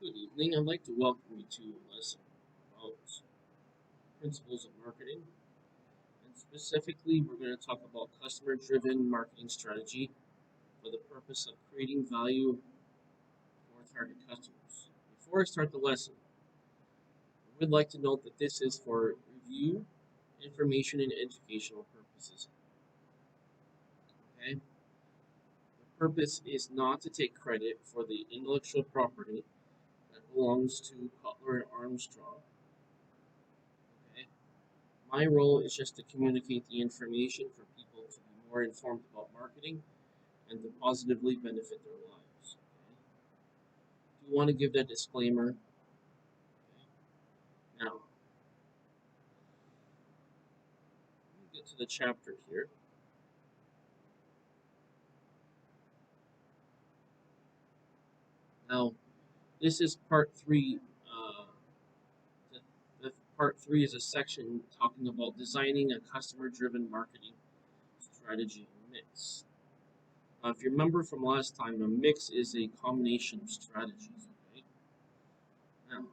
Good evening. I'd like to welcome you to a lesson about principles of marketing. And specifically, we're going to talk about customer driven marketing strategy for the purpose of creating value for target customers. Before I start the lesson, I would like to note that this is for review, information, and educational purposes. Okay? The purpose is not to take credit for the intellectual property that belongs to Cutler and Armstrong. Okay? My role is just to communicate the information for people to be more informed about marketing and to positively benefit their lives. Okay? Do you want to give that disclaimer? Okay. Now, let me get to the chapter here. Now, this is part three. The part three is a section talking about designing a customer-driven marketing strategy mix. Now, if you remember from last time, a mix is a combination of strategies. Okay? Now,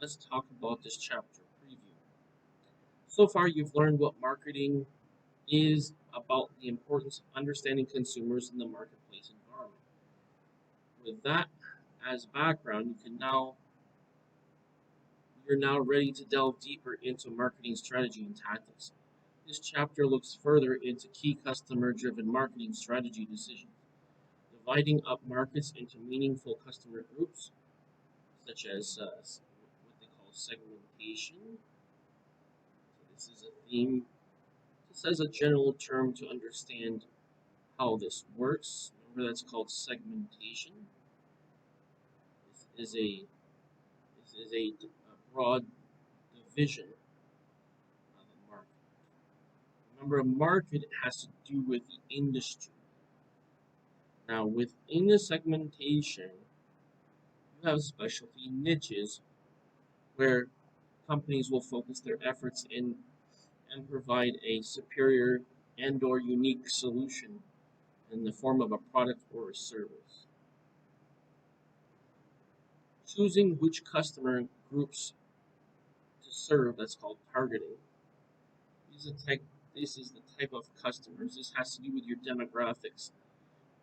let's talk about this chapter preview. So far, you've learned what marketing is about, the importance of understanding consumers in the marketplace environment. With that as background, you're now ready to delve deeper into marketing strategy and tactics. This chapter looks further into key customer-driven marketing strategy decisions, dividing up markets into meaningful customer groups, such as what they call segmentation. So this is a theme. This is a general term to understand how this works. Remember, that's called segmentation. This is a broad division of a market. Remember, a market has to do with the industry. Now, within the segmentation, you have specialty niches where companies will focus their efforts in and provide a superior and/or unique solution in the form of a product or a service. Choosing which customer groups to serve, that's called targeting. This is the type of customers. This has to do with your demographics.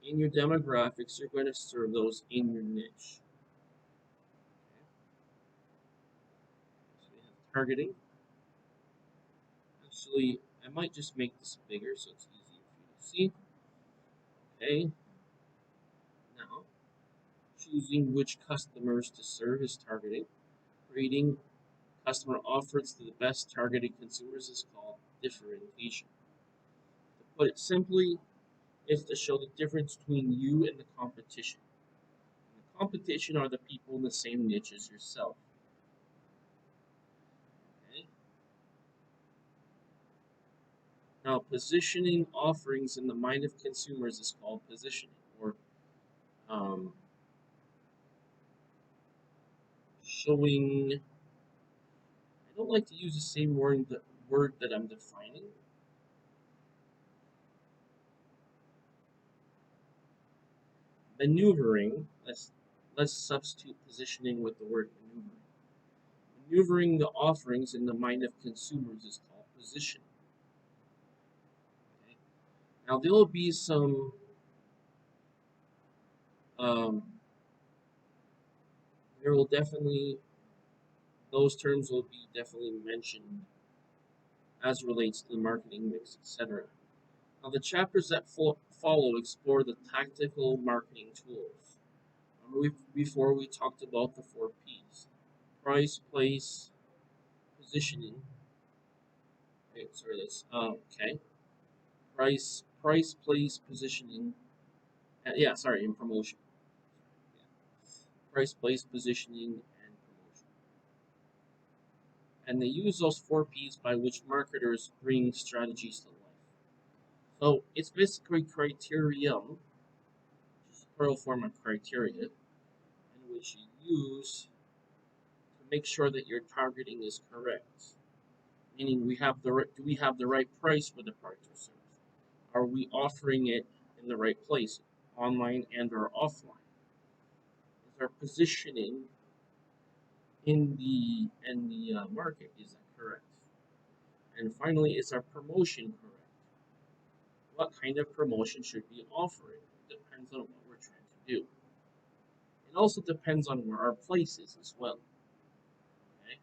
In your demographics, you're going to serve those in your niche. Okay. So we have targeting. Actually, I might just make this bigger so it's easier for you to see. Okay. Now, choosing which customers to serve is targeting. Creating customer offers to the best targeted consumers is called differentiation. To put it simply, is to show the difference between you and the competition. And the competition are the people in the same niche as yourself. Okay? Now, positioning offerings in the mind of consumers is called positioning, or um, showing. I don't like to use the same word that I'm defining. Maneuvering. Let's substitute positioning with the word maneuvering. Maneuvering the offerings in the mind of consumers is called positioning. Okay? Now there will be some um, there will definitely those terms will be definitely mentioned as relates to the marketing mix, etc. Now the chapters that follow explore the tactical marketing tools. Before we talked about the 4 P's: price, place, positioning. Wait, sorry, that's okay. Price, place, positioning. Yeah, sorry, and promotion. Yeah. Price, place, positioning, and promotion. And they use those 4 P's by which marketers bring strategies to life. So it's basically criterion, which is a plural form of criteria, in which you use to make sure that your targeting is correct. Meaning, do we have the right price for the product or service? Are we offering it in the right place? online and or offline? Is our positioning in the market, is that correct? And finally, is our promotion correct? What kind of promotion should we be offering? Depends on what we're trying to do. It also depends on where our place is as well. Okay?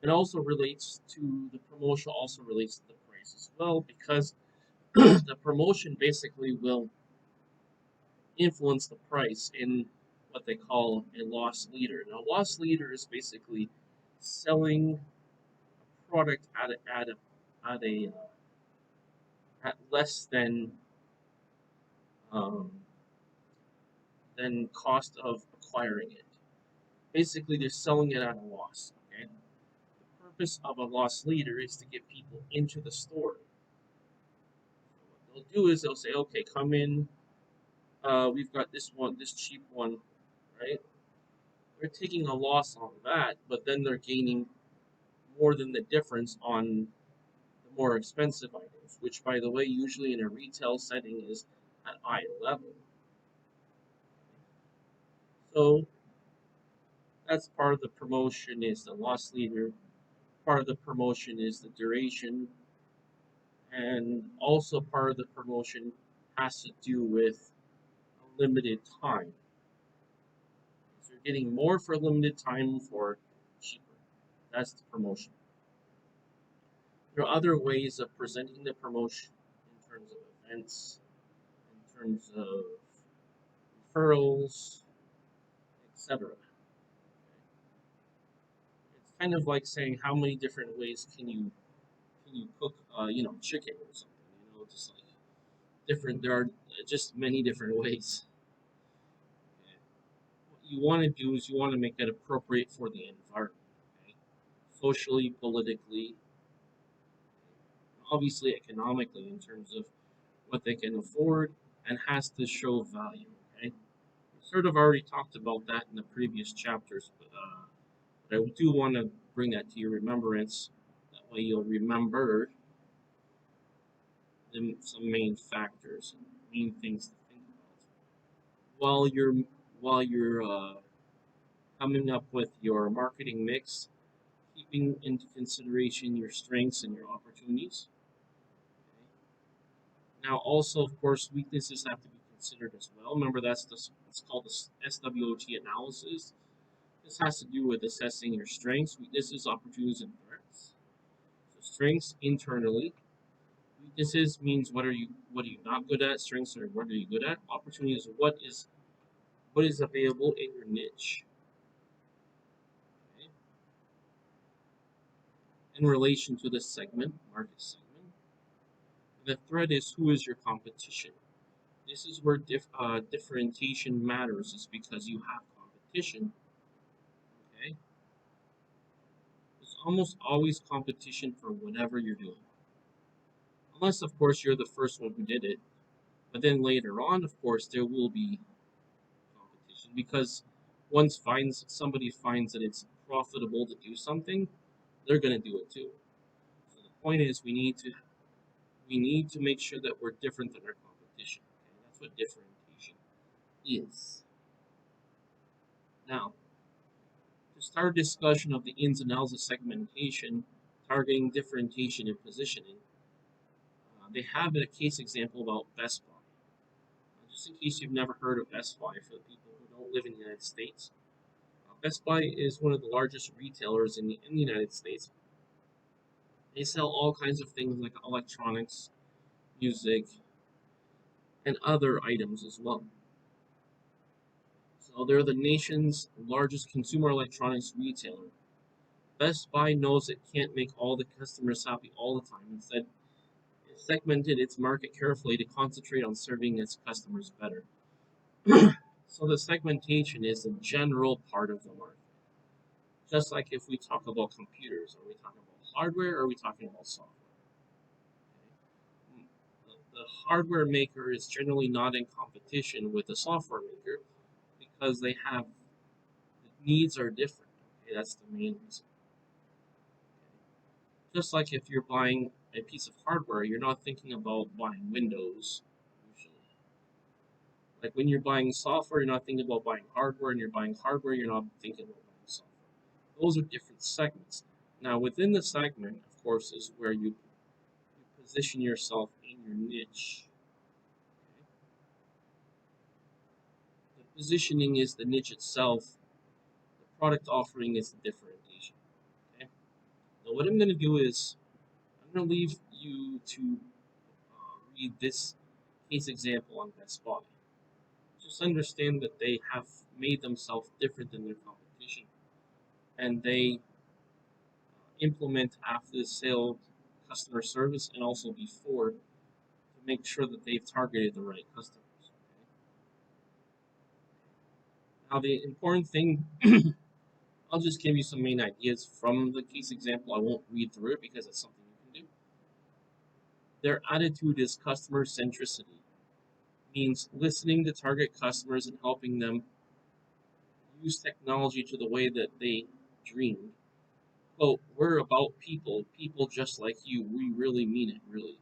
It also relates to the promotion, also relates to the price as well, because the promotion basically will influence the price in what they call a loss leader. Now, loss leader is basically selling a product at less um, than cost of acquiring it. Basically, they're selling it at a loss. Okay, the purpose of a loss leader is to get people into the store. So what they'll do is they'll say, okay, come in. We've got this one, this cheap one, right? They're taking a loss on that, but then they're gaining more than the difference on the more expensive items, which, by the way, usually in a retail setting is at eye level. So that's part of the promotion is the loss leader. Part of the promotion is the duration, and also part of the promotion has to do with a limited time. So you're getting more for a limited time for cheaper. That's the promotion. There are other ways of presenting the promotion in terms of events, in terms of referrals, etc. It's kind of like saying how many different ways can you cook chicken or something. Just like different. There are just many different ways. Okay? What you want to do is you want to make it appropriate for the environment, okay? Socially, politically, obviously economically in terms of what they can afford, and has to show value. Okay, we sort of already talked about that in the previous chapters, but I do want to bring that to your remembrance. That way, you'll remember some main factors, main things to think about while you're coming up with your marketing mix, keeping into consideration your strengths and your opportunities. Okay? Now, also, of course, weaknesses have to be considered as well. Remember, it's called the SWOT analysis. This has to do with assessing your strengths, weaknesses, opportunities, and threats. So, strengths internally. Weaknesses means what are you not good at. Strengths are what are you good at. Opportunities what is available in your niche. Okay? In relation to the segment, market segment. The threat is who is your competition. This is where differentiation matters, is because you have competition. Okay, there's almost always competition for whatever you're doing, unless of course you're the first one who did it. But then later on, of course, there will be competition because once somebody finds that it's profitable to do something, they're gonna do it too. So the point is, we need to make sure that we're different than our competition. Okay? That's what differentiation is. Now, to start a discussion of the ins and outs of segmentation, targeting, differentiation, and positioning, they have a case example about Best Buy. Just in case you've never heard of Best Buy, for the people who don't live in the United States, Best Buy is one of the largest retailers in the United States. They sell all kinds of things like electronics, music, and other items as well. So they're the nation's largest consumer electronics retailer. Best Buy knows it can't make all the customers happy all the time. Instead, it segmented its market carefully to concentrate on serving its customers better. So the segmentation is the general part of the market. Just like if we talk about computers, are we talking about hardware or are we talking about software? Okay. The hardware maker is generally not in competition with the software maker because the needs are different. Okay, that's the main reason. Just like if you're buying a piece of hardware, you're not thinking about buying Windows usually. Like when you're buying software, you're not thinking about buying hardware, and you're buying hardware, you're not thinking about buying software. Those are different segments. Now, within the segment, of course, is where you position yourself in your niche. Okay? The positioning is the niche itself. The product offering is the differentiation. Okay? Now, what I'm going to do is I'm going to leave you to read this case example on Best Buy. Just understand that they have made themselves different than their competition, and they implement after the sale customer service and also before to make sure that they've targeted the right customers. Okay? Now, the important thing, I'll just give you some main ideas from the case example. I won't read through it because it's something you can do. Their attitude is customer centricity, means listening to target customers and helping them use technology to the way that they dreamed. Quote, we're about people, people just like you. We really mean it, really.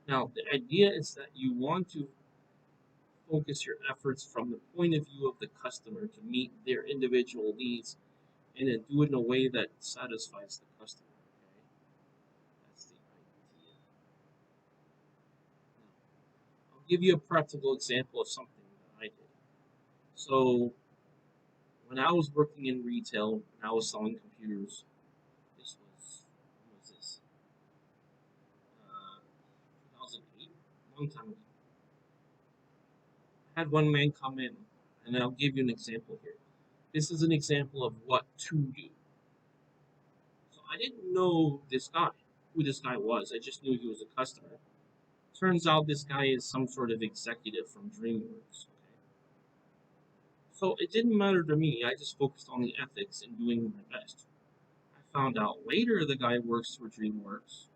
Now, the idea is that you want to focus your efforts from the point of view of the customer to meet their individual needs and then do it in a way that satisfies the customer. Okay, that's the idea. Now, I'll give you a practical example of something that I did. So, when I was working in retail and I was selling computers, this was, when was this? 2008, long time ago. I had one man come in, and I'll give you an example here. This is an example of what to do. So I didn't know this guy, who this guy was. I just knew he was a customer. Turns out this guy is some sort of executive from DreamWorks. Okay? So it didn't matter to me. I just focused on the ethics and doing my best. I found out later the guy works for DreamWorks.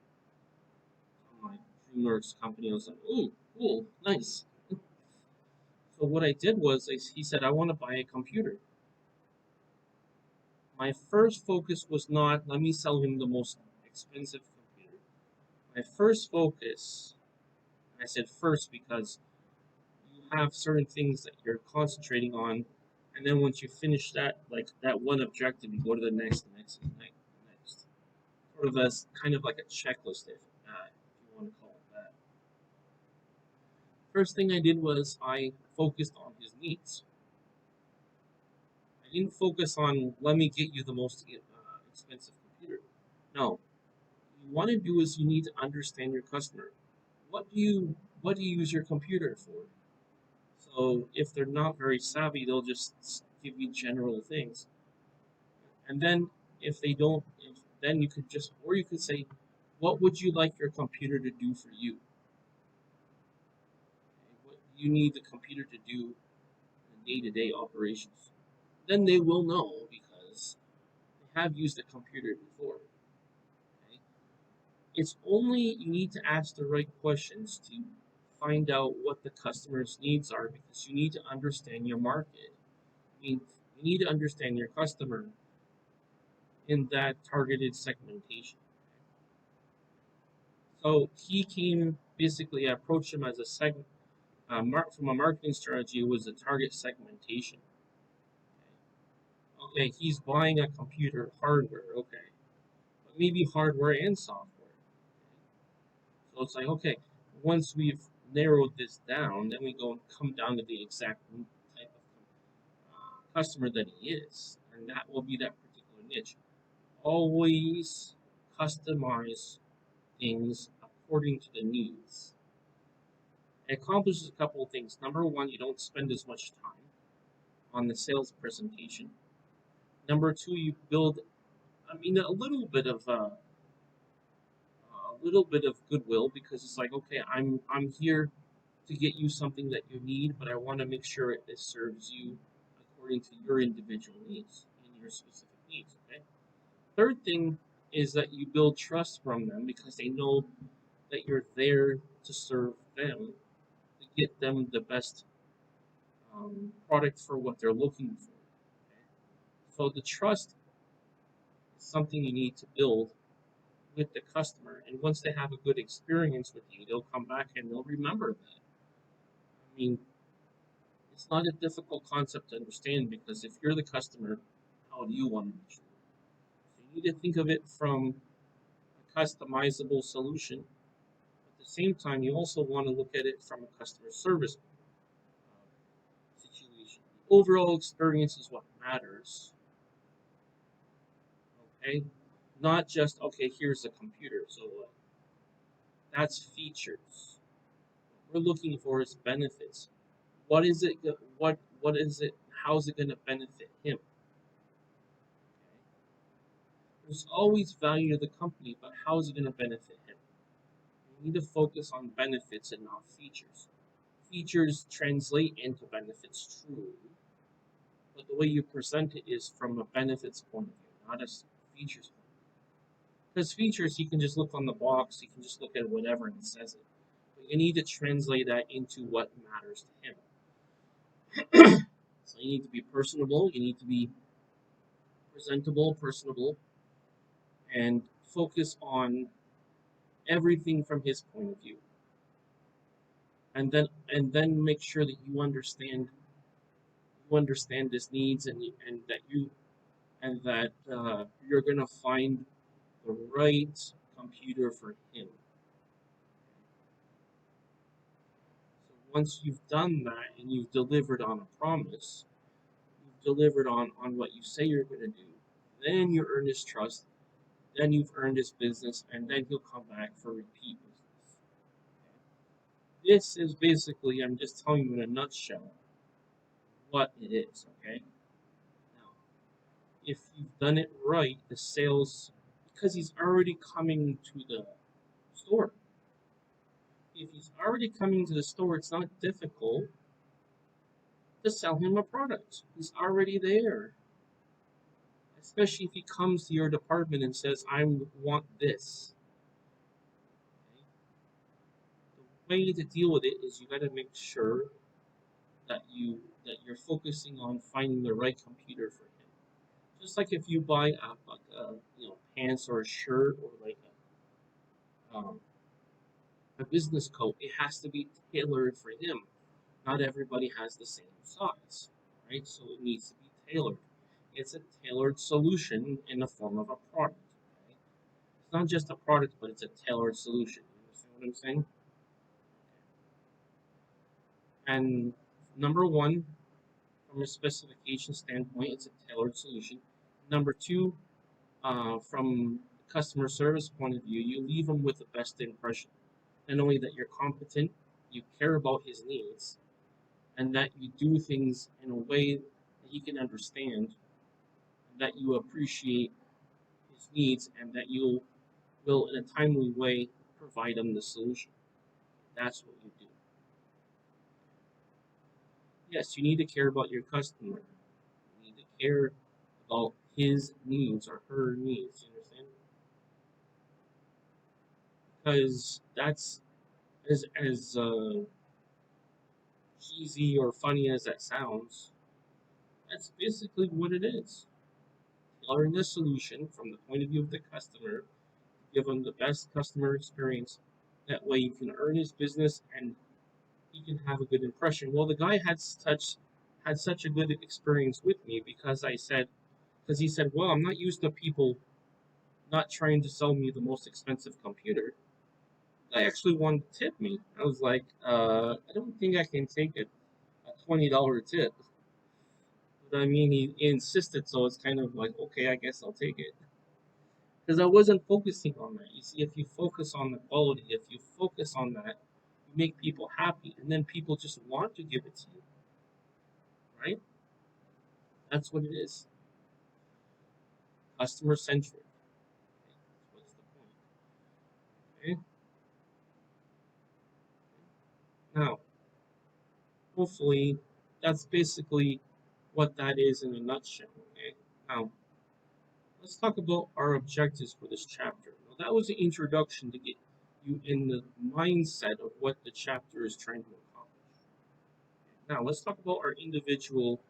My DreamWorks company. I was like, "Ooh, cool, nice." So what I did was, he said, "I want to buy a computer." My first focus was not let me sell him the most expensive computer. My first focus, I said first because you have certain things that you're concentrating on, and then once you finish that, like that one objective, you go to the next, the next, and the next. Sort of as kind of like a checklist, if you want to call it that. First thing I did was I focused on his needs. I didn't focus on let me get you the most expensive computer. No, you want to do is you need to understand your customer. What do you use your computer for? So if they're not very savvy, they'll just give you general things. And then if they don't, then you could just, or you could say, what would you like your computer to do for you? Okay, what you need the computer to do in day-to-day operations. Then they will know because they have used the computer before. Okay? It's only you need to ask the right questions to find out what the customer's needs are because you need to understand your market. I mean, you need to understand your customer in that targeted segmentation. So he came basically, I approached him as a segment from a marketing strategy. It was a target segmentation. Okay, he's buying a computer hardware. Okay, but maybe hardware and software. So it's like, okay, once we've narrowed this down, then we go and come down to the exact type of customer that he is, and that will be that particular niche. Always customize things according to the needs. It accomplishes a couple of things. Number one, you don't spend as much time on the sales presentation. Number two, you build, I mean, a little bit of goodwill because it's like, okay, I'm here to get you something that you need, but I want to make sure it serves you according to your individual needs and your specific needs. Okay. Third thing is that you build trust from them because they know that you're there to serve them, to get them the best product for what they're looking for. Okay? So the trust is something you need to build with the customer, and once they have a good experience with you, they'll come back and they'll remember that. I mean, It's not a difficult concept to understand because if you're the customer, how do you want to be treated? So you need to think of it from a customizable solution. At the same time, you also want to look at it from a customer service situation. The overall experience is what matters, okay? Not just, okay, here's a computer. So that's features. What we're looking for is benefits. What is it? What is it? How is it going to benefit him? There's always value to the company, but how is it going to benefit him? You need to focus on benefits and not features. Features translate into benefits, true, but the way you present it is from a benefits point of view, not a features point of view. Because features, you can just look on the box, you can just look at whatever and it says it. But you need to translate that into what matters to him. So you need to be personable, you need to be presentable, personable, and focus on everything from his point of view. And then make sure that you understand his needs and that you're gonna find the right computer for him. So once you've done that and you've delivered on a promise, you've delivered on what you say you're gonna do, then you earn his trust, then you've earned his business, and then he'll come back for repeat business. This is basically, I'm just telling you in a nutshell what it is, okay? Now, if you've done it right, the sales, because he's already coming to the store. If he's already coming to the store, it's not difficult to sell him a product. He's already there. Especially if he comes to your department and says, I want this. Okay? The way to deal with it is you gotta make sure that you're focusing on finding the right computer for him. Just like if you buy pants or a shirt or like a business coat, it has to be tailored for him. Not everybody has the same size, right? So it needs to be tailored. It's a tailored solution in the form of a product. Okay? It's not just a product, but it's a tailored solution. You understand what I'm saying? And number one, from a specification standpoint, it's a tailored solution. Number two, from customer service point of view, you leave them with the best impression. Not only that you're competent, you care about his needs, and that you do things in a way that he can understand, that you appreciate his needs, and that you will, in a timely way, provide him the solution. That's what you do. Yes, you need to care about your customer. You need to care about his needs or her needs. You understand? Because that's as cheesy or funny as that sounds. That's basically what it is. Tailoring the solution from the point of view of the customer, give them the best customer experience. That way, you can earn his business and he can have a good impression. Well, the guy had such a good experience with me because he said, well, I'm not used to people not trying to sell me the most expensive computer. I actually wanted to tip me. I was like, I don't think I can take a $20 tip. But I mean, he insisted, so it's kind of like, okay, I guess I'll take it. Because I wasn't focusing on that. You see, if you focus on the quality, if you focus on that, you make people happy, and then people just want to give it to you, right? That's what it is. Customer centric. What's the point? Okay. Now, hopefully, that's basically what that is in a nutshell. Okay. Now, let's talk about our objectives for this chapter. Now, that was the introduction to get you in the mindset of what the chapter is trying to accomplish. Now, let's talk about our individual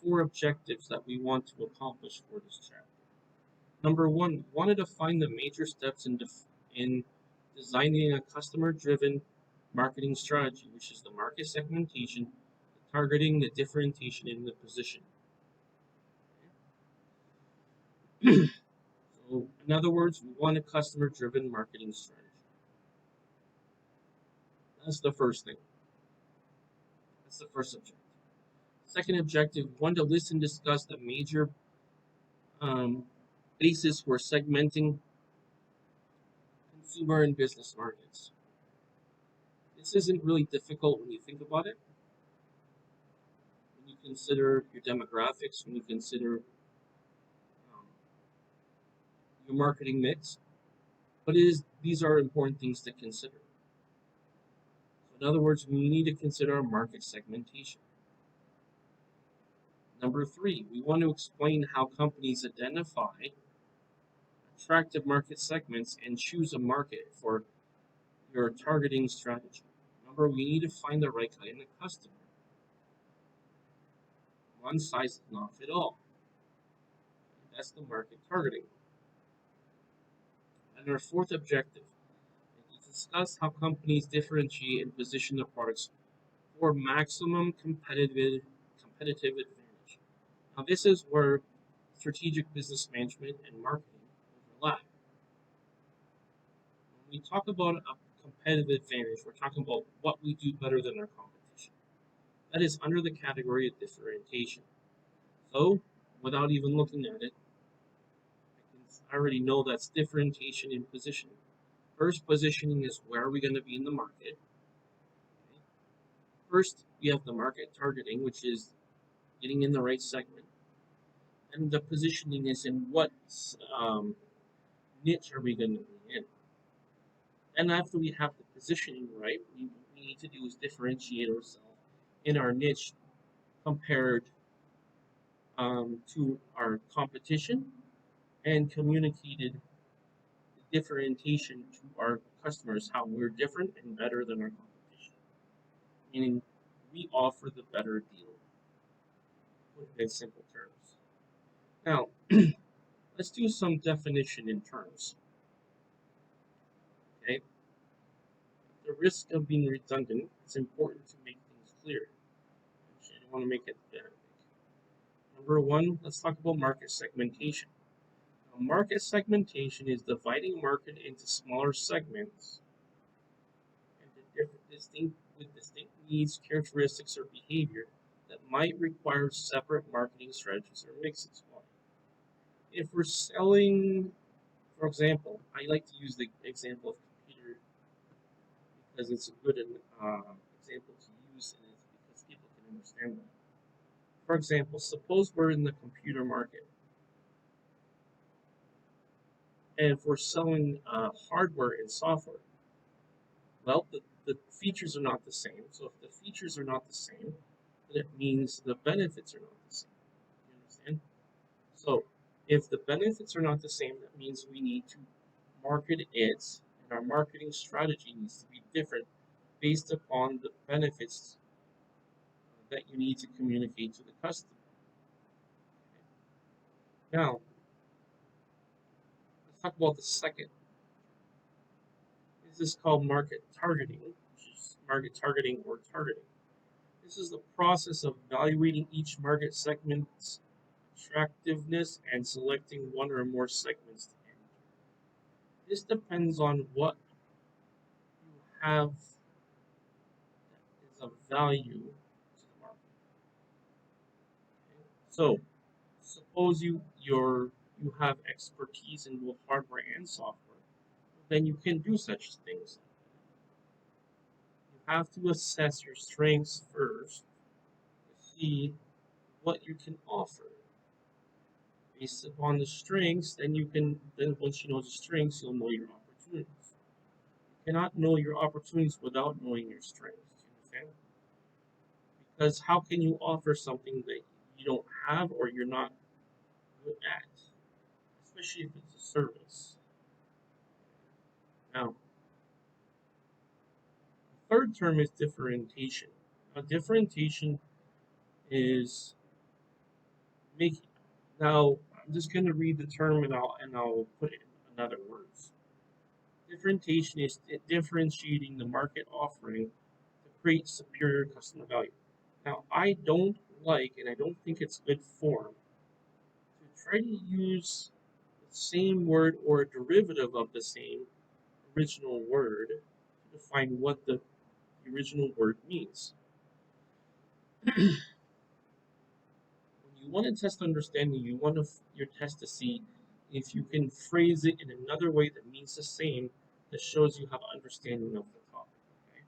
four objectives that we want to accomplish for this chapter. Number one, wanted to find the major steps in designing a customer-driven marketing strategy, which is the market segmentation, the targeting, the differentiation, and the position. So, in other words, we want a customer-driven marketing strategy. That's the first thing. That's the first objective. Second objective, we want to list and discuss the major um, basis for segmenting consumer and business markets. This isn't really difficult when you think about it. When you consider your demographics, when you consider um, your marketing mix, but these are important things to consider. So in other words, we need to consider our market segmentation. Number three, we want to explain how companies identify attractive market segments and choose a market for your targeting strategy. Remember, we need to find the right kind of customer. One size does not fit all. That's the market targeting. And our fourth objective is to discuss how companies differentiate and position their products for maximum competitive advantage. Now, this is where strategic business management and marketing overlap. When we talk about a competitive advantage, we're talking about what we do better than our competition. That is under the category of differentiation. So, without even looking at it, I already know that's differentiation in positioning. First, positioning is where are we going to be in the market. Okay. First, we have the market targeting, which is getting in the right segment. And the positioning is in what niche are we going to be in. And after we have the positioning right, what we need to do is differentiate ourselves in our niche compared to our competition and communicated the differentiation to our customers how we're different and better than our competition. Meaning we offer the better deal, put it in simple terms. Now, let's do some definition in terms. Okay, at the risk of being redundant, it's important to make things clear. I don't want to make it big. Number one, let's talk about market segmentation. Now, market segmentation is dividing a market into smaller segments and with distinct needs, characteristics, or behavior that might require separate marketing strategies or mixes. Why? If we're selling, for example, I like to use the example of computer because it's a good example to use and it's because people can understand that. For example, suppose we're in the computer market and if we're selling hardware and software, well, the features are not the same. So if the features are not the same, then it means the benefits are not the same. You understand? So if the benefits are not the same, that means we need to market it, and our marketing strategy needs to be different based upon the benefits that you need to communicate to the customer. Now, let's talk about the second. This is called market targeting, which is market targeting or targeting. This is the process of evaluating each market segment's attractiveness and selecting one or more segments to enter. This depends on what you have that is of value to the market. Okay? So, suppose you have expertise in both hardware and software, then you can do such things. You have to assess your strengths first to see what you can offer. Based upon the strengths, then once you know the strengths, you'll know your opportunities. You cannot know your opportunities without knowing your strengths. You understand? Because how can you offer something that you don't have or you're not good at, especially if it's a service? Now, the third term is differentiation. Now, differentiation is making. Now, I'm just going to read the term and I'll put it in other words. Differentiation is differentiating the market offering to create superior customer value. Now, I don't like, and I don't think it's good form, to try to use the same word or a derivative of the same original word to define what the original word means. When you want to test understanding, you want your test to see if you can phrase it in another way that means the same, that shows you have understanding of the topic. Okay?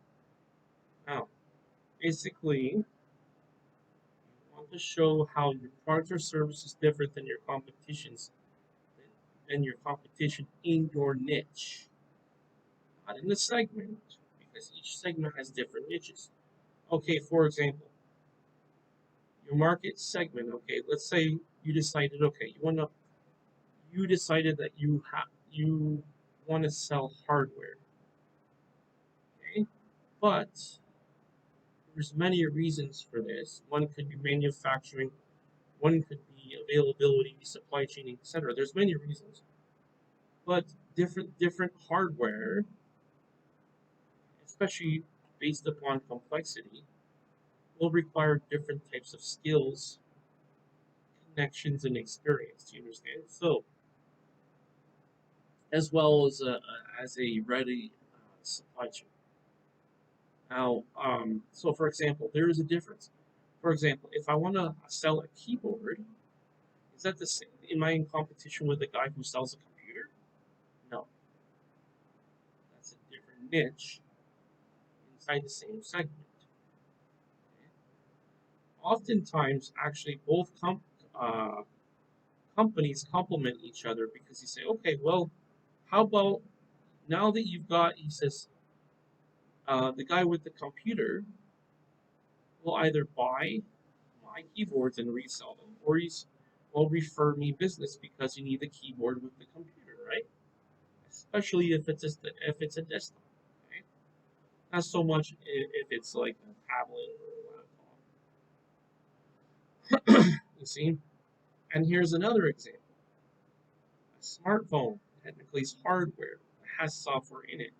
Now, basically, you want to show how your product or service is different than your competition's than your competition in your niche, not in the segment, because each segment has different niches. Okay, for example, your market segment. Okay, let's say you decided. Okay, you decided that you want to sell hardware. Okay, but there's many reasons for this. One could be manufacturing. One could be availability, supply chain, etc. There's many reasons, but different hardware, especially based upon complexity, will require different types of skills, connections, and experience. Do you understand? So, as well as a ready supply chain. Now, so for example, there is a difference. For example, if I want to sell a keyboard, is that the same? Am I in competition with the guy who sells a computer? No, that's a different niche inside the same segment. Okay? Oftentimes, actually, both companies complement each other because you say, okay, well, how about now that you've got, he says, the guy with the computer will either buy my keyboards and resell them, or he's will refer me business because you need the keyboard with the computer, right? Especially if it's a desktop, right? Not so much if it's like a tablet or a laptop. You see? And here's another example. A smartphone technically is hardware. It has software in it.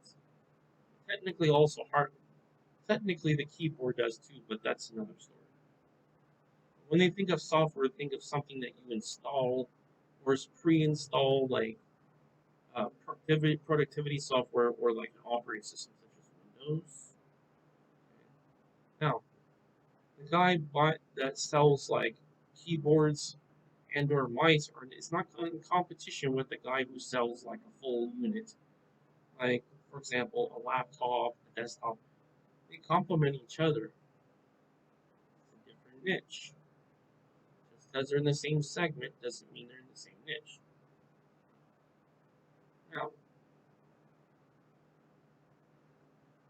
Technically also hardware. Technically the keyboard does too, but that's another story. When they think of software, think of something that you install or is pre-installed, like productivity software or like an operating system such as Windows. Now, the guy that sells like keyboards and or mice is not in competition with the guy who sells like a full unit, like for example a laptop, a desktop. They complement each other. It's a different niche. Just because they're in the same segment doesn't mean they're in the same niche. Now,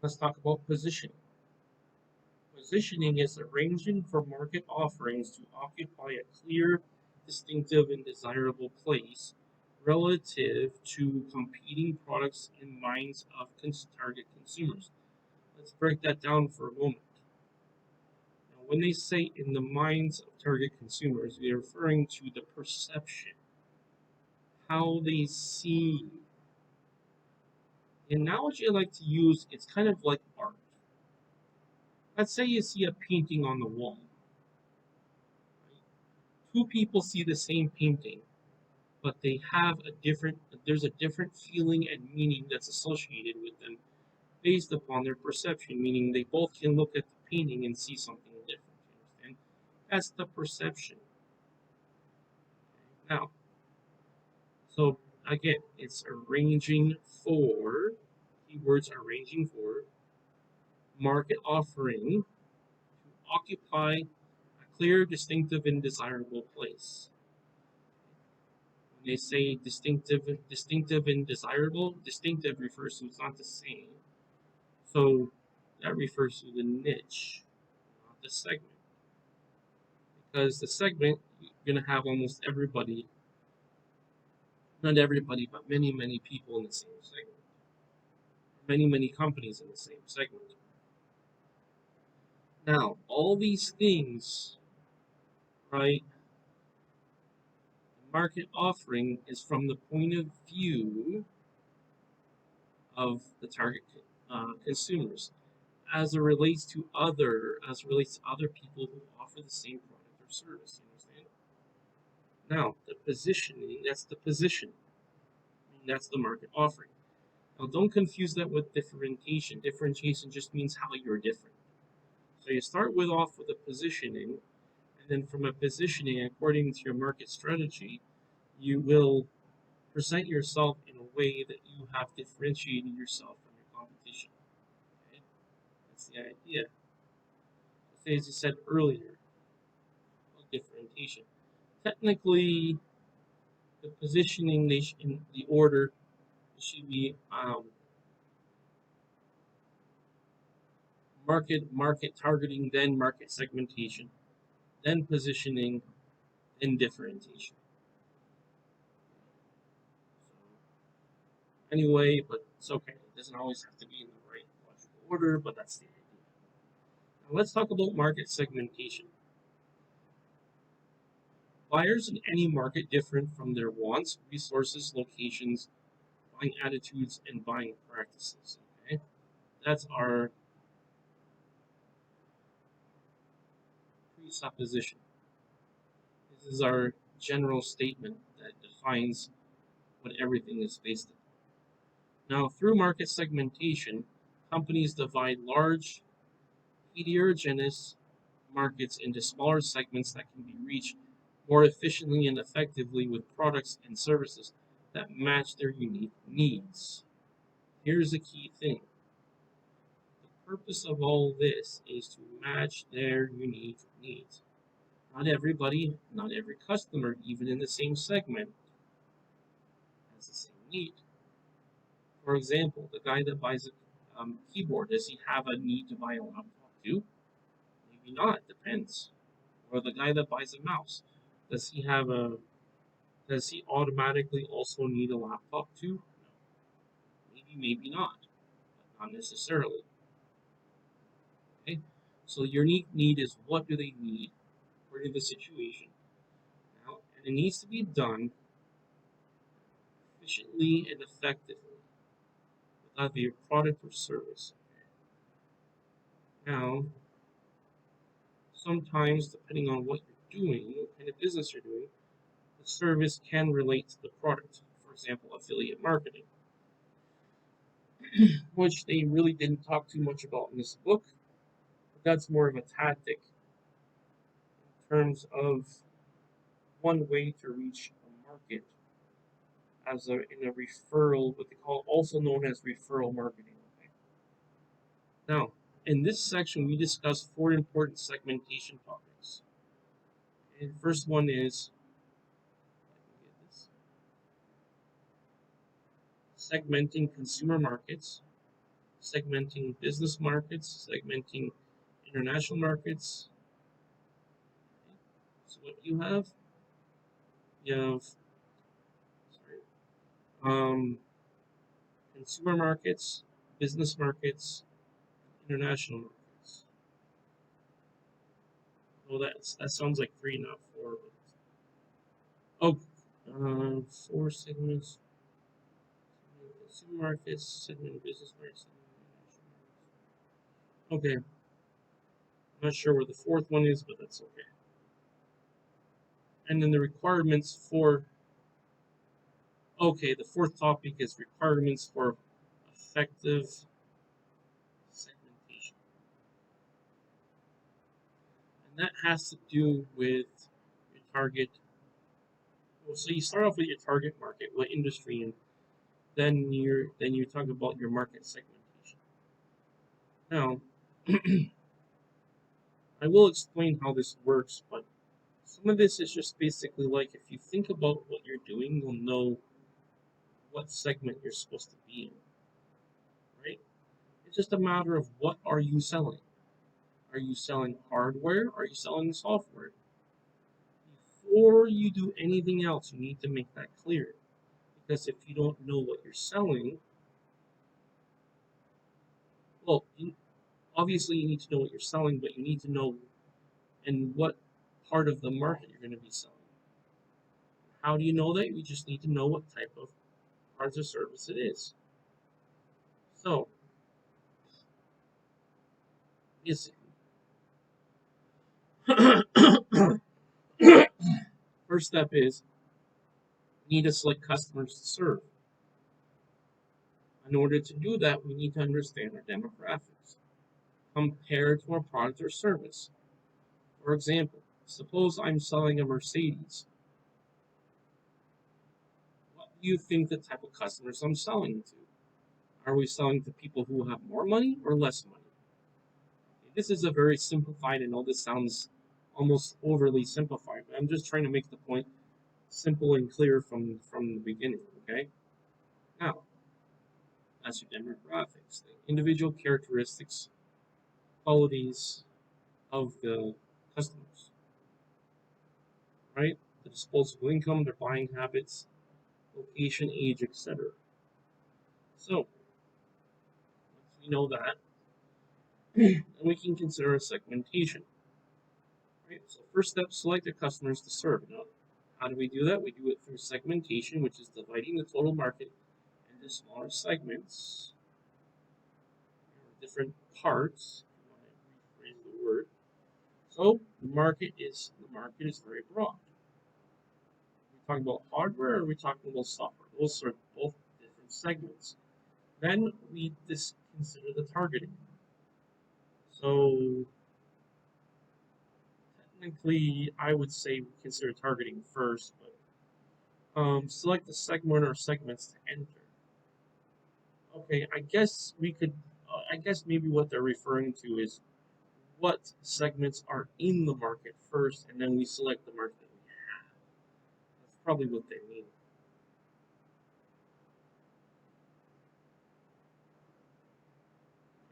let's talk about positioning. Positioning is arranging for market offerings to occupy a clear, distinctive, and desirable place relative to competing products in minds of target consumers. Let's break that down for a moment. Now, when they say in the minds of target consumers, they're referring to the perception, how they see you. The analogy I like to use, it's kind of like art. Let's say you see a painting on the wall. Two people see the same painting, but they have there's a different feeling and meaning that's associated with them based upon their perception, meaning they both can look at the painting and see something different. You understand? That's the perception. Now, so again, it's arranging for keywords arranging for market offering to occupy a clear, distinctive, and desirable place. When they say distinctive and desirable, distinctive refers to it's not the same. So that refers to the niche, not the segment. Because the segment, you're going to have almost everybody, not everybody, but many people in the same segment. Many companies in the same segment. Now, all these things, right? The market offering is from the point of view of the target consumers. as it relates to other people who offer the same product or service. You understand? Now, the positioning, that's the position. That's the market offering. Now, don't confuse that with differentiation. Differentiation just means how you're different. So you start with off with a positioning, and then from a positioning, according to your market strategy, you will present yourself in a way that you have differentiated yourself from your competition. Okay? That's the idea. As you said earlier, differentiation. Technically, the positioning in the order should be market targeting, then market segmentation, then positioning, then differentiation. So anyway, but it's okay. It doesn't always have to be in the right logical order, but that's the idea. Now let's talk about market segmentation. Buyers in any market differ from their wants, resources, locations, buying attitudes, and buying practices. Okay, that's our presupposition. This is our general statement that defines what everything is based on. Now, through market segmentation, companies divide large, heterogeneous markets into smaller segments that can be reached more efficiently and effectively with products and services that match their unique needs. Here's the key thing: the purpose of all this is to match their unique needs. Not everybody, not every customer, even in the same segment, has the same need. For example, the guy that buys a keyboard, does he have a need to buy a laptop too? Maybe not, depends. Or the guy that buys a mouse, does he have a does he automatically also need a laptop too? No. Maybe, maybe not, but not necessarily. Okay? So the unique need is what do they need according to the situation. Now, and it needs to be done efficiently and effectively with either your product or service. Now, sometimes depending on what you're doing, what kind of business you're doing, the service can relate to the product. For example, affiliate marketing, which they really didn't talk too much about in this book. But that's more of a tactic in terms of one way to reach a market as in a referral, what they call also known as referral marketing. Okay? Now, in this section, we discuss four important segmentation topics. And the first one is segmenting consumer markets, segmenting business markets, segmenting international markets. So what you have sorry, consumer markets, business markets, international markets. Well, that sounds like three, not four. But, four segments: consumer markets, segment business markets. Okay, I'm not sure where the fourth one is, but that's okay. And then the requirements for. Okay, the fourth topic is requirements for effective segmentation. And that has to do with your target. Well, so you start off with your target market, what industry, and then you talk about your market segmentation. Now, I will explain how this works, but some of this is just basically like if you think about what you're doing, you'll know what segment you're supposed to be in, right? It's just a matter of what are you selling? Are you selling hardware? Are you selling software? Before you do anything else, you need to make that clear. Because if you don't know what you're selling, well, obviously you need to know what you're selling, but you need to know in what part of the market you're going to be selling. How do you know that? You just need to know what type of product or service it is. So, Is first step is we need to select customers to serve. In order to do that, we need to understand our demographics compared to our product or service. For example, suppose I'm selling a Mercedes. What do you think the type of customers I'm selling to? Are we selling to people who have more money or less money? This is a very simplified, and all this sounds almost overly simplified, but I'm just trying to make the point simple and clear from the beginning, okay? Now, that's your demographics, the individual characteristics, qualities of the customers, right? The disposable income, their buying habits, location, age, etc. So, once we know that, then we can consider a segmentation, right? So, first step, select the customers to serve. Now, how do we do that? We do it through segmentation, which is dividing the total market into smaller segments, different parts. If you want to rephrase the word. So the market is very broad. We're talking about hardware, or are we talking about software? Those are both different segments. Then we just consider the targeting. So technically, I would say we consider targeting first, but select the segment or segments to enter. Okay, I guess we could. I guess maybe what they're referring to is what segments are in the market first, and then we select the market that we have. That's probably what they mean.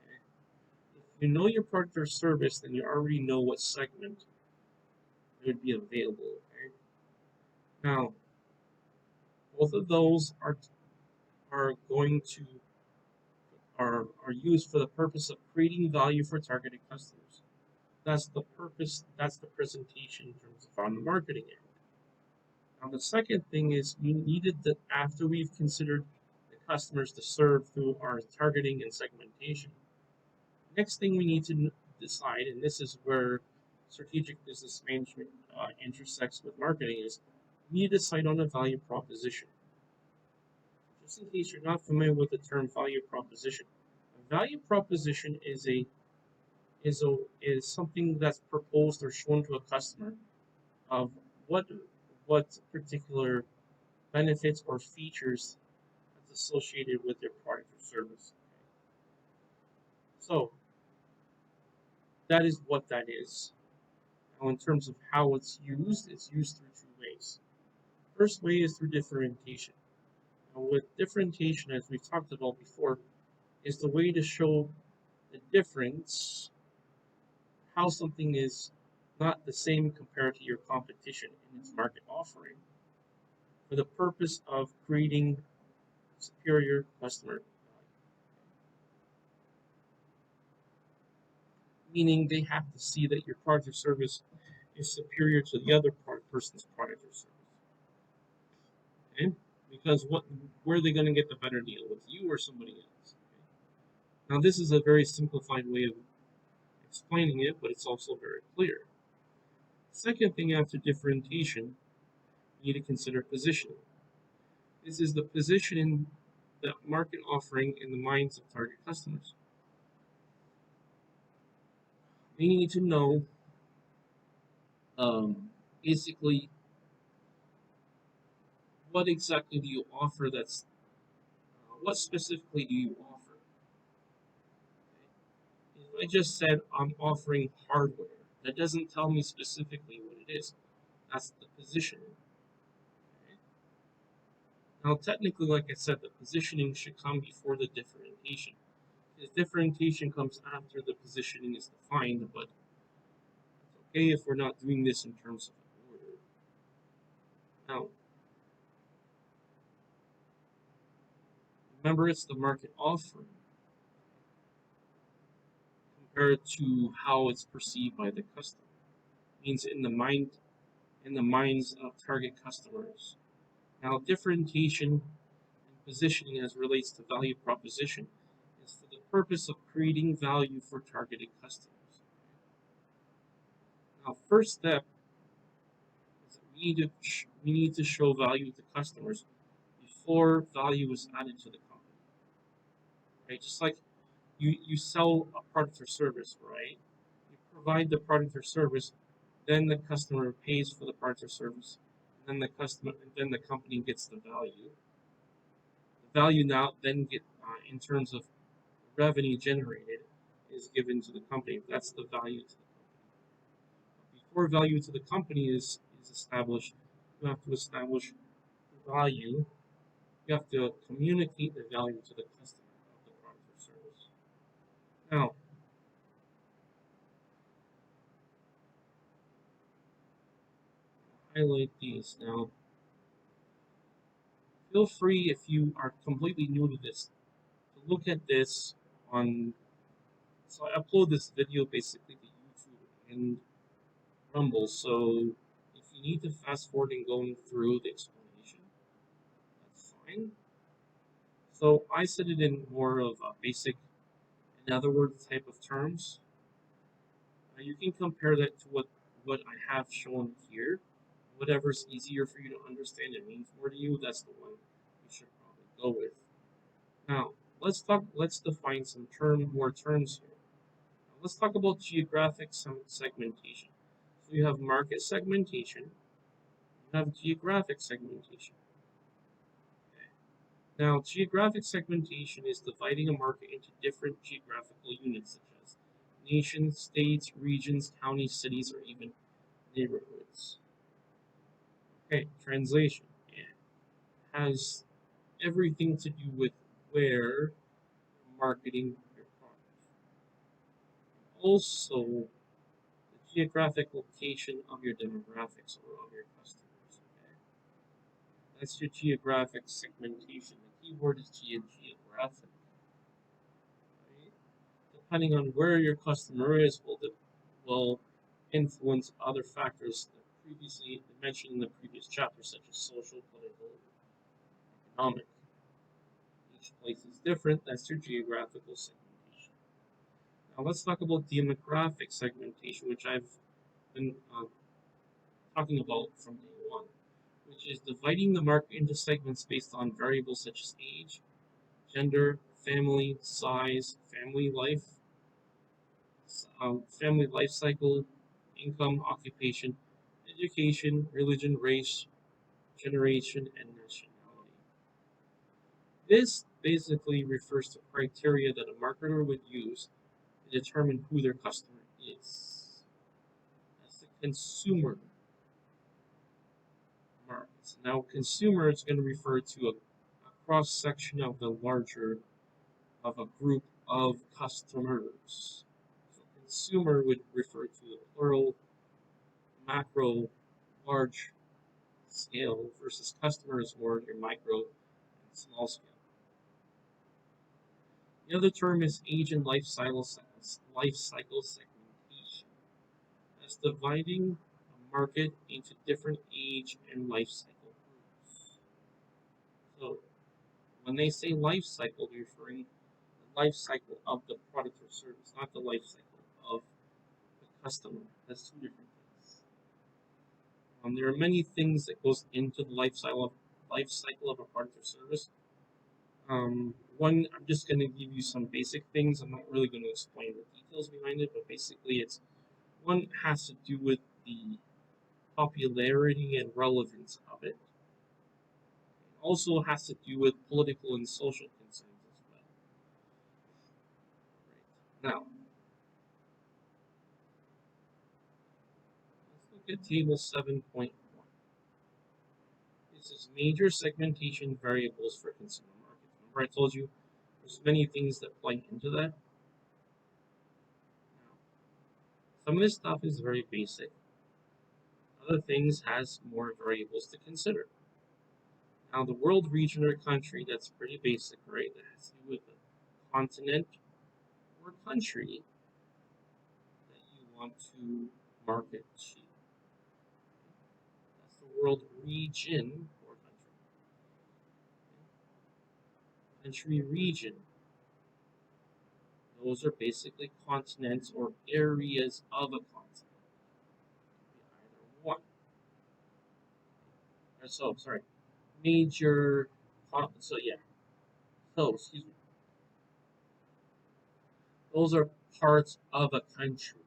Okay? If you know your product or service, then you already know what segment would be available. Okay? Now, both of those are going to are used for the purpose of creating value for targeted customers. That's the purpose. That's the presentation in terms of on the marketing end. Now, the second thing is you needed that after we've considered the customers to serve through our targeting and segmentation. Next thing we need to decide, and this is where strategic business management intersects with marketing, is we need to decide on a value proposition. Just in case you're not familiar with the term value proposition, a value proposition is something that's proposed or shown to a customer of what what particular benefits or features that's associated with their product or service. So that is what that is. Now, in terms of how it's used through two ways. First way is through differentiation. Now, with differentiation, as we've talked about before, is the way to show the difference, how something is not the same compared to your competition in its market offering, for the purpose of creating superior customer value. Meaning they have to see that your product or service is superior to the other person's product or service. Okay? Because where are they going to get the better deal, with you or somebody else? Okay? Now this is a very simplified way of explaining it, but it's also very clear. Second thing after differentiation, you need to consider positioning. This is the positioning the market offering in the minds of target customers. We need to know basically what exactly do you offer what specifically do you offer? If I just said I'm offering hardware, that doesn't tell me specifically what it is. That's the positioning. Okay? Now, technically, like I said, the positioning should come before the differentiation. The differentiation comes after the positioning is defined, but it's okay if we're not doing this in terms of order. Now, remember it's the market offering compared to how it's perceived by the customer. It means in the minds of target customers. Now, differentiation and positioning as relates to value proposition is for the purpose of creating value for targeted customers. Now, first step is that we need to show value to customers before value is added to the company. Right? Just like you sell a product or service, right? You provide the product or service, then the customer pays for the product or service, and then the company gets the value. The value now then get in terms of revenue generated is given to the company. That's the value to the company. Before value to the company is established, you have to establish the value. You have to communicate the value to the customer of the product or service. Now, highlight these. Now, feel free if you are completely new to this to look at this on. So I upload this video basically to YouTube and Rumble. So if you need to fast forward and going through the explanation, that's fine. So I set it in more of a basic, in other words, type of terms. You can compare that to what I have shown here. Whatever's easier for you to understand and means more to you, that's the one you should probably go with. Now, let's define some more terms here. Now, let's talk about geographic segmentation. So you have market segmentation, you have geographic segmentation. Okay. Now, geographic segmentation is dividing a market into different geographical units such as nations, states, regions, counties, cities, or even neighborhoods. Okay, translation. It has everything to do with where you're marketing your product. Also, the geographic location of your demographics or of your customers. Okay, that's your geographic segmentation. The keyword is geographic. Right? Depending on where your customer is, will influence other factors that previously mentioned in the previous chapter, such as social, political, economic. Each place is different. That's your geographical segmentation. Now let's talk about demographic segmentation, which I've been talking about from day one, which is dividing the market into segments based on variables such as age, gender, family, size, family life cycle, income, occupation, education, religion, race, generation, and nationality. This basically refers to criteria that a marketer would use to determine who their customer is. That's the consumer markets. Now, consumer is going to refer to a cross section of the larger of a group of customers. So, consumer would refer to the plural, macro, large scale versus customer is more your micro and small scale. The other term is age and life cycle segmentation. That's dividing a market into different age and life cycle groups. So when they say life cycle, they're referring to the life cycle of the product or service, not the life cycle of the customer. That's two different things. There are many things that goes into the life cycle of a product or service. I'm just going to give you some basic things. I'm not really going to explain the details behind it, but basically, one has to do with the popularity and relevance of it. It also has to do with political and social concerns as well. Right. Now, let's look at table 7.1. This is major segmentation variables for consumer markets. Remember I told you there's many things that play into that. Now, some of this stuff is very basic. Other things has more variables to consider. Now, the world, region, or country, that's pretty basic, right? That has to do with the continent or country that you want to market to. That's the world, region, or country. Country, region. Those are basically continents or areas of a continent. So sorry, major. So yeah. So excuse me. Those are parts of a country,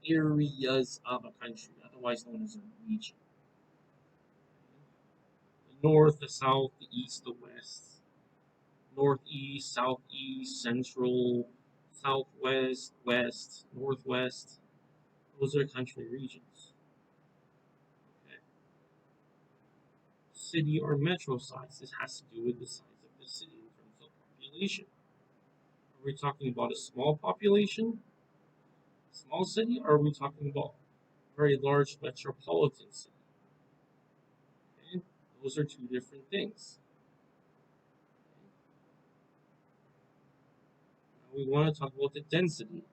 areas of a country, otherwise known as a region. The north, the south, the east, the west, northeast, southeast, central, southwest, west, northwest. Those are country regions. Okay. City or metro size. This has to do with the size of the city in terms of population. Are we talking about a small population, small city, or are we talking about very large metropolitan city? Okay? Those are two different things. Now we want to talk about the density.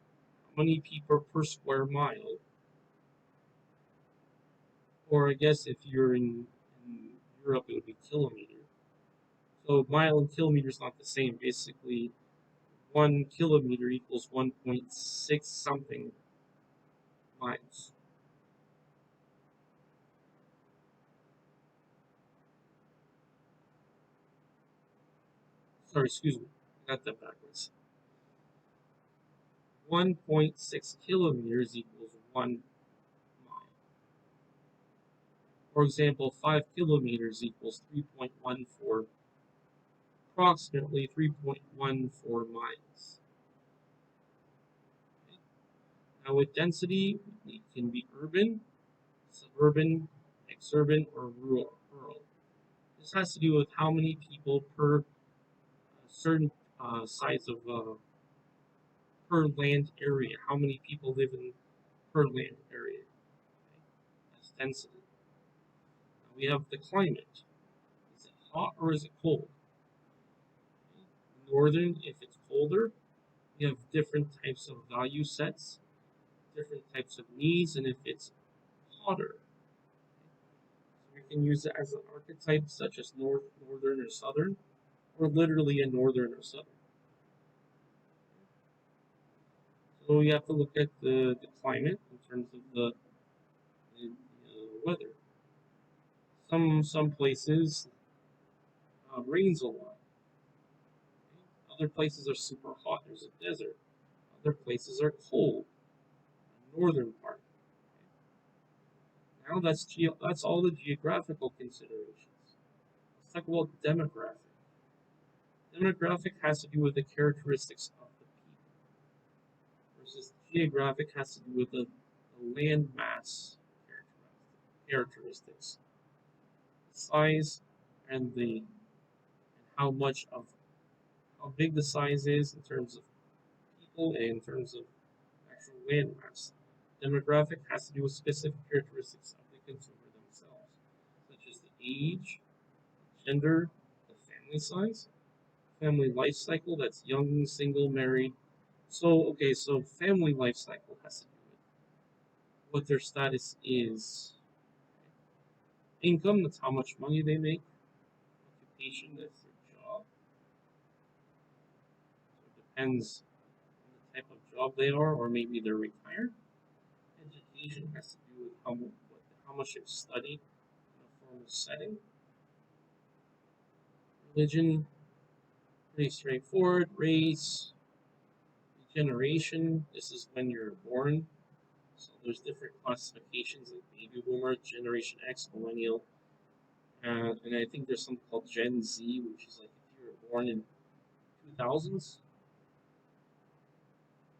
How many people per square mile? Or I guess if you're in Europe, it would be kilometer. So mile and kilometer is not the same. Basically, 1 kilometer equals 1.6 something miles. Sorry, excuse me. I got that backwards. 1.6 kilometers equals 1 mile. For example, 5 kilometers equals 3.14, approximately 3.14 miles. Okay. Now, with density, it can be urban, suburban, exurban, or rural. This has to do with how many people per certain size of per land area. How many people live in per land area? Okay? That's density. Now we have the climate. Is it hot or is it cold? Okay? Northern, if it's colder, we have different types of value sets, different types of needs, and if it's hotter, so we can use it as an archetype such as northern or southern, or literally a northern or southern. So we have to look at the climate in terms of the weather. Some places rains a lot. Other places are super hot. There's a desert. Other places are cold. The northern part. Now that's all the geographical considerations. Let's talk about demographic. Demographic has to do with the characteristics of the people, versus geographic has to do with the land mass characteristics, size, and the and how big the size is in terms of people and in terms of actual land mass. Demographic has to do with specific characteristics of the consumer themselves, such as the age, gender, the family size, family life cycle, that's young, single, married. So, okay, so family life cycle has to do with what their status is. Income, that's how much money they make. Occupation, that's their job. So it depends on the type of job they are, or maybe they're retired. Education has to do with how much they've studied in a formal setting. Religion, pretty straightforward. Race, generation, this is when you're born. So there's different classifications like baby boomer, Generation X, millennial, and I think there's something called Gen Z, which is like if you were born in 2000s.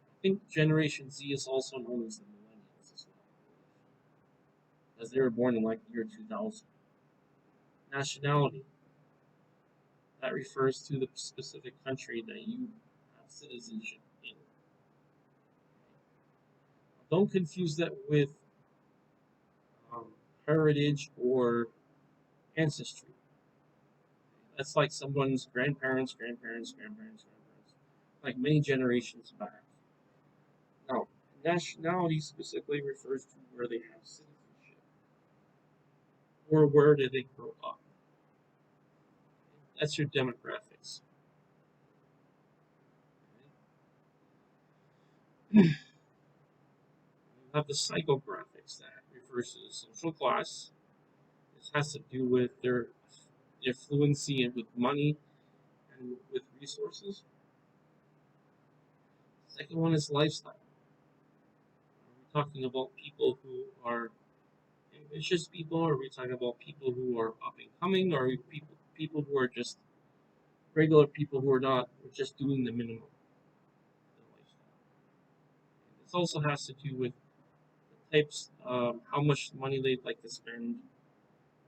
I think Generation Z is also known as the millennials as well, because they were born in like the year 2000. Nationality, that refers to the specific country that you have citizenship in. Don't confuse that with um, heritage or ancestry. That's like someone's grandparents, like many generations back. Now, nationality specifically refers to where they have citizenship or where did they grow up. That's your demographics. You have the psychographics that versus social class. This has to do with their fluency and with money and with resources. Second one is lifestyle. Are we talking about people who are ambitious people? Are we talking about people who are up and coming? Or are we people who are just regular people who are not just doing the minimum? The lifestyle. This also has to do with the types, how much money they'd like to spend,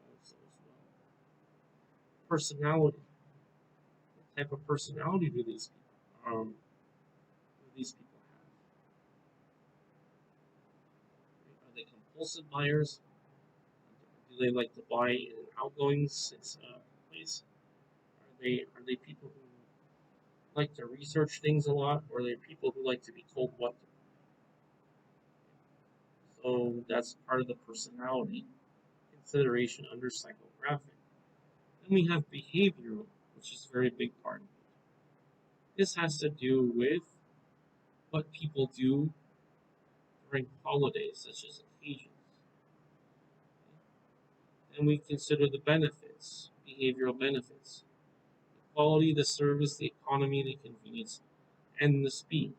also as well. Personality. What type of personality do these people have? Are they compulsive buyers? Do they like to buy in an outgoing place? Are they people who like to research things a lot, or are they people who like to be told what to do? So that's part of the personality consideration under psychographic. Then we have behavioral, which is a very big part of it. This has to do with what people do during holidays, such as occasions. And we consider the benefits, behavioral benefits, the quality, the service, the economy, the convenience, and the speed.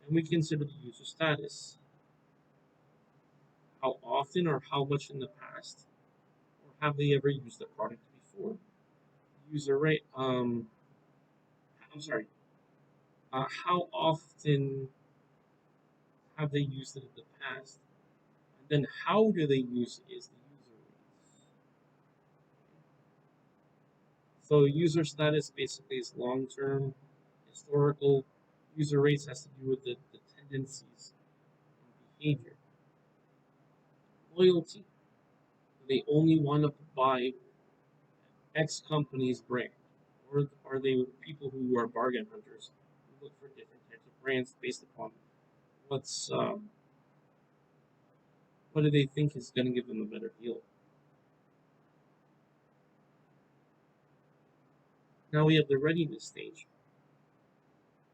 And we consider the user status, how often or how much in the past, or have they ever used the product before? User rate, I'm sorry, how often have they used it in the past? And then how do they use it is the user rates. So user status basically is long term, historical. User rates has to do with the tendencies and behavior. Loyalty. They only want to buy X company's brand. Or are they people who are bargain hunters who look for different types of brands based upon what's what do they think is going to give them a better deal? Now we have the readiness stage.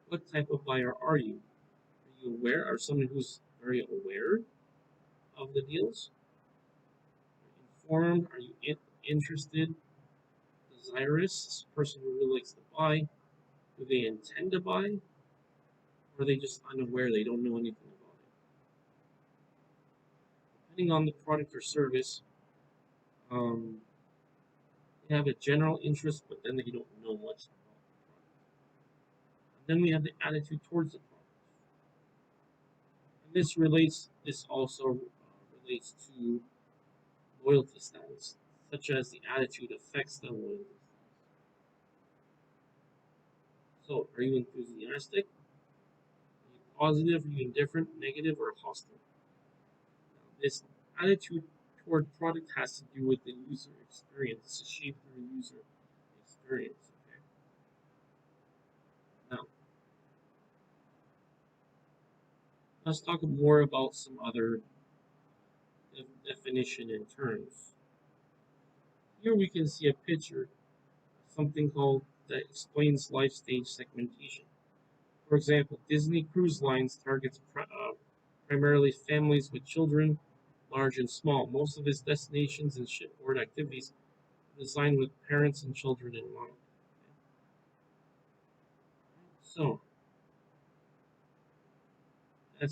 What type of buyer are you? Are you aware? Are someone who's very aware of the deals? Informed? Are you interested? Desirous? A person who really likes to buy? Do they intend to buy? Or are they just unaware? They don't know anything about it. Depending on the product or service, um, they have a general interest, but then they don't know much about the product. And then we have the attitude towards the product. And this also relates to loyalty status, such as the attitude affects the loyalty. So, are you enthusiastic? Are you positive? Are you indifferent, negative, or hostile? Now, this attitude toward product has to do with the user experience. This is shaped through user experience. Okay. Now, let's talk more about some other definition and terms. Here we can see a picture of something called that explains life stage segmentation. For example, Disney Cruise Lines targets primarily families with children, large and small. Most of its destinations and shipboard activities are designed with parents and children in mind. So, that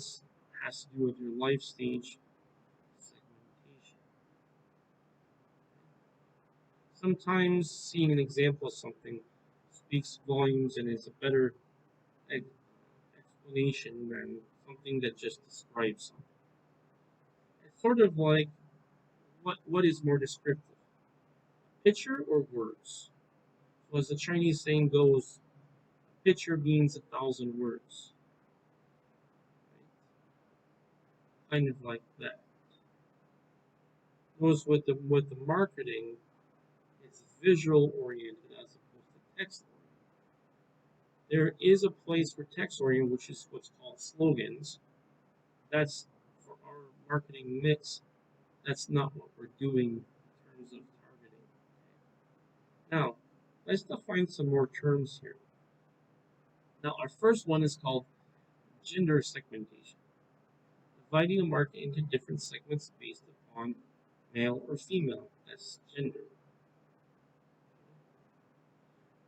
has to do with your life stage segmentation. Sometimes seeing an example of something speaks volumes and is a better explanation than something that just describes something. It's sort of like what is more descriptive, picture or words? So as the Chinese saying goes, a picture means 1,000 words. Right? Kind of like that. Goes with the marketing, it's visual oriented as opposed to text oriented. There is a place for text oriented, which is what's called slogans. That's for our marketing mix. That's not what we're doing in terms of targeting. Now, let's define some more terms here. Now, our first one is called gender segmentation. dividing the market into different segments based upon male or female as gender.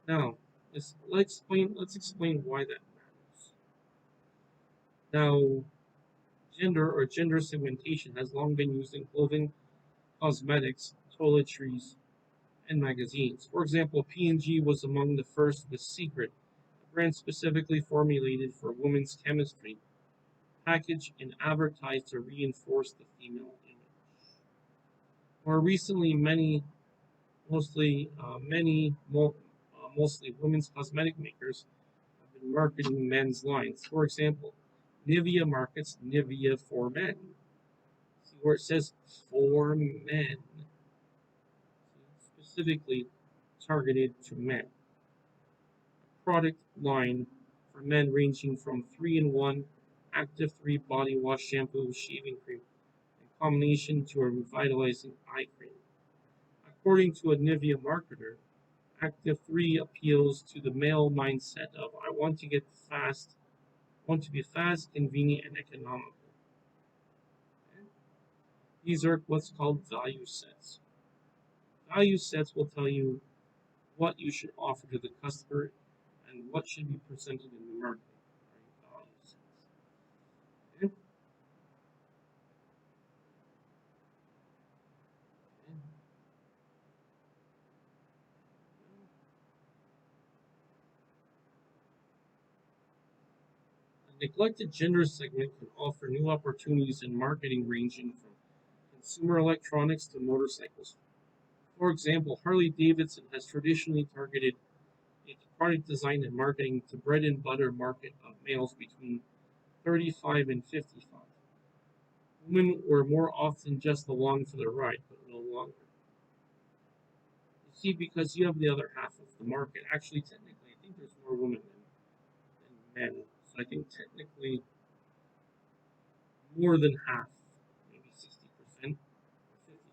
Now, let's explain why that matters. Now, gender segmentation has long been used in clothing, cosmetics, toiletries, and magazines. For example, P&G was among the first with Secret, a brand specifically formulated for women's chemistry, packaged and advertised to reinforce the female image. More recently, mostly women's cosmetic makers have been marketing men's lines. For example, Nivea markets Nivea for men. See where it says for men, specifically targeted to men. Product line for men ranging from 3-in-1 Active 3 body wash shampoo shaving cream in combination to a revitalizing eye cream. According to a Nivea marketer, Active 3 appeals to the male mindset of I want to be fast, convenient, and economical. These are what's called value sets. Value sets will tell you what you should offer to the customer and what should be presented in the market. Value sets. Okay? A neglected gender segment can offer new opportunities in marketing ranging from consumer electronics to motorcycles. For example, Harley Davidson has traditionally targeted its product design and marketing to bread and butter market of males between 35 and 55. Women were more often just along for the ride, but no longer. You see, because you have the other half of the market. Actually, technically, I think there's more women than men. So I think technically more than half, maybe 60%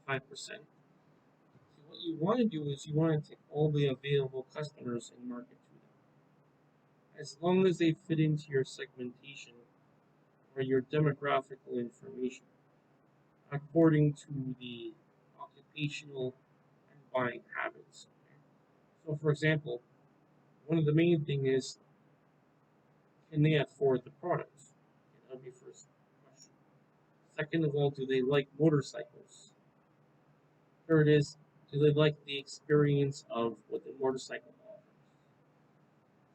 or 55%. So what you want to do is you want to take all the available customers and market to them. As long as they fit into your segmentation or your demographical information according to the occupational and buying habits. So, for example, one of the main thing is can they afford the products? That'll be first question. Second of all, do they like motorcycles? Third is, do they like the experience of what the motorcycle offers?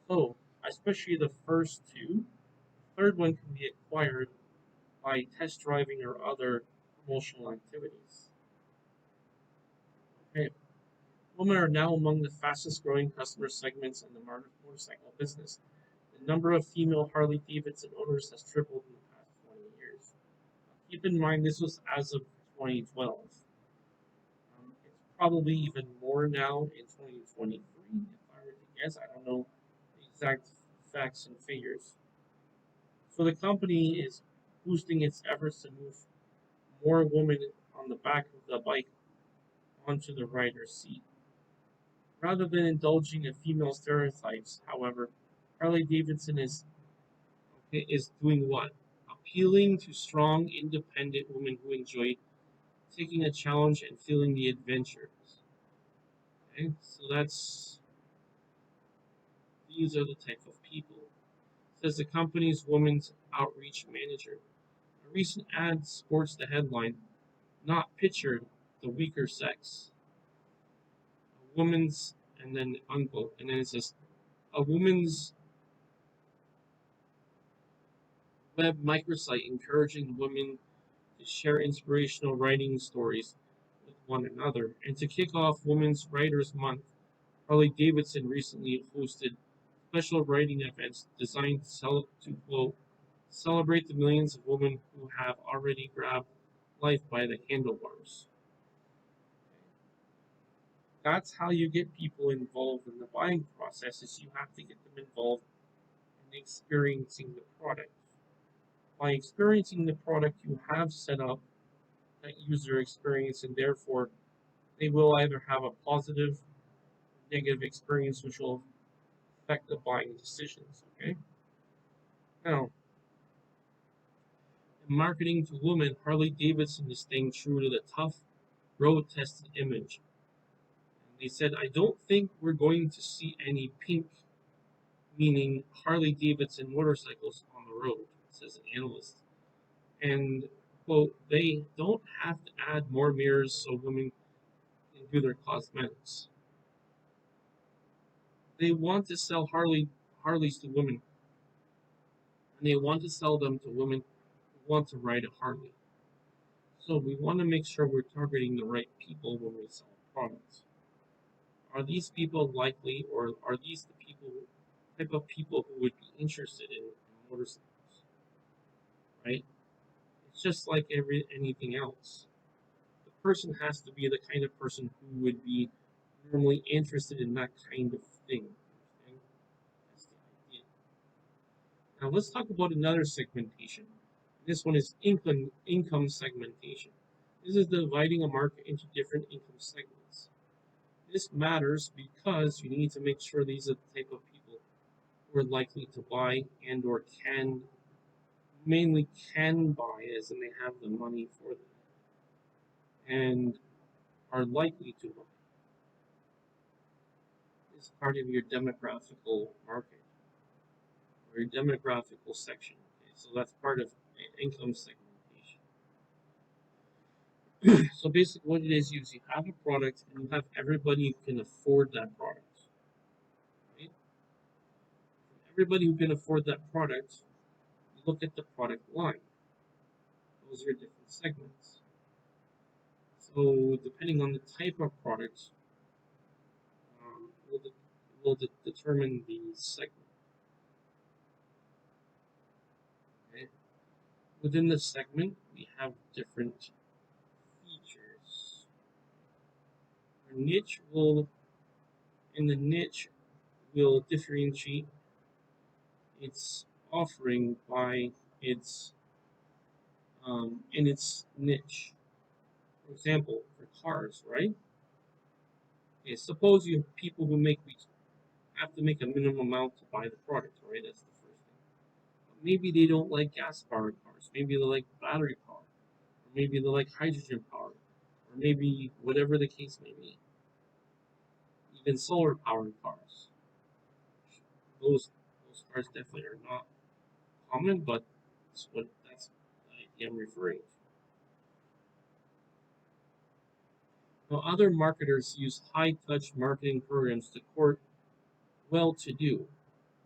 So, especially the first two, third one can be acquired by test driving or other promotional activities. Okay. Women are now among the fastest growing customer segments in the motorcycle business. The number of female Harley Davidson owners has tripled in the past 20 years. Keep in mind this was as of 2012. It's probably even more now in 2023, if I were to guess. I don't know the exact facts and figures. So the company is boosting its efforts to move more women on the back of the bike onto the rider's seat. Rather than indulging in female stereotypes, however, Harley Davidson is doing what? Appealing to strong, independent women who enjoy taking a challenge and feeling the adventures. Okay, so these are the type of people. Says the company's women's outreach manager. A recent ad sports the headline, "Not pictured, the weaker sex." A woman's, and then unquote, and then it says, a woman's web microsite encouraging women to share inspirational writing stories with one another. And to kick off Women's Writers Month, Harley Davidson recently hosted special writing events designed to quote, celebrate the millions of women who have already grabbed life by the handlebars. That's how you get people involved in the buying process is you have to get them involved in experiencing the product. By experiencing the product, you have set up that user experience, and therefore they will either have a positive, negative experience, which will affect the buying decisions. Okay. Now, In marketing to women, Harley Davidson is staying true to the tough, road tested image. And they said, I don't think we're going to see any pink, meaning Harley Davidson motorcycles on the road, says an analyst. And, quote, they don't have to add more mirrors so women can do their cosmetics. They want to sell Harleys to women, and they want to sell them to women who want to ride a Harley. So we want to make sure we're targeting the right people when we sell products. Are these people likely, or are these the type of people who would be interested in motorcycles? Right? It's just like anything else. The person has to be the kind of person who would be normally interested in that kind of thing. Okay? That's the idea. Now let's talk about another segmentation. This one is income segmentation. This is dividing a market into different income segments. This matters because you need to make sure these are the type of people who are likely to buy and or mainly can buy, as in they have the money for them and are likely to buy. This is part of your demographical market or your demographical section. Okay? So that's part of income segmentation. So basically what it is you have a product and you have everybody who can afford that product. Right? Everybody who can afford that product, you look at the product line. Those are different segments. So depending on the type of product, determine the segment. Okay? Within the segment, we have different features. Our niche will, in the niche, will differentiate its offering by its in its niche. For example, for cars, right? Okay, suppose you have people who have to make a minimum amount to buy the product, right? That's the first thing. But maybe they don't like gas-powered cars. Maybe they like battery power, or maybe they like hydrogen power, or maybe whatever the case may be. Even solar-powered cars. Those cars definitely are not common, but that's the idea I'm referring to. Now, other marketers use high-touch marketing programs to court well-to-do.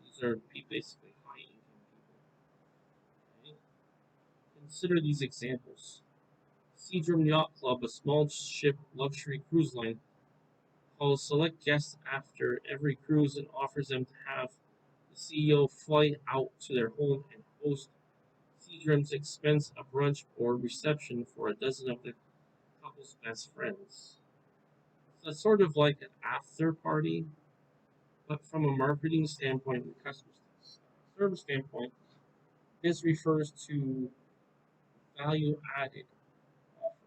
These are basically high-income people. Okay? Consider these examples. Seadrum Yacht Club, a small ship luxury cruise line, calls select guests after every cruise and offers them to have the CEO fly out to their home and host Seadrum's expense a brunch or reception for a dozen of the couple's best friends. So it's sort of like an after party, but from a marketing standpoint and customer service standpoint, this refers to value added offering.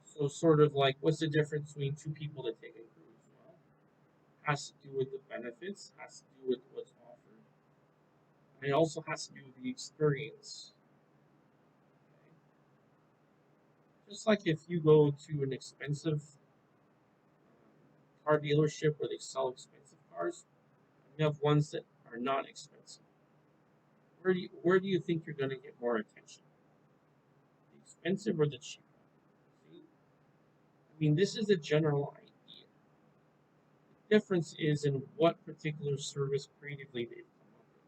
So sort of like what's the difference between two people that take a cruise? Well, has to do with the benefits, has to do with what's offered. And it also has to do with the experience. Okay? Just like if you go to an expensive car dealership where they sell expensive cars, you have ones that are not expensive. Where do you think you're going to get more attention? The expensive or the cheap? See? I mean, this is a general idea. The difference is in what particular service creatively they've come up with.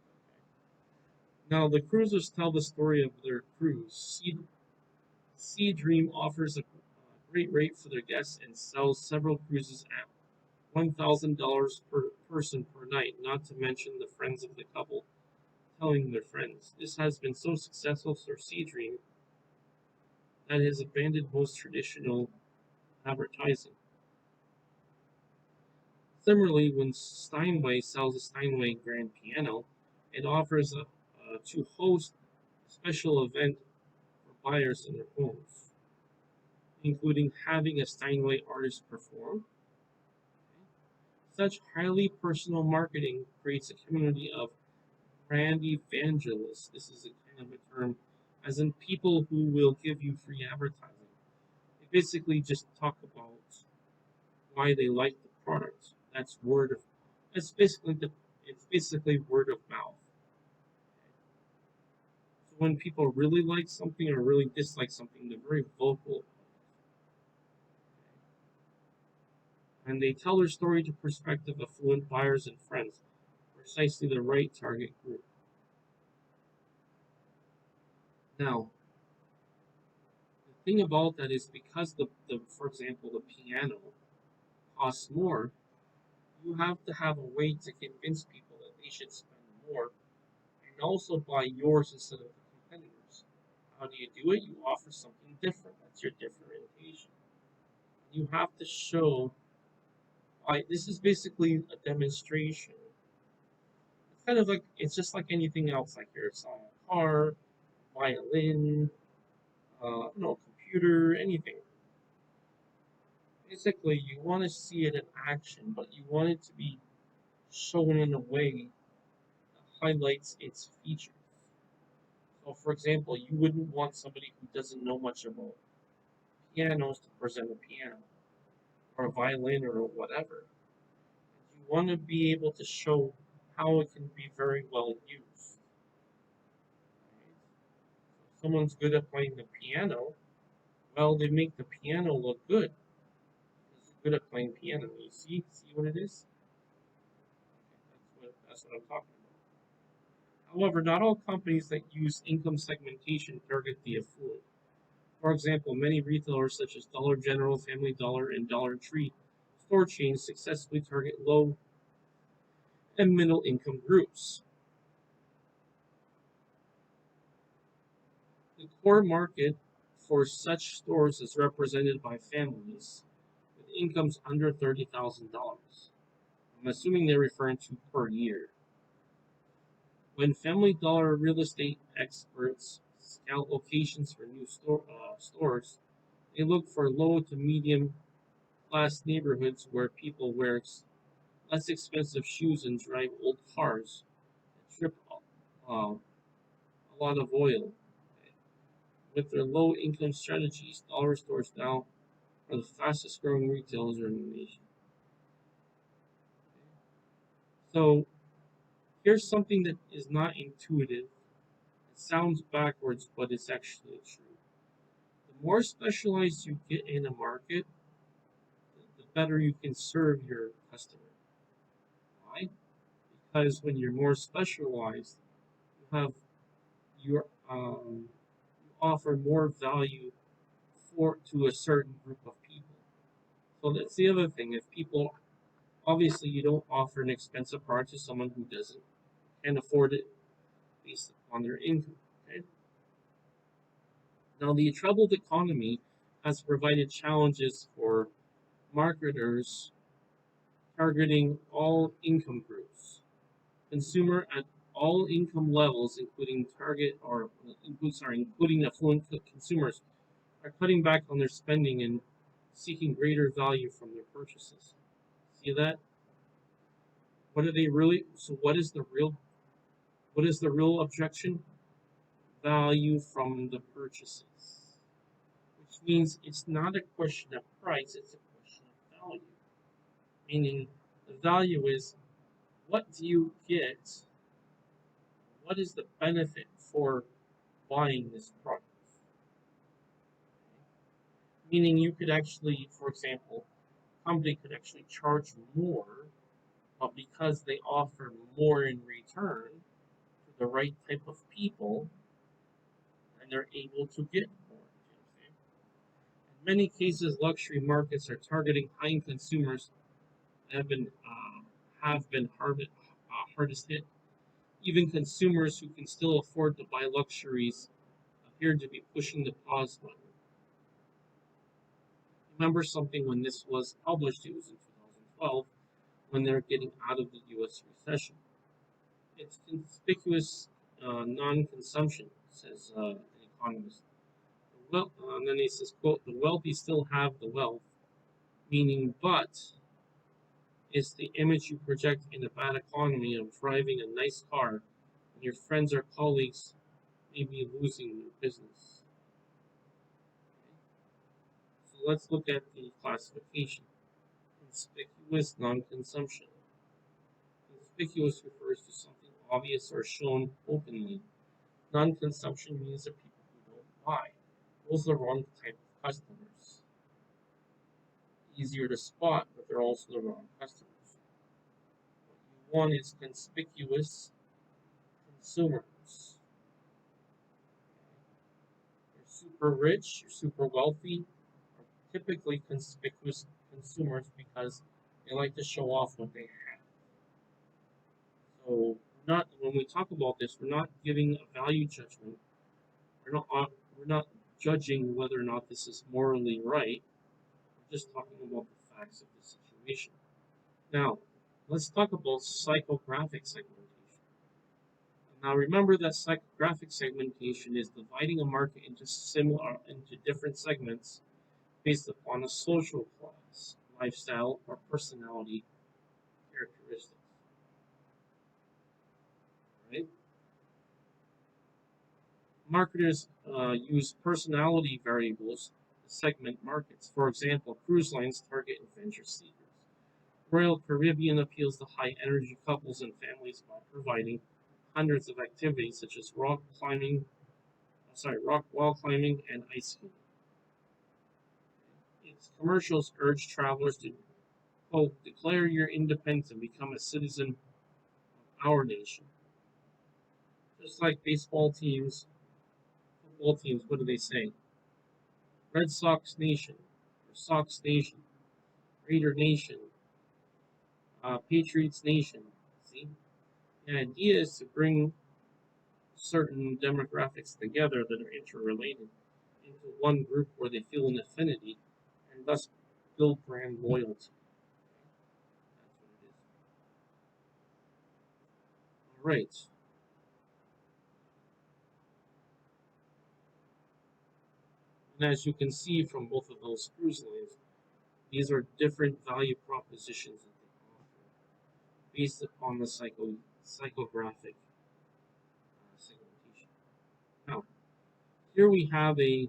Okay? Now, the cruisers tell the story of their cruise. Sea Dream offers a great rate for their guests and sells several cruises at $1,000 per person per night, not to mention the friends of the couple telling their friends. This has been so successful for Sea Dream that it has abandoned most traditional advertising. Similarly, when Steinway sells a Steinway grand piano, it offers to host a special event for buyers in their homes, including having a Steinway artist perform. Such highly personal marketing creates a community of brand evangelists. This is a kind of a term as in people who will give you free advertising. They basically just talk about why they like the product. That's word of that's basically the it's basically word of mouth. So when people really like something or really dislike something, they're very vocal and they tell their story to prospective affluent buyers and friends, precisely the right target group. Now, the thing about that is because the for example the piano costs more, you have to have a way to convince people that they should spend more and also buy yours instead of the competitors. How do you do it? You offer something different. That's your differentiation. You have to show. This is basically a demonstration. It's kind of like it's just like anything else. Like you're selling a car, violin, no computer, anything. Basically, you want to see it in action, but you want it to be shown in a way that highlights its features. So, for example, you wouldn't want somebody who doesn't know much about pianos to present a piano or a violin or whatever. You want to be able to show how it can be very well used. Right? If someone's good at playing the piano, well, they make the piano look good. Because they're good at playing piano. You see what it is? That's what I'm talking about. However, not all companies that use income segmentation target the affluent. For example, many retailers such as Dollar General, Family Dollar, and Dollar Tree store chains successfully target low and middle income groups. The core market for such stores is represented by families with incomes under $30,000. I'm assuming they're referring to per year. When Family Dollar real estate experts scout locations for new stores, they look for low to medium class neighborhoods where people wear less expensive shoes and drive old cars that trip a lot of oil. With their low income strategies, dollar stores now are the fastest growing retailers in the nation. So here's something that is not intuitive. It sounds backwards, but it's actually true. The more specialized you get in a market, the better you can serve your customer. Why? Because when you're more specialized, you have your you offer more value for to a certain group of people. So that's the other thing. If people obviously you don't offer an expensive product to someone who doesn't can afford it based on their income. Okay? Now the troubled economy has provided challenges for marketers targeting all income groups. Consumer at all income levels, including including affluent consumers, are cutting back on their spending and seeking greater value from their purchases. See that? What are they really? So what is the real? What is the real objection? Value from the purchases, which means it's not a question of price; it's a question of value. Meaning, the value is what do you get? What is the benefit for buying this product? Meaning, you could actually, for example, a company could actually charge more, but because they offer more in return to the right type of people, and they're able to get more. In many cases, luxury markets are targeting high-end consumers that hardest hit. Even consumers who can still afford to buy luxuries appear to be pushing the pause button. Remember something when this was published, it was in 2012, when they're getting out of the US recession. It's conspicuous non consumption, says an economist. And then he says, quote, the wealthy still have the wealth, meaning, but it's the image you project in a bad economy of driving a nice car and your friends or colleagues maybe losing their business. So let's look at the classification. Conspicuous non-consumption. Conspicuous refers to something obvious or shown openly. Non-consumption means that people who don't buy. Those are the wrong type of customers. Easier to spot, but they're also the wrong customers. What you want is conspicuous consumers. You're super rich, you're super wealthy, are typically conspicuous consumers because they like to show off what they have. So, not when we talk about this, we're not giving a value judgment. We're not judging whether or not this is morally right. We're just talking about the facts of the situation. Now, let's talk about psychographic segmentation. Now, remember that psychographic segmentation is dividing a market into different segments based upon a social class, lifestyle, or personality characteristics. Right? Marketers use personality variables to segment markets. For example, cruise lines target adventure seekers. Royal Caribbean appeals to high energy couples and families by providing hundreds of activities such as rock wall climbing, and ice skiing. Its commercials urge travelers to, quote, declare your independence and become a citizen of our nation. Just like football teams, what do they say? Red Sox Nation, or Sox Nation, Raider Nation, Patriots Nation. See? The idea is to bring certain demographics together that are interrelated into one group where they feel an affinity and thus build brand loyalty. That's what it is. All right. And as you can see from both of those cruise lines, these are different value propositions that they offer based upon the psychographic segmentation. Now, here we have a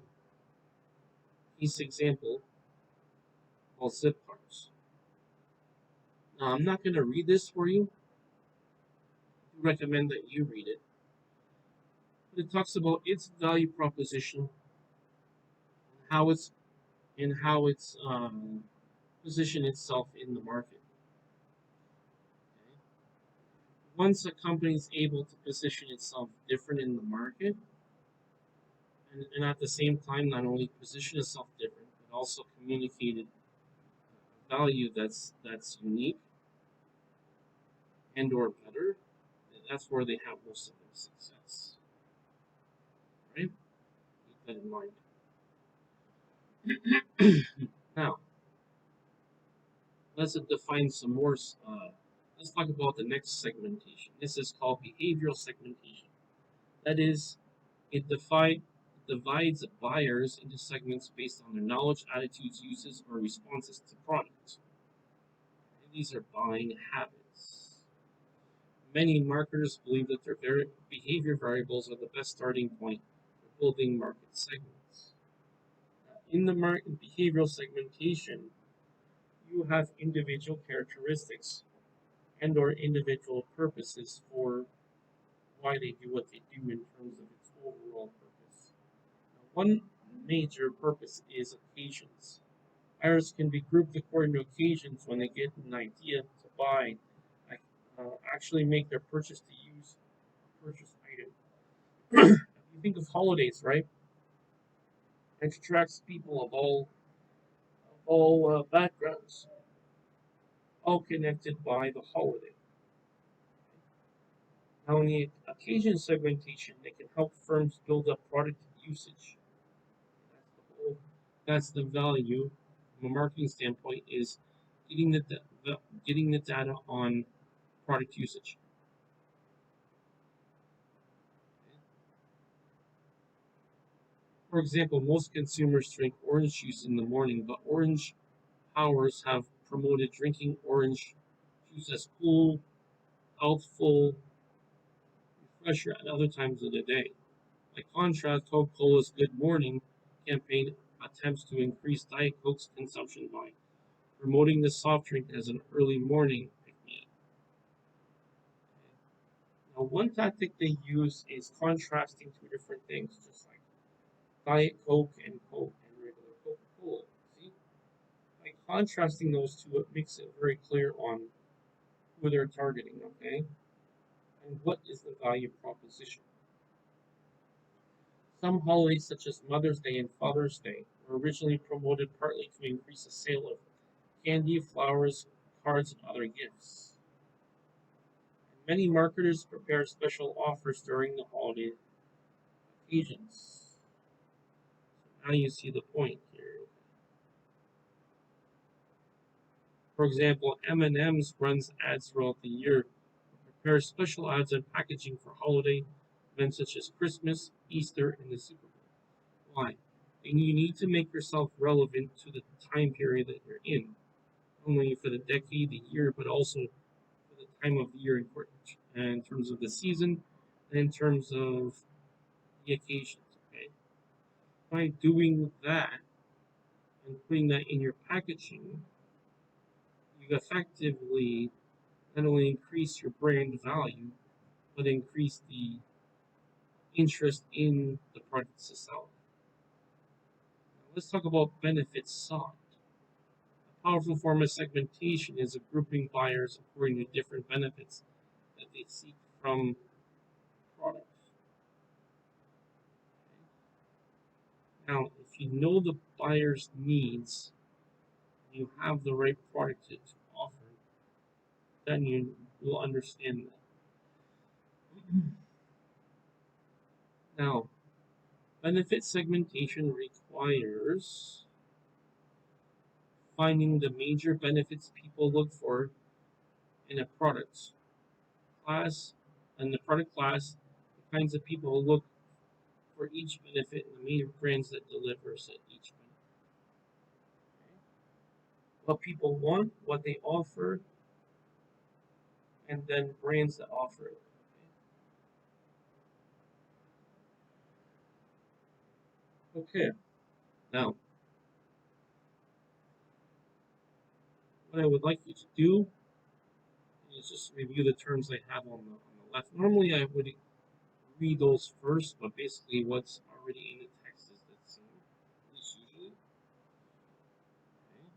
case example called zip cars. Now, I'm not going to read this for you. I recommend that you read it. But it talks about its value proposition, how it's positioned itself in the market. Okay? Once a company is able to position itself different in the market, and at the same time not only position itself different, but also communicated value that's unique and or better, that's where they have most of their success. Right? Keep that in mind. Now, let's define some more. Let's talk about the next segmentation. This is called behavioral segmentation. That is, it divides buyers into segments based on their knowledge, attitudes, uses, or responses to products. And these are buying habits. Many marketers believe that their behavior variables are the best starting point for building market segments. In the market behavioral segmentation, you have individual characteristics and or individual purposes for why they do what they do in terms of its overall purpose. Now, one major purpose is occasions. Buyers can be grouped according to occasions when they get an idea to buy, actually make their purchase to use a purchase item. You think of holidays, right? It attracts people of all backgrounds, all connected by the holiday. Now, in the occasion segmentation, they can help firms build up product usage. That's the value from a marketing standpoint is getting the data on product usage. For example, most consumers drink orange juice in the morning, but orange powers have promoted drinking orange juice as cool, healthful, refresher at other times of the day. By contrast, Coca-Cola's Good Morning campaign attempts to increase Diet Coke's consumption by promoting the soft drink as an early morning pick-me-up. Now, one tactic they use is contrasting two different things, just like Diet Coke and regular Coca-Cola. See, by contrasting those two, it makes it very clear on who they're targeting, okay, and what is the value proposition. Some holidays, such as Mother's Day and Father's Day, were originally promoted partly to increase the sale of candy, flowers, cards, and other gifts. Many marketers prepare special offers during the holiday occasions. Now you see the point here. For example, M&M's runs ads throughout the year, prepares special ads and packaging for holiday events such as Christmas, Easter, and the Super Bowl. Why? And you need to make yourself relevant to the time period that you're in, not only for the decade, the year, but also for the time of the year in terms of the season, and in terms of the occasions. Okay, by doing that and putting that in your packaging, you effectively not only increase your brand value, but increase the interest in the products itself. Now, let's talk about benefits sought. A powerful form of segmentation is a grouping buyers according to different benefits that they seek from products. Now, if you know the buyer's needs, you have the right product to offer, then you will understand that. Now, benefit segmentation requires finding the major benefits people look for in a product class, and the product class, the kinds of people who look for each benefit, and the major brands that delivers at each benefit. Okay? What people want, what they offer, and then brands that offer it. Okay. Now, what I would like you to do is just review the terms I have on the left. Normally, I would read those first, but basically, what's already in the text is the same, at least usually. Okay.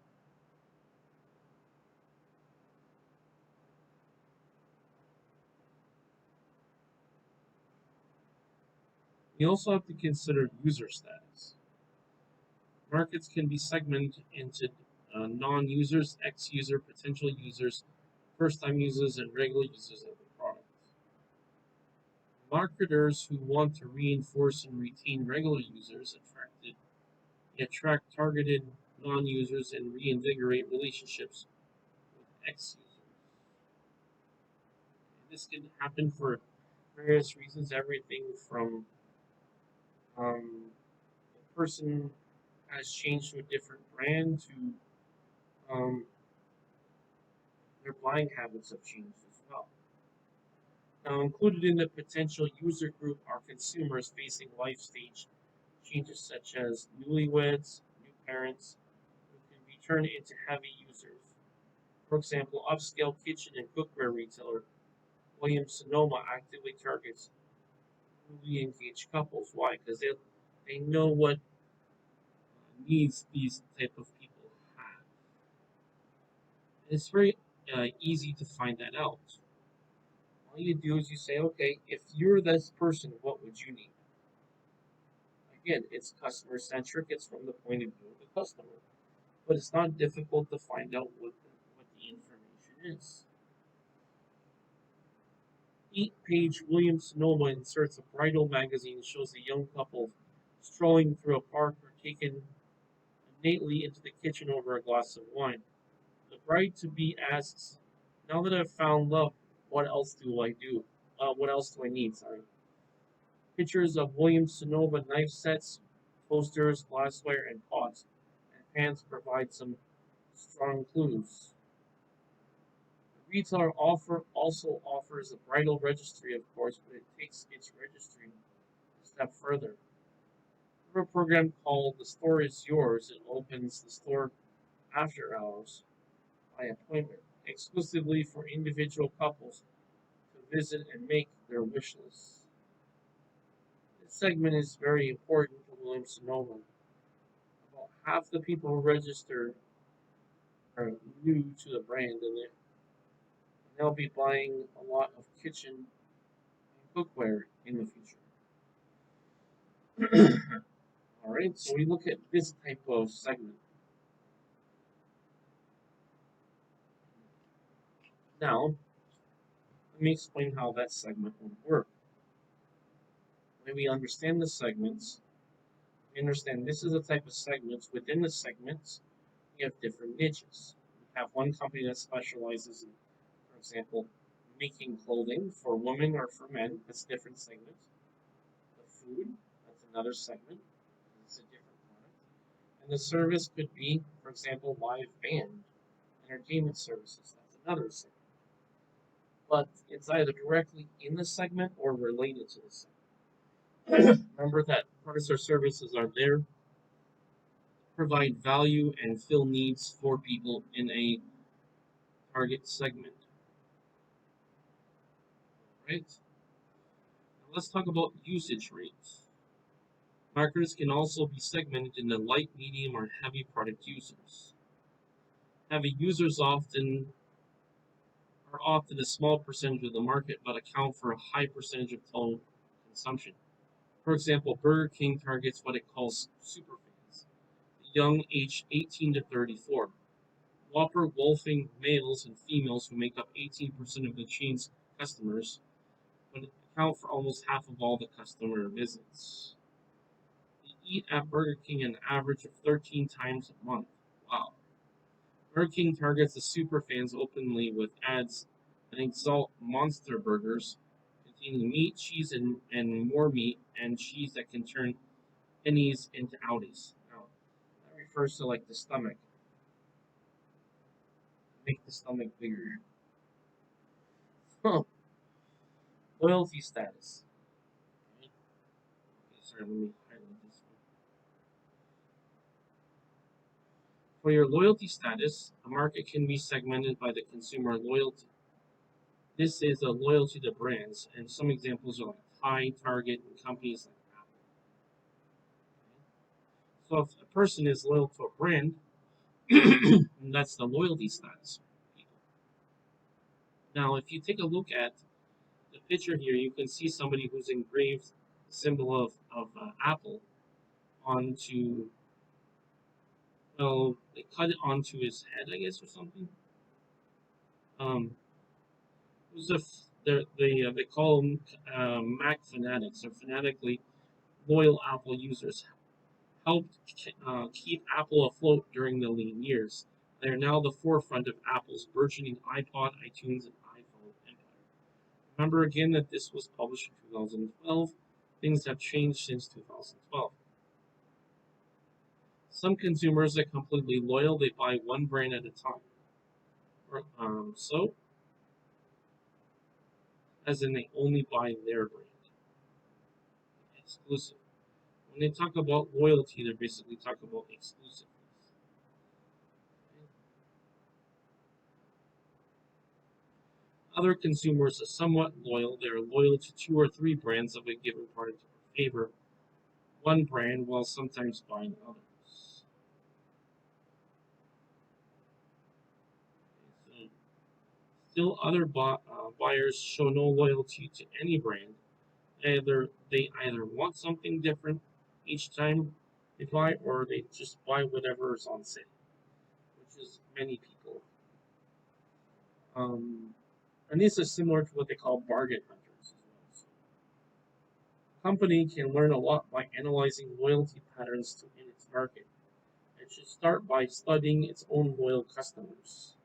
You also have to consider user status. Markets can be segmented into non users, X user, potential users, first time users, and regular users of the product. Marketers who want to reinforce and retain regular users attract targeted non users and reinvigorate relationships with X users. This can happen for various reasons, everything from a person has changed to a different brand to their buying habits have changed as well. Now, included in the potential user group are consumers facing life stage changes such as newlyweds, new parents, who can be turned into heavy users. For example, upscale kitchen and cookware retailer Williams Sonoma actively targets newly engaged couples. Why? Because they know what needs these type of people have. And it's very easy to find that out. All you do is you say, okay, if you're this person, what would you need? Again, it's customer centric. It's from the point of view of the customer, but it's not difficult to find out what the information is. 8-page Williams Sonoma inserts a bridal magazine shows a young couple strolling through a park or taken innately into the kitchen over a glass of wine. The bride to be asks, "Now that I've found love, what else do I do? What else do I need?" Sorry. Pictures of Williams Sonoma knife sets, toasters, glassware, and pots and pans provide some strong clues. The retailer also offers a bridal registry, of course, but it takes its registry step further. We have a program called The Store Is Yours. It opens the store after hours by appointment, exclusively for individual couples to visit and make their wish lists. This segment is very important to Williams Sonoma. About half the people who register are new to the brand, and they'll be buying a lot of kitchen and cookware in the future. All right, so we look at this type of segment. Now, let me explain how that segment would work. When we understand the segments, we understand this is a type of segments. Within the segments, we have different niches. We have one company that specializes in, for example, making clothing for women or for men. That's a different segment. The food, that's another segment. It's a different product. And the service could be, for example, live band, entertainment services. That's another segment. But it's either directly in the segment or related to the segment. Remember that products or services are there to provide value and fill needs for people in a target segment. Right? Now let's talk about usage rates. Marketers can also be segmented into light, medium, or heavy product users. Heavy users are often a small percentage of the market but account for a high percentage of total consumption. For example, Burger King targets what it calls superfans, young aged 18 to 34. Whopper wolfing males and females who make up 18% of the chain's customers, but account for almost half of all the customer visits. We eat at Burger King an average of 13 times a month. Wow. Burger King targets the superfans openly with ads that exalt monster burgers containing meat, cheese, and more meat and cheese that can turn pennies into Audis. Now, that refers to like the stomach. Make the stomach bigger. Huh. Loyalty status. Okay, sorry, let me highlight this one. For your loyalty status, a market can be segmented by the consumer loyalty. This is a loyalty to brands, and some examples are like Target, and companies like Apple. So if a person is loyal to a brand, that's the loyalty status. Now, if you take a look at the picture here, you can see somebody who's engraved the symbol of Apple onto, well, they cut it onto his head, I guess, or something. Who's they call them Mac fanatics, or fanatically loyal Apple users. Helped keep Apple afloat during the lean years. They are now the forefront of Apple's burgeoning iPod, iTunes, and iPhone empire. Remember again that this was published in 2012. Things have changed since 2012. Some consumers are completely loyal, they buy one brand at a time. So, as in they only buy their brand. Exclusive. When they talk about loyalty, they're basically talking about exclusiveness. Other consumers are somewhat loyal. They are loyal to two or three brands of a given product or favor one brand while sometimes buying others. So, still, other buyers show no loyalty to any brand. They either want something different each time they buy, or they just buy whatever is on sale, which is many people. Um, and this is similar to what they call bargain hunters as well. So, a company can learn a lot by analyzing loyalty patterns in its market. It should start by studying its own loyal customers.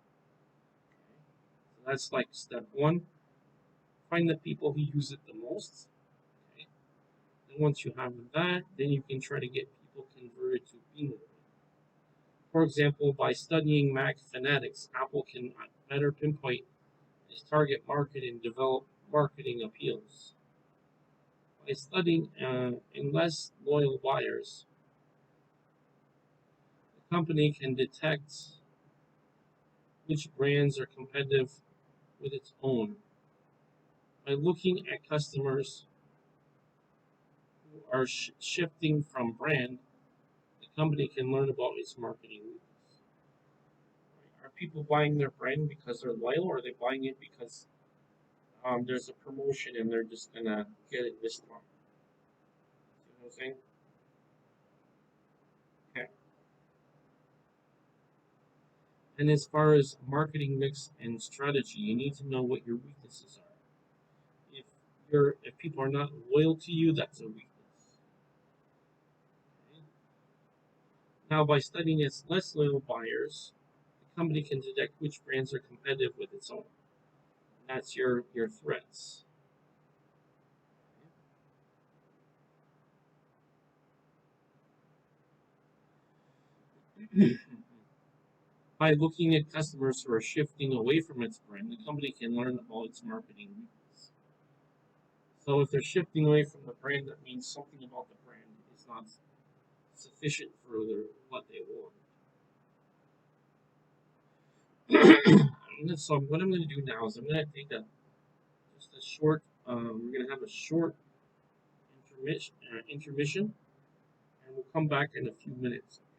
Okay. So that's like step one. Find the people who use it the most. Okay. Then once you have that, then you can try to get people converted to being loyal. For example, by studying Mac fanatics, Apple can better pinpoint its target market and develop marketing appeals. By studying in less loyal buyers, the company can detect which brands are competitive with its own. By looking at customers who are shifting from brand, the company can learn about its marketing weakness. Are people buying their brand because they're loyal, or are they buying it because there's a promotion and they're just gonna get it this time? You know what I'm saying? Okay. And as far as marketing mix and strategy, you need to know what your weaknesses are. If people are not loyal to you, that's a weakness. Okay? Now, by studying its less loyal buyers, the company can detect which brands are competitive with its own. That's your threats. By looking at customers who are shifting away from its brand, the company can learn about its marketing weakness. So if they're shifting away from the brand, that means something about the brand is not sufficient for what they want. So what I'm going to do now is I'm going to take just a short. We're going to have a short intermission, and we'll come back in a few minutes. Okay?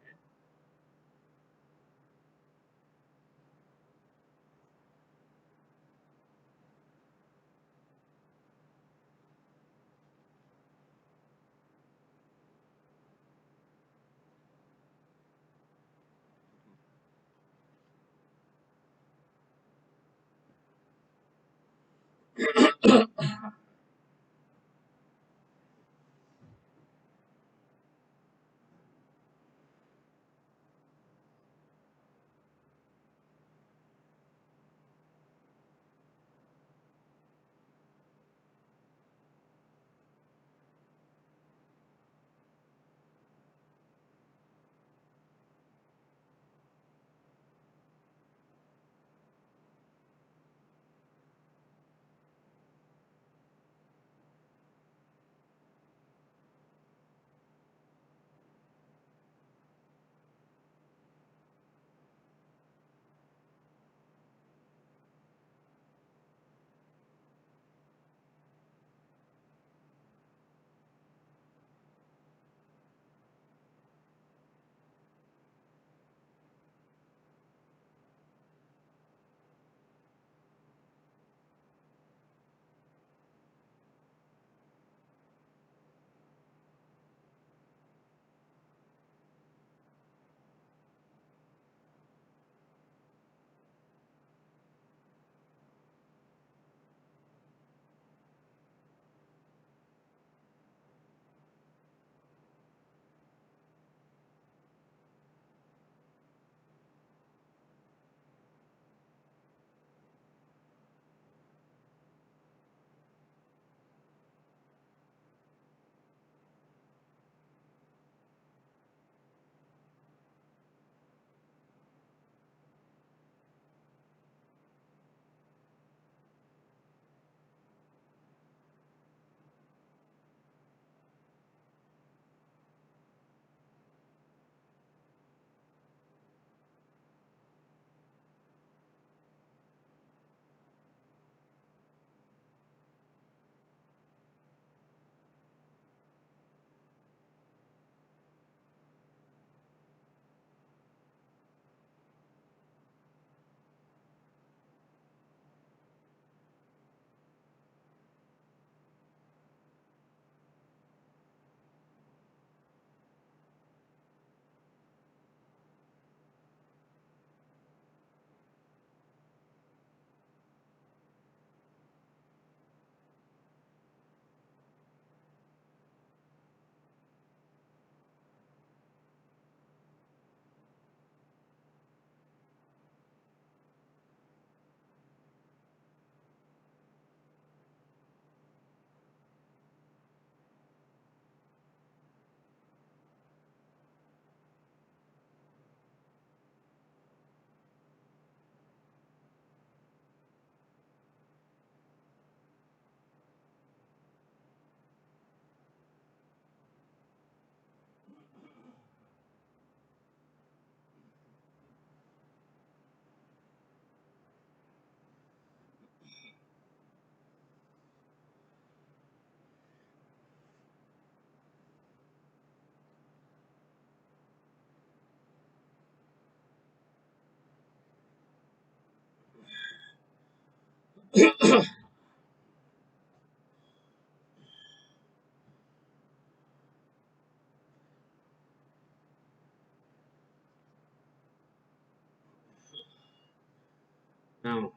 Now,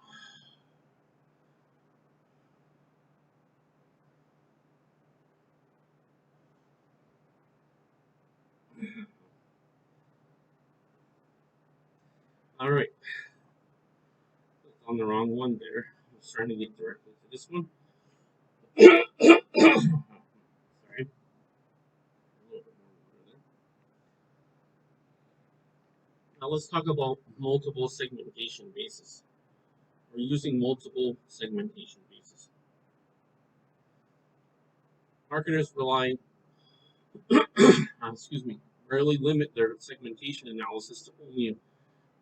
all right, on the wrong one there. I was trying to get directly to this one. Sorry. A little bit more water there. Now let's talk about multiple segmentation bases. We're using multiple segmentation bases. Marketers excuse me, rarely limit their segmentation analysis to only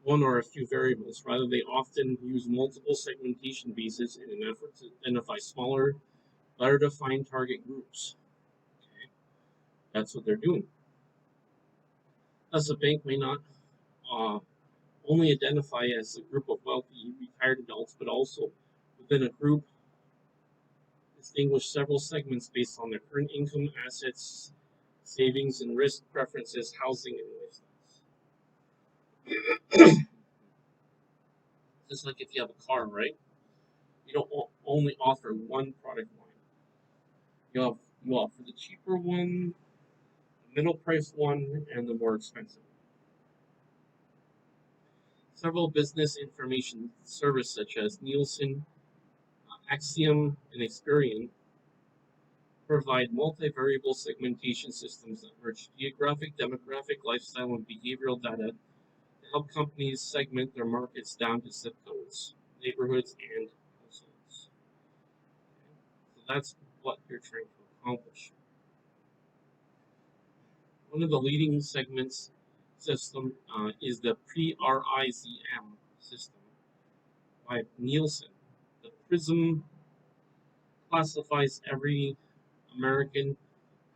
one or a few variables. Rather, they often use multiple segmentation bases in an effort to identify smaller, better defined target groups. Okay, that's what they're doing. Thus, a bank may not uh, only identify as a group of wealthy retired adults, but also within a group distinguish several segments based on their current income, assets, savings, and risk preferences, housing, and lifestyles. Just like if you have a car, right? You don't only offer one product line. You offer the cheaper one, the middle price one, and the more expensive one. Several business information services such as Nielsen, Axiom, and Experian provide multivariable segmentation systems that merge geographic, demographic, lifestyle, and behavioral data to help companies segment their markets down to zip codes, neighborhoods, and households. So that's what you're trying to accomplish. One of the leading segments system is the PRIZM system by Nielsen. The PRISM classifies every American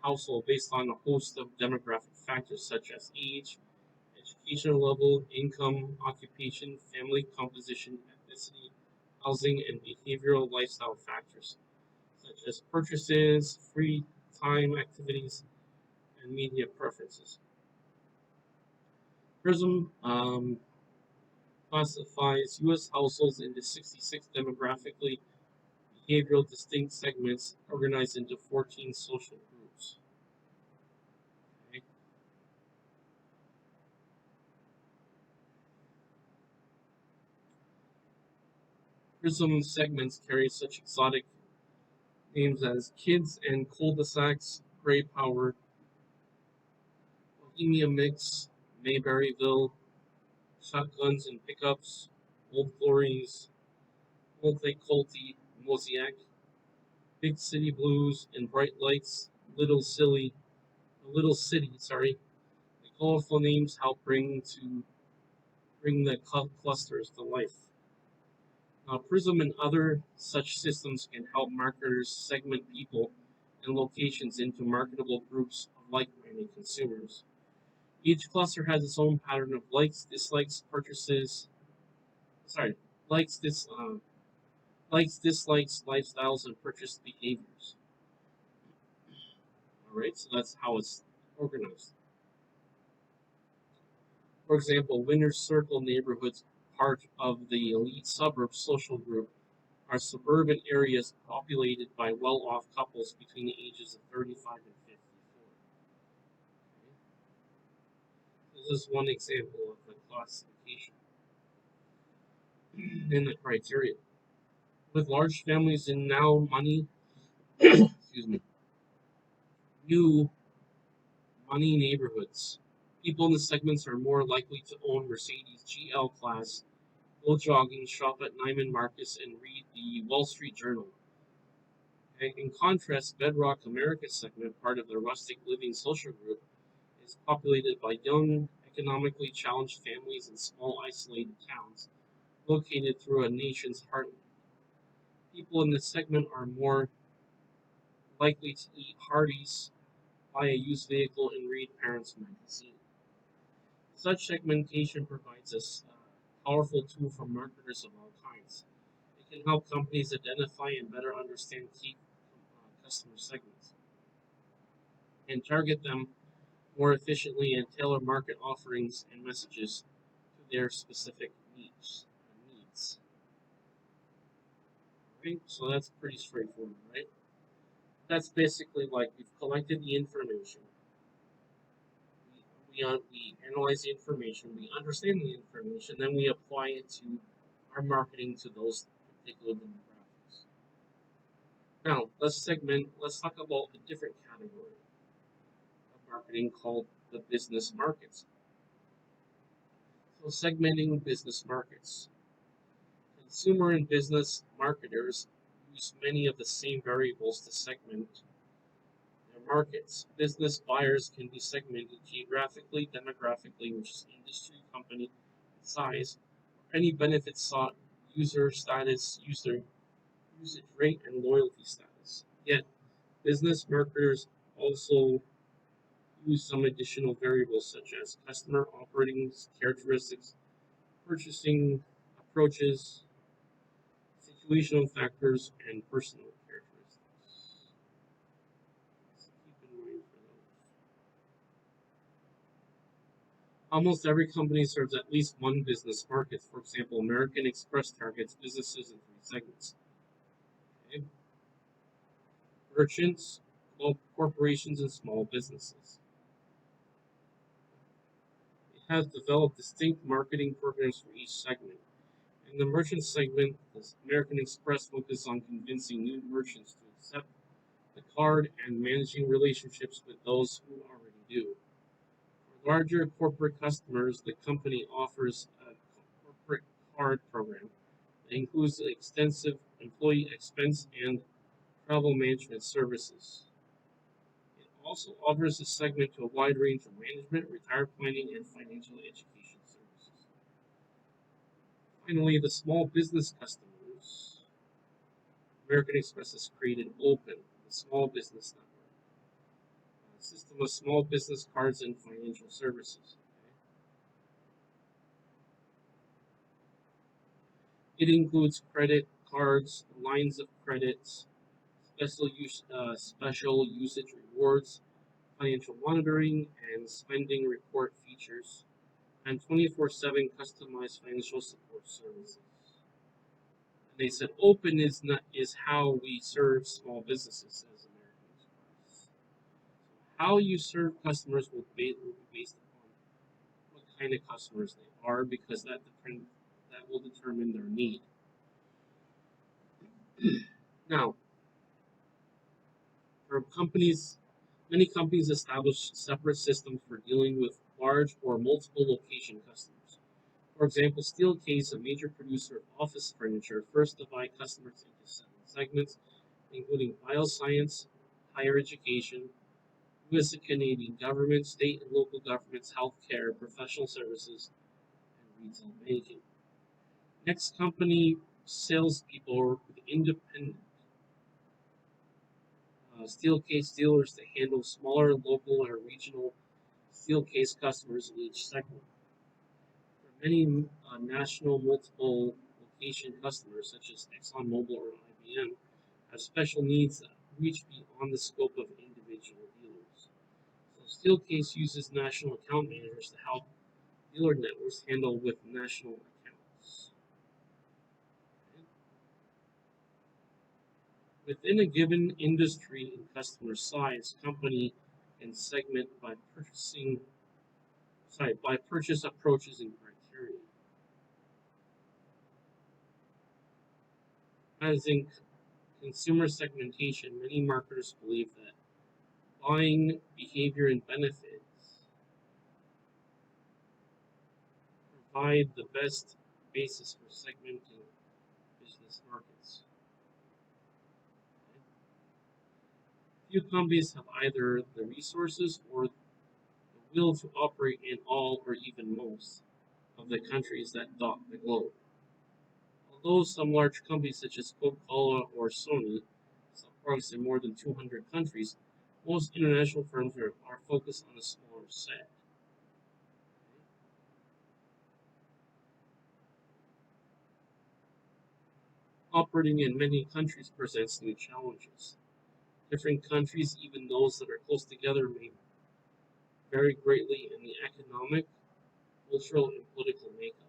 household based on a host of demographic factors such as age, educational level, income, occupation, family composition, ethnicity, housing, and behavioral lifestyle factors such as purchases, free time activities, and media preferences. PRISM classifies U.S. households into 66 demographically behavioral distinct segments organized into 14 social groups. Okay? PRISM segments carry such exotic names as Kids and Cul-de-sacs, Gray Power, Bohemia Mix, Mayberryville, Shotguns and Pickups, Old Glories, Multiculti, Mosaic, Big City Blues, and Bright Lights, Little City, sorry. The colorful names help bring the clusters to life. Now, Prism and other such systems can help marketers segment people and locations into marketable groups of like-minded consumers. Each cluster has its own pattern of likes, dislikes, purchases. Sorry, likes, dis, uh, likes, dislikes, lifestyles, and purchase behaviors. All right, so that's how it's organized. For example, Winner's Circle neighborhoods, part of the elite suburbs social group, are suburban areas populated by well-off couples between the ages of 35 and 54. This is one example of the classification and the criteria. With large families in now money, excuse me, new money neighborhoods, people in the segments are more likely to own Mercedes GL class, go jogging, shop at Neiman Marcus, and read the Wall Street Journal. And in contrast, Bedrock America segment, part of the rustic living social group, is populated by young, economically challenged families in small, isolated towns located through a nation's heartland. People in this segment are more likely to eat Hardee's, buy a used vehicle, and read Parents Magazine. Such segmentation provides us a powerful tool for marketers of all kinds. It can help companies identify and better understand key customer segments and target them more efficiently and tailor market offerings and messages to their specific needs. Right? So that's pretty straightforward, right? That's basically like we've collected the information, we analyze the information, we understand the information, then we apply it to our marketing to those particular demographics. Now, let's talk about a different category of marketing called the business markets. So, segmenting business markets. Consumer and business marketers use many of the same variables to segment their markets. Business buyers can be segmented geographically, demographically, which is industry, company, size, any benefits sought, user status, usage rate, and loyalty status. Yet, business marketers also use some additional variables such as customer operating characteristics, purchasing approaches, situational factors, and personal characteristics. So keep in mind for those. Almost every company serves at least one business market. For example, American Express targets businesses in three segments. Okay? Merchants, corporations, and small businesses. It has developed distinct marketing programs for each segment. In the merchant segment, the American Express focuses on convincing new merchants to accept the card and managing relationships with those who already do. For larger corporate customers, the company offers a corporate card program that includes extensive employee expense and travel management services. It also offers a segment to a wide range of management, retirement planning, and financial education services. Finally, the small business customers. American Express has created Open, the small business network, a system of small business cards and financial services. It includes credit cards, lines of credits, special usage rewards, financial monitoring, and spending report features, and 24/7 customized financial support services. And they said open is how we serve small businesses as American Express. How you serve customers will be based upon what kind of customers they are, because that will determine their need. Now, for companies, many companies establish separate systems for dealing with large or multiple location customers. For example, Steelcase, a major producer of office furniture, first divided customers into 7 segments, including bioscience, higher education, U.S. and Canadian government, state and local governments, healthcare, professional services, and retail banking. Next, company salespeople work with independent Steelcase dealers to handle smaller local or regional Steelcase customers in each segment. For many national multiple location customers, such as ExxonMobil or IBM, have special needs that reach beyond the scope of individual dealers. So Steelcase uses national account managers to help dealer networks handle with national accounts. Within a given industry and customer size, company can segment by purchase approaches and criteria. As in consumer segmentation, many marketers believe that buying behavior and benefits provide the best basis for segmenting business markets. Few companies have either the resources or the will to operate in all or even most of the countries that dot the globe. Although some large companies such as Coca-Cola or Sony sell products in more than 200 countries, most international firms are focused on a smaller set. Operating in many countries presents new challenges. Different countries, even those that are close together, may vary greatly in the economic, cultural, and political makeup.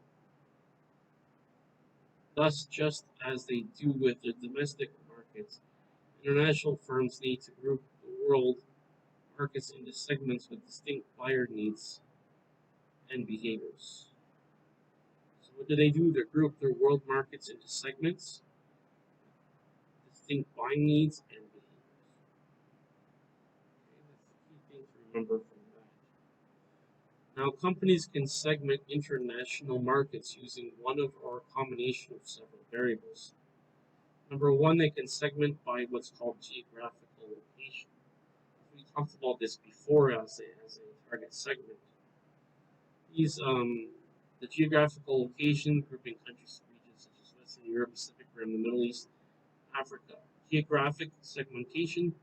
Thus, just as they do with their domestic markets, international firms need to group the world markets into segments with distinct buyer needs and behaviors. So, what do? They group their world markets into segments, distinct buying needs, and behaviors. Okay, that's the key thing to remember from that. Now, companies can segment international markets using one of or a combination of several variables. Number one, they can segment by what's called geographical location. We talked about this before as a target segment. These the geographical location grouping countries and regions such as Western Europe, Pacific Rim, the Middle East, Africa. Geographic segmentation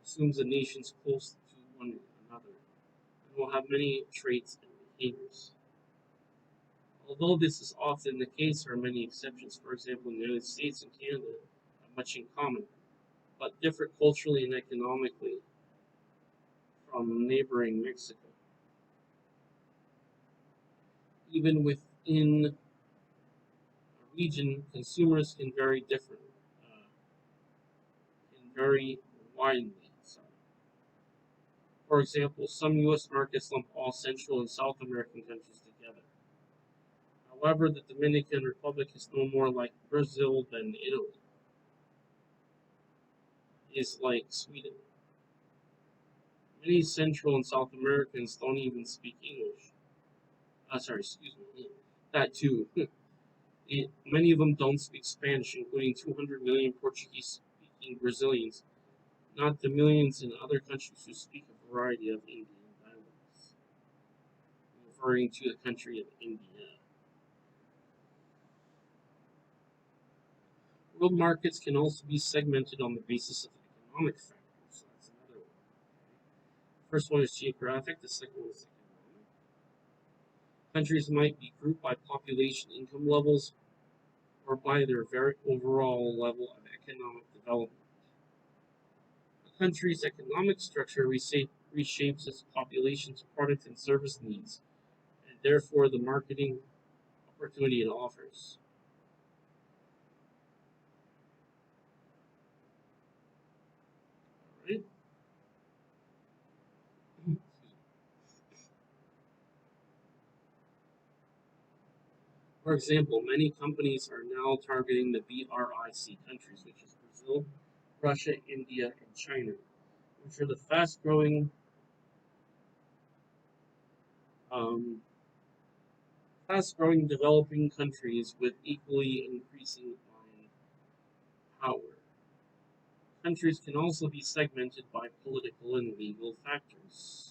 assumes the nations close to one another and will have many traits and behaviors. Although this is often the case, there are many exceptions. For example, the United States and Canada have much in common, but differ culturally and economically from neighboring Mexico. Even within a region, consumers can vary differently, can vary widely. Sorry. For example, some U.S. markets lump all Central and South American countries together. However, the Dominican Republic is no more like Brazil than Italy is like Sweden. Many Central and South Americans don't even speak English. Sorry, excuse me. That too. Many of them don't speak Spanish, including 200 million Portuguese speaking Brazilians, not the millions in other countries who speak a variety of Indian dialects, referring to the country of India. World markets can also be segmented on the basis of economic factors. So that's another one. First one is geographic, the second one is economic. Countries might be grouped by population income levels or by their very overall level of economic development. A country's economic structure reshapes its population's product and service needs, and therefore the marketing opportunity it offers. All right? For example, many companies are now targeting the BRIC countries, which is Brazil, Russia, India, and China, which are the um, fast-growing developing countries with equally increasing buying power. Countries can also be segmented by political and legal factors.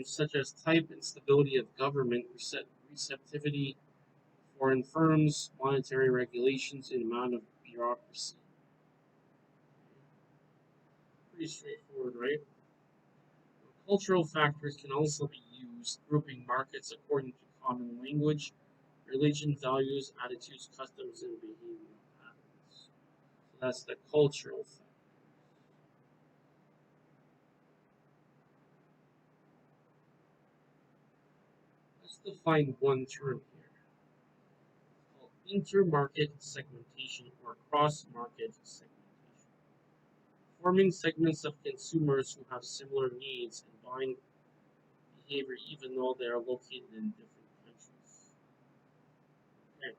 Such as type and stability of government, receptivity, foreign firms, monetary regulations, and amount of bureaucracy. Pretty straightforward, right? Cultural factors can also be used, grouping markets according to common language, religion, values, attitudes, customs, and behavioral patterns. So that's the cultural factor. Let's define one term here called intermarket segmentation or cross-market segmentation. Forming segments of consumers who have similar needs and buying behavior even though they are located in different countries. Okay.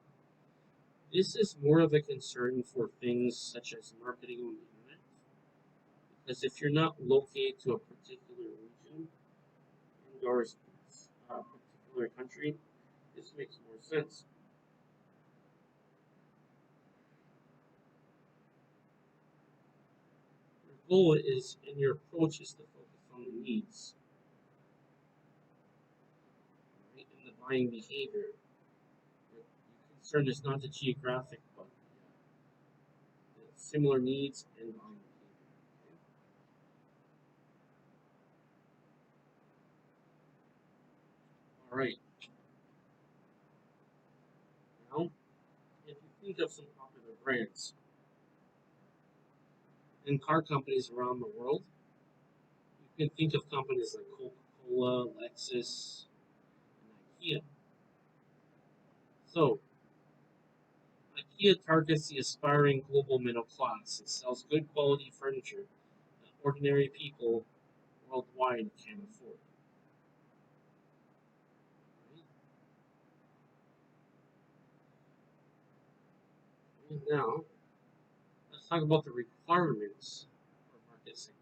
This is more of a concern for things such as marketing on the internet, because if you're not located to a particular region or a particular country, this makes more sense. Your goal is, and your approach is to focus on the needs, right, and the buying behavior. Your concern is not the geographic, but similar needs and buying behavior. All right, now if you think of some popular brands and car companies around the world, you can think of companies like Coca-Cola, Lexus, and IKEA. So, IKEA targets the aspiring global middle class. It sells good quality furniture that ordinary people worldwide can afford. Right? And now, let's talk about the requirements for market segmentation.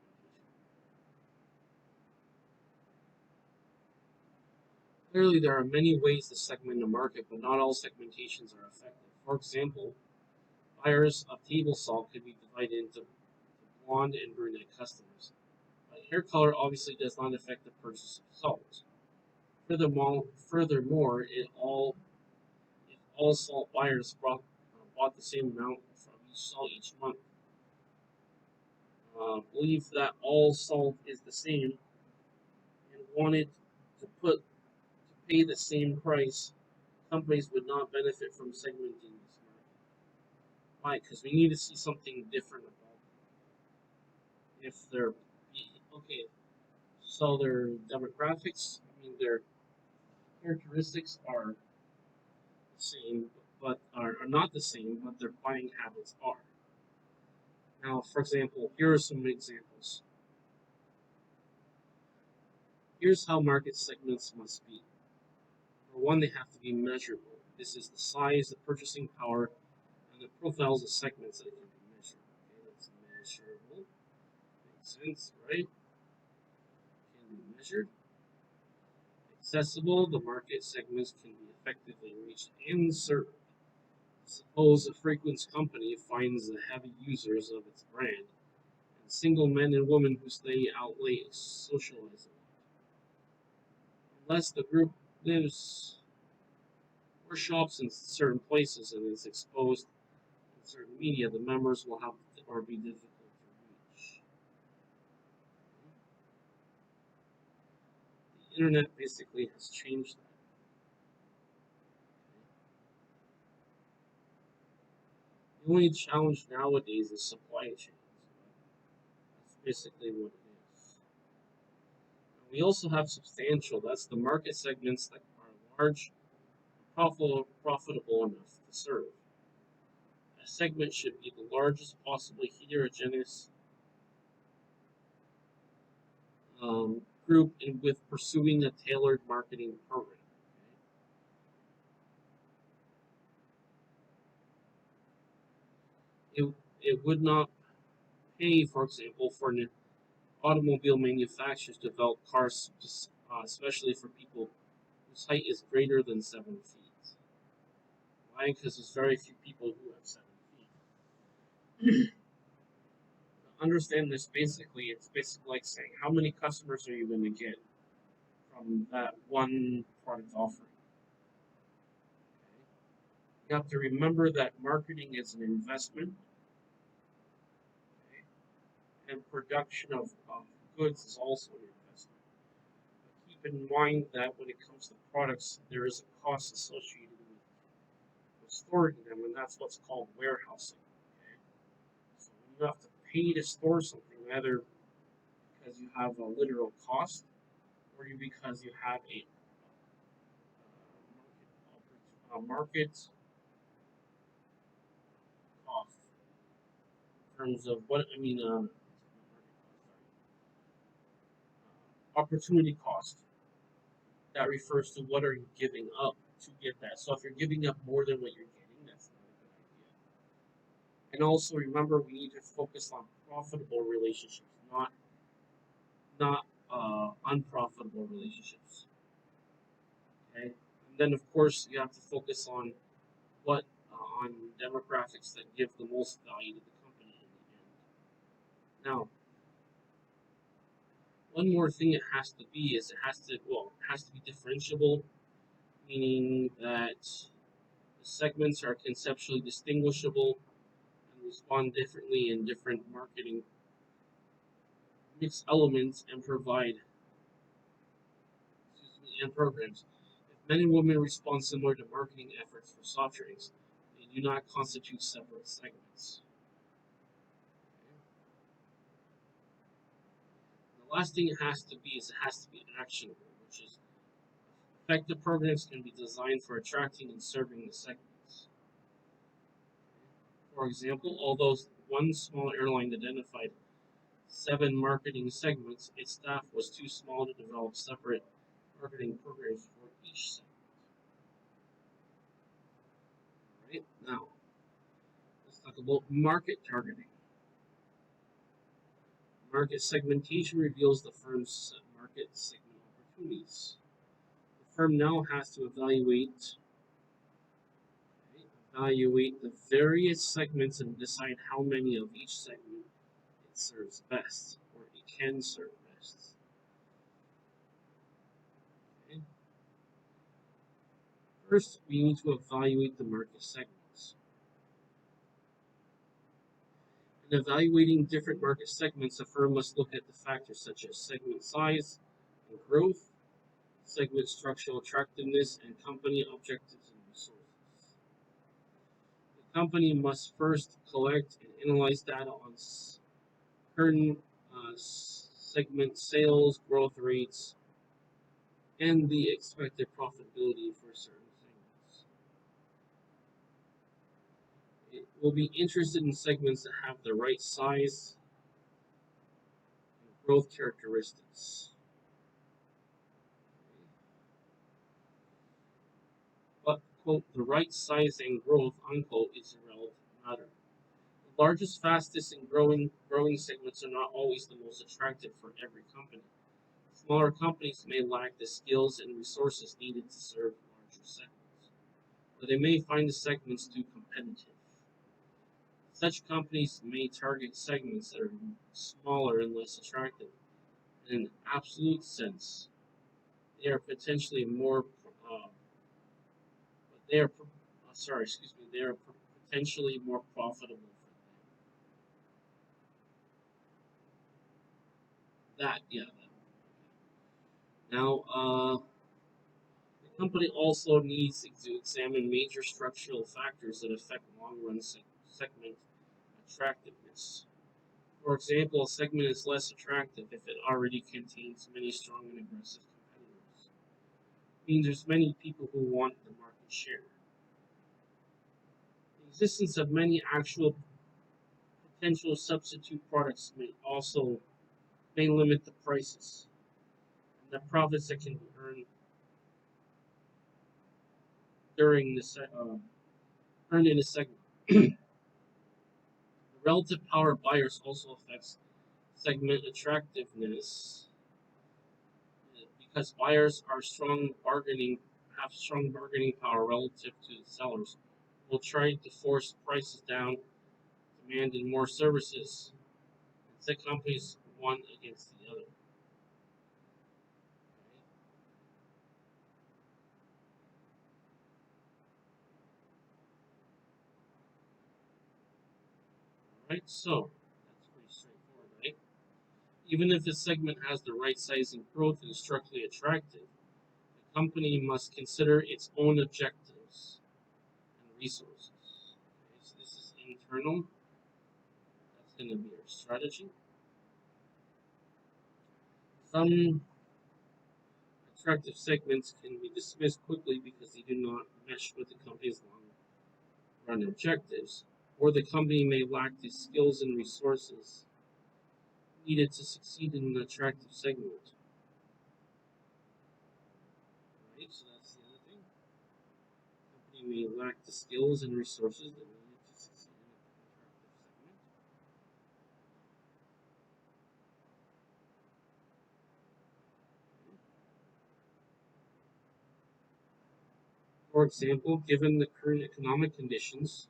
Clearly, there are many ways to segment a market, but not all segmentations are effective. For example, buyers of table salt could be divided into blonde and brunette customers. But hair color obviously does not affect the purchase of salt. Furthermore, if all salt buyers bought the same amount from each salt each month, believe that all salt is the same, and wanted to pay the same price, companies would not benefit from segmenting this market. Why? Because we need to see something different about them. If they're okay, so their demographics, I mean their characteristics are the same, but are not the same, but their buying habits are. Now, for example, here are some examples. Here's how market segments must be. For one, they have to be measurable. This is the size, the purchasing power, and the profiles of segments that can be measured. Okay, that's measurable. Makes sense, right? Can be measured. Accessible, the market segments can be effectively reached and served. Suppose a frequent company finds the heavy users of its brand and single men and women who stay out late socializing. Unless the group lives or shops in certain places and is exposed in certain media, the members will have or be difficult to reach. The internet basically has changed that. The only challenge nowadays is supply chains. That's basically what it is. We also have substantial, that's the market segments that are large, profitable enough to serve. A segment should be the largest possibly heterogeneous group in with pursuing a tailored marketing program. It, it would not pay, for example, for an automobile manufacturers to develop cars, especially for people whose height is greater than 7 feet. Why? Because there's very few people who have 7 feet. To understand this, basically, it's basically like saying, how many customers are you going to get from that one product offering? Okay. You have to remember that marketing is an investment, okay? And production of goods is also an investment. But keep in mind that when it comes to products, there is a cost associated with storing them, and that's what's called warehousing. Okay? So when you have to pay to store something, either because you have a literal cost or because you have a market cost in terms of what I mean, opportunity cost. That refers to what are you giving up to get that. So if you're giving up more than what you're getting, that's not a good idea. And also remember, we need to focus on profitable relationships, not unprofitable relationships. Okay, and then of course you have to focus on what on demographics that give the most value to the company in the end. Now, one more thing it has to be is it has to be differentiable, meaning that the segments are conceptually distinguishable and respond differently in different marketing mix elements and programs. If men and women respond similar to marketing efforts for soft drinks, they do not constitute separate segments. The last thing it has to be actionable, which is effective programs can be designed for attracting and serving the segments. For example, although one small airline identified 7 marketing segments, its staff was too small to develop separate marketing programs for each segment. Right now, let's talk about market targeting. Market segmentation reveals the firm's market segment opportunities. The firm now has to evaluate the various segments and decide how many of each segment it serves best, or it can serve best. Okay. First, we need to evaluate the market segments. In evaluating different market segments, a firm must look at the factors such as segment size and growth, segment structural attractiveness, and company objectives and resources. The company must first collect and analyze data on current segment sales, growth rates, and the expected profitability for certain segments. It will be interested in segments that have the right size and growth characteristics. But, quote, the right size and growth, unquote, is a relative matter. The largest, fastest, and growing segments are not always the most attractive for every company. Smaller companies may lack the skills and resources needed to serve larger segments, or they may find the segments too competitive. Such companies may target segments that are smaller and less attractive. In an absolute sense, they are potentially more, they are, sorry, excuse me, they are potentially more profitable for that. Yeah. Now, the company also needs to examine major structural factors that affect long-run segment attractiveness. For example, a segment is less attractive if it already contains many strong and aggressive competitors. It means there's many people who want the market share. The existence of many actual potential substitute products may limit the prices and the profits that can be earned during earned in a segment. The relative power of buyers also affects segment attractiveness because buyers have strong bargaining power relative to the sellers. Will try to force prices down, demanding more services, and set companies one against the other. Right? So that's pretty straightforward, right? Even if a segment has the right size and growth and is structurally attractive, the company must consider its own objectives and resources. Okay, so this is internal. That's going to be our strategy. Some attractive segments can be dismissed quickly because they do not mesh with the company's long-run objectives, or the company may lack the skills and resources needed to succeed in an attractive segment. Right, so that's the other thing. The company may lack the skills and resources that are needed to succeed in an attractive segment. For example, given the current economic conditions,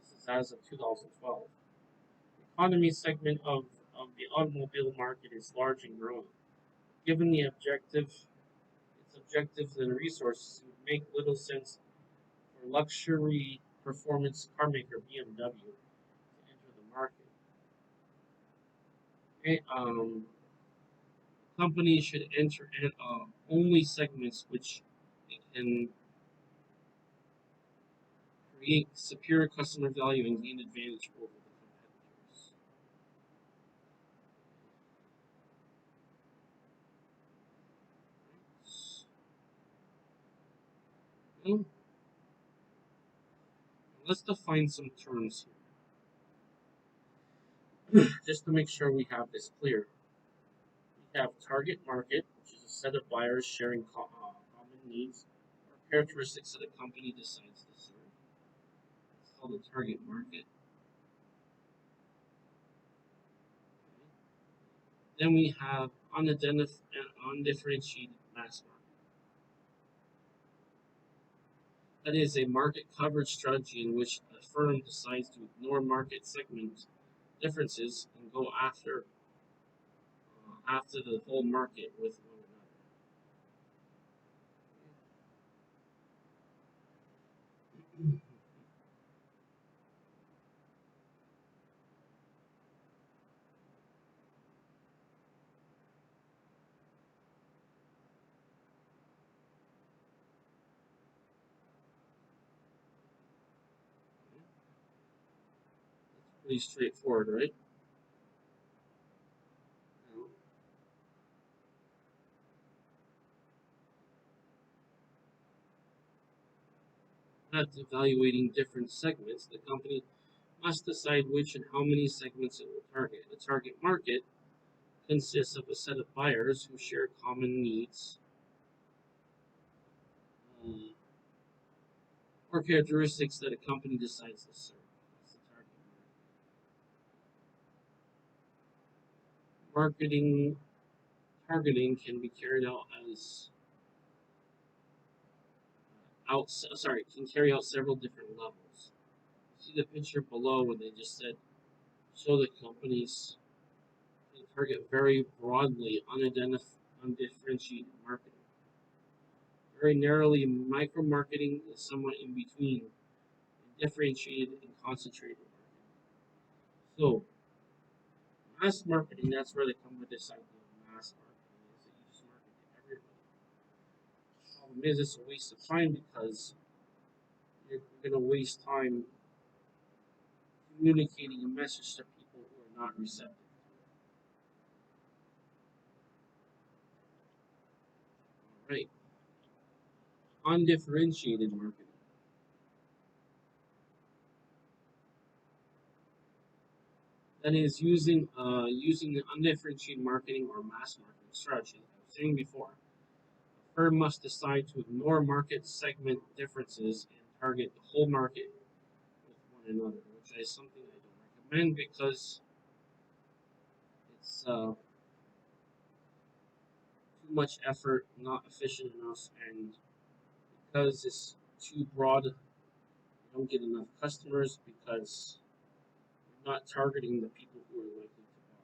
this is as of 2012, the economy segment of the automobile market is large and growing. Given its objectives and resources, it would make little sense for luxury performance car maker BMW Okay, companies should enter only segments which can create superior customer value and gain advantage over the competitors. Well, let's define some terms here, just to make sure we have this clear. We have target market, which is a set of buyers sharing common needs or characteristics that a company decides to serve. It's called the target market. Then we have undifferentiated mass market. That is a market coverage strategy in which a firm decides to ignore market segment differences and go after the whole market with one another. Pretty straightforward, right? Not evaluating different segments, the company must decide which and how many segments it will target. The target market consists of a set of buyers who share common needs um, or characteristics that a company decides to serve. That's the target market. Marketing targeting can be carried out as can carry out several different levels. See the picture below when they just said show the companies can target very broadly undifferentiated marketing. Very narrowly, micro marketing is somewhat in between differentiated and concentrated marketing. So, mass marketing, that's where the company decides mass marketing is that you just market to everybody. The problem is it's a waste of time because you're going to waste time communicating a message to people who are not receptive. All right, undifferentiated marketing. That is using the undifferentiated marketing or mass marketing strategy. Like I was saying before, a firm must decide to ignore market segment differences and target the whole market with one another, which is something I don't recommend because it's too much effort, not efficient enough, and because it's too broad, you don't get enough customers because you're not targeting the people who are likely to buy.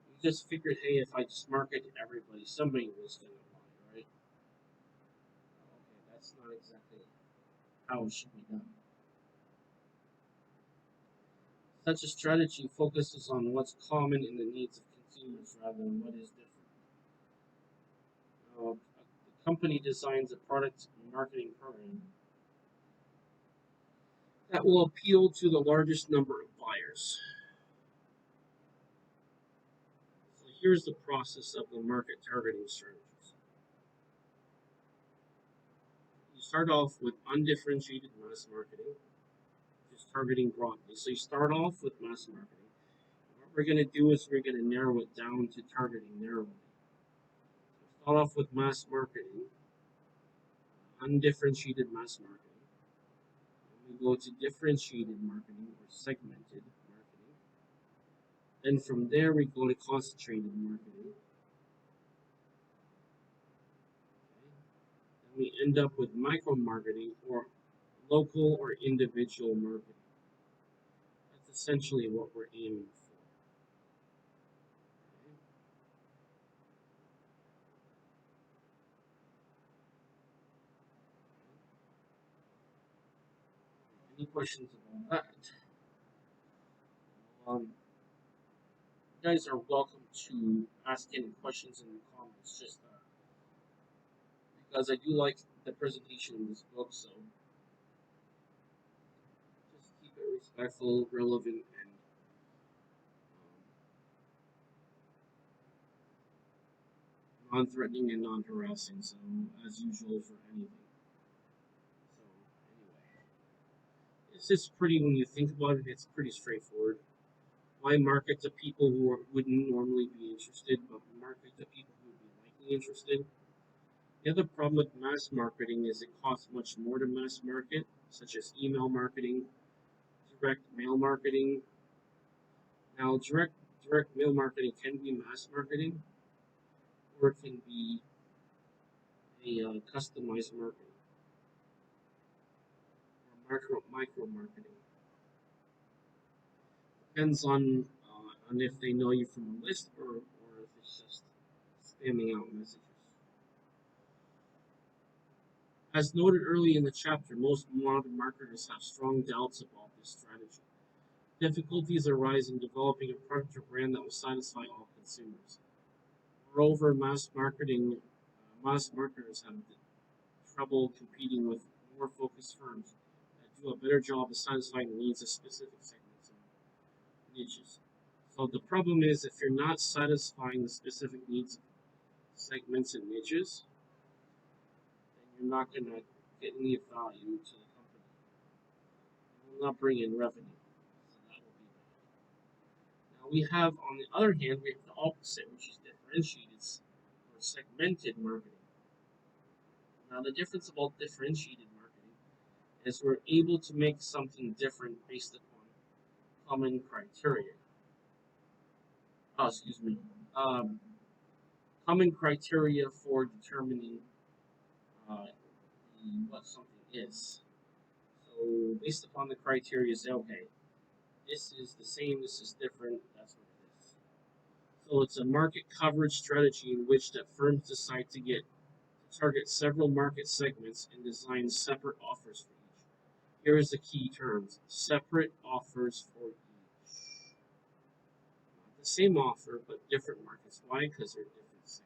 You just figured, hey, if I just market to everybody, somebody was going to buy, right? Okay, that's not exactly how it should be done. Such a strategy focuses on what's common in the needs of consumers rather than what is different. The company designs a product and marketing program that will appeal to the largest number of buyers. So here's the process of the market targeting strategies. You start off with undifferentiated mass marketing, just targeting broadly. So you start off with mass marketing. What we're going to do is we're going to narrow it down to targeting narrowly. So start off with mass marketing, undifferentiated mass marketing. And we go to differentiated marketing or segmented marketing. Then from there we go to concentrated marketing. Then we end up with micro marketing or local or individual marketing. That's essentially what we're aiming for. Any questions about that? Um, You guys are welcome to ask any questions in the comments, just because I do like the presentation in this book, so just keep it respectful, relevant, and non-threatening and non-harassing. So, as usual for anything. So, anyway, it's just pretty when you think about it. It's pretty straightforward. Why market to people who wouldn't normally be interested, but market to people who would be likely interested? The other problem with mass marketing is it costs much more to mass market, such as email marketing, direct mail marketing. Now, direct mail marketing can be mass marketing, or it can be a customized marketing or micro marketing. Depends on if they know you from a list or if it's just spamming out messages. As noted early in the chapter, most modern marketers have strong doubts about this strategy. Difficulties arise in developing a product or brand that will satisfy all consumers. Moreover, mass marketers have trouble competing with more focused firms that do a better job of satisfying the needs of specific segments and niches. So the problem is if you're not satisfying the specific needs of segments and niches, then you're not going to get any value to the company. You will not bring in revenue. So that will be bad. Now we have, on the other hand, we have the opposite, which is differentiated or segmented marketing. Now the difference about differentiated marketing is we're able to make something different based upon common criteria. Oh, excuse me. Um, Common criteria for determining what something is. So based upon the criteria, say, okay, this is the same, this is different, that's what it is. So it's a market coverage strategy in which that firms decide to target several market segments and design separate offers for each. Here is the key terms: separate offers for each. Not the same offer, but different markets. Why? Because they're different segments.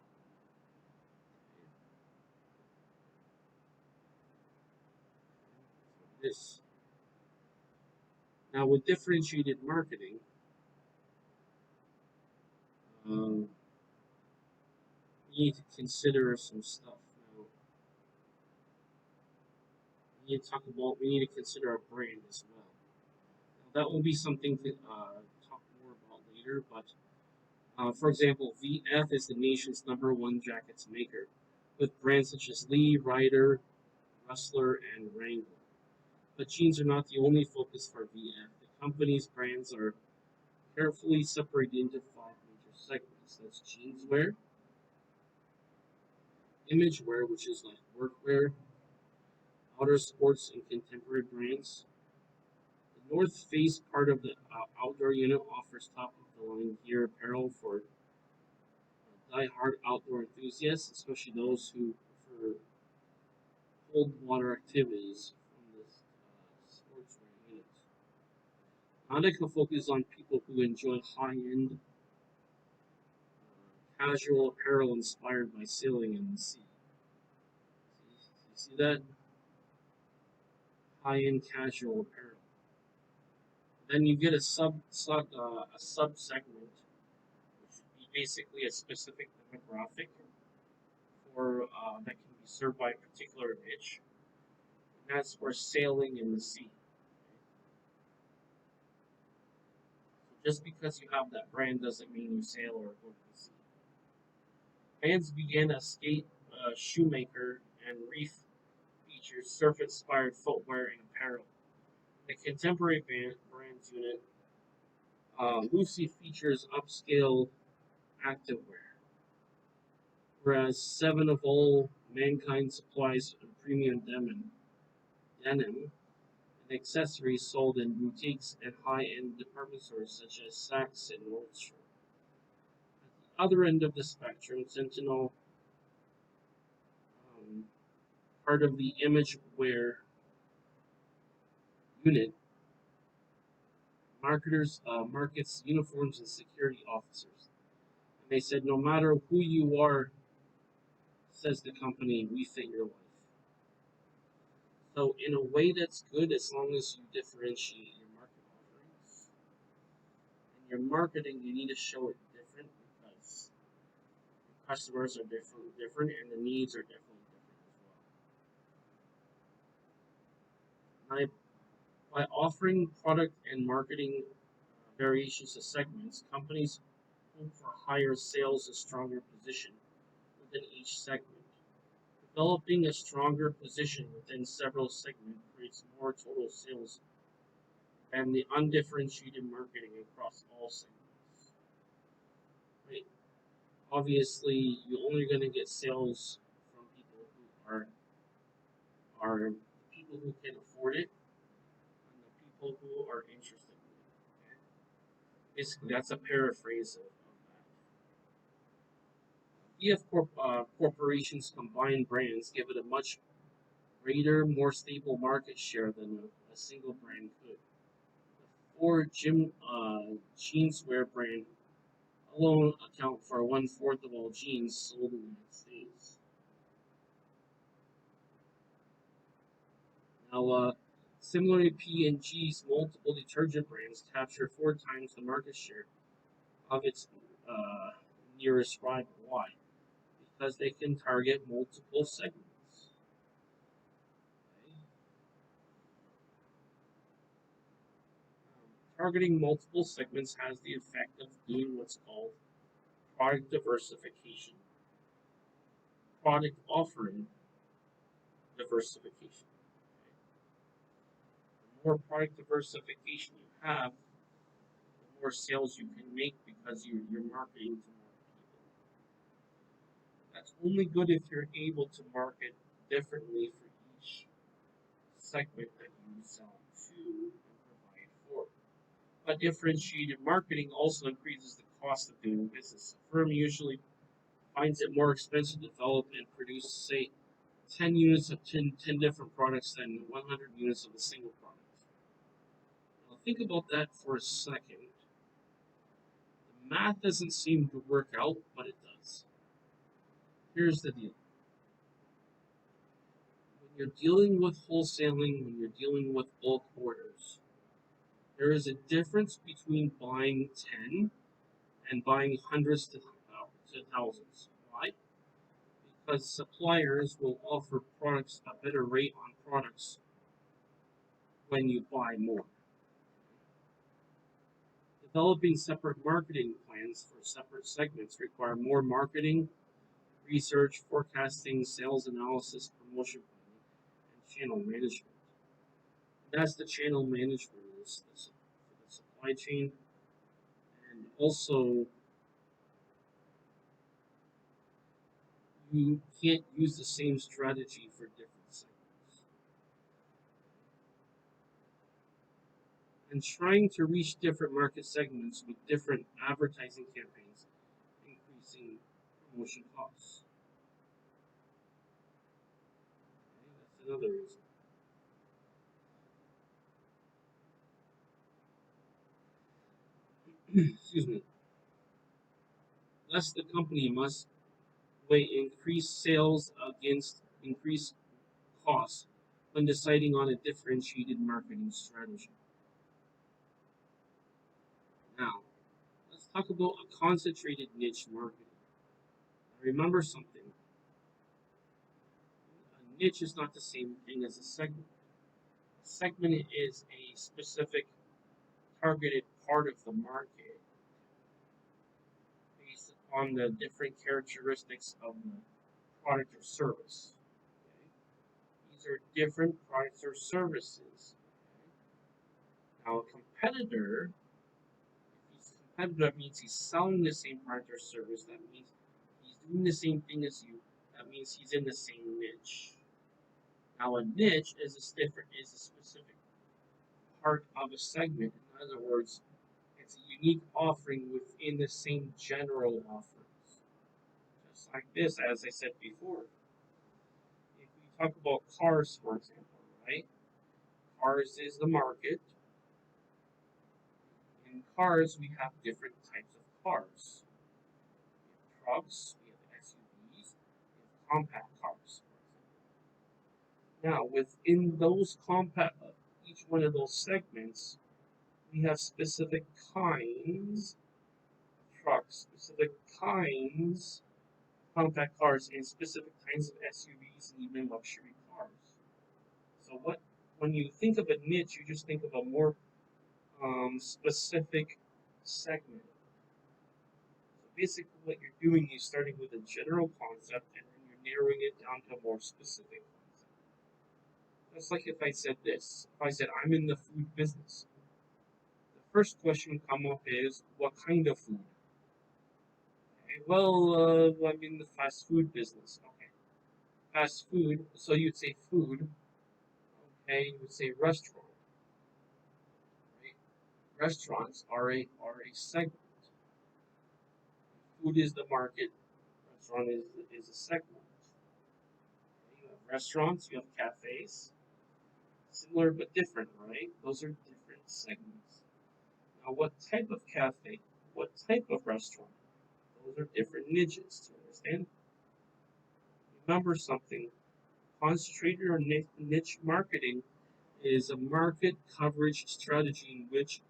This. Now, with differentiated marketing, we need to consider some stuff. Now, we need to consider our brand as well. Now, that will be something to talk more about later, but for example, VF is the nation's #1 jackets maker, with brands such as Lee, Ryder, Rustler, and Wrangler. But jeans are not the only focus for VF. The company's brands are carefully separated into five major segments. That's jeanswear, imagewear, which is like workwear, outer sports, and contemporary brands. The North Face part of the outdoor unit offers top-of-the-line gear apparel for die-hard outdoor enthusiasts, especially those who prefer cold water activities from this sportswear unit. Nautica focuses on people who enjoy high-end casual apparel inspired by sailing in the sea. You see that? High-end casual apparel. Then you get a sub segment, which would be basically a specific demographic for that can be served by a particular niche. And that's for sailing in the sea. So just because you have that brand doesn't mean you sail or go to the sea. Bands began as skate, shoemaker, and reef features surf-inspired footwear and apparel. The contemporary brands unit loosely features upscale activewear, whereas Seven of All Mankind supplies premium denim and accessories sold in boutiques and high-end department stores such as Saks and Nordstrom. At the other end of the spectrum, Sentinel, um, part of the image wear unit, markets uniforms and security officers. And they said, no matter who you are, says the company, we fit your life. So in a way, that's good as long as you differentiate your market offerings. In your marketing, you need to show it different because customers are different, and the needs are definitely different as well. By offering product and marketing variations to segments, companies hope for higher sales and stronger position within each segment. Developing a stronger position within several segments creates more total sales than the undifferentiated marketing across all segments. Right? Obviously, you're only going to get sales from people who are people who can afford it and the people who are interested in it. Okay? Basically, that's a paraphrase of that. If corporations combine brands, give it a much greater, more stable market share than a single brand could. The Ford jeanswear brand alone account for 1/4 of all jeans sold in the United States. Now, similarly, P&G's multiple detergent brands capture 4 times the market share of its nearest rival. Why? Because they can target multiple segments. Okay? Targeting multiple segments has the effect of doing what's called product diversification, product offering diversification. The more product diversification you have, the more sales you can make because you're marketing to more people. That's only good if you're able to market differently for each segment that you sell to and provide for. But differentiated marketing also increases the cost of doing business. A firm usually finds it more expensive to develop and produce, say, 10 units of 10 different products than 100 units of a single product. Now, think about that for a second. The math doesn't seem to work out, but it does. Here's the deal. When you're dealing with wholesaling, when you're dealing with bulk orders, there is a difference between buying 10 and buying hundreds to thousands. Why? Because suppliers will offer products a better rate on products when you buy more. Developing separate marketing plans for separate segments require more marketing, research, forecasting, sales analysis, promotion planning, and channel management. That's the channel management is for the supply chain, and also you can't use the same strategy for different segments. And trying to reach different market segments with different advertising campaigns, increasing promotion costs. Okay, that's another reason. Excuse me. Thus, the company must weigh increased sales against increased costs when deciding on a differentiated marketing strategy. Now, let's talk about a concentrated niche marketing. Remember something, a niche is not the same thing as a segment. A segment is a specific targeted part of the market based upon the different characteristics of the product or service. Okay? These are different products or services. Okay? Now, a competitor, if he's a competitor, that means he's selling the same product or service. That means he's doing the same thing as you. That means he's in the same niche. Now, a niche is a specific part of a segment. In other words, it's a unique offering within the same general offerings. Just like this, as I said before. If we talk about cars, for example, right? Cars is the market. In cars, we have different types of cars. We have trucks, we have SUVs, we have compact cars. Now, within those compact, each one of those segments, we have specific kinds of trucks, specific kinds of compact cars, and specific kinds of SUVs and even luxury cars. So, when you think of a niche, you just think of a more specific segment. So basically, what you're doing is starting with a general concept and then you're narrowing it down to a more specific concept. Just like if I said this, if I said I'm in the food business, the first question come up is what kind of food? Okay, well, I'm in the fast food business. Okay, fast food. So you'd say food. Okay, you would say restaurant. Right? Restaurants are a segment. Food is the market. Restaurant is a segment. You have restaurants, you have cafes, similar but different, right? Those are different segments. Now, what type of cafe? What type of restaurant? Those are different niches. Do you understand? Remember something: concentrated or niche marketing is a market coverage strategy in which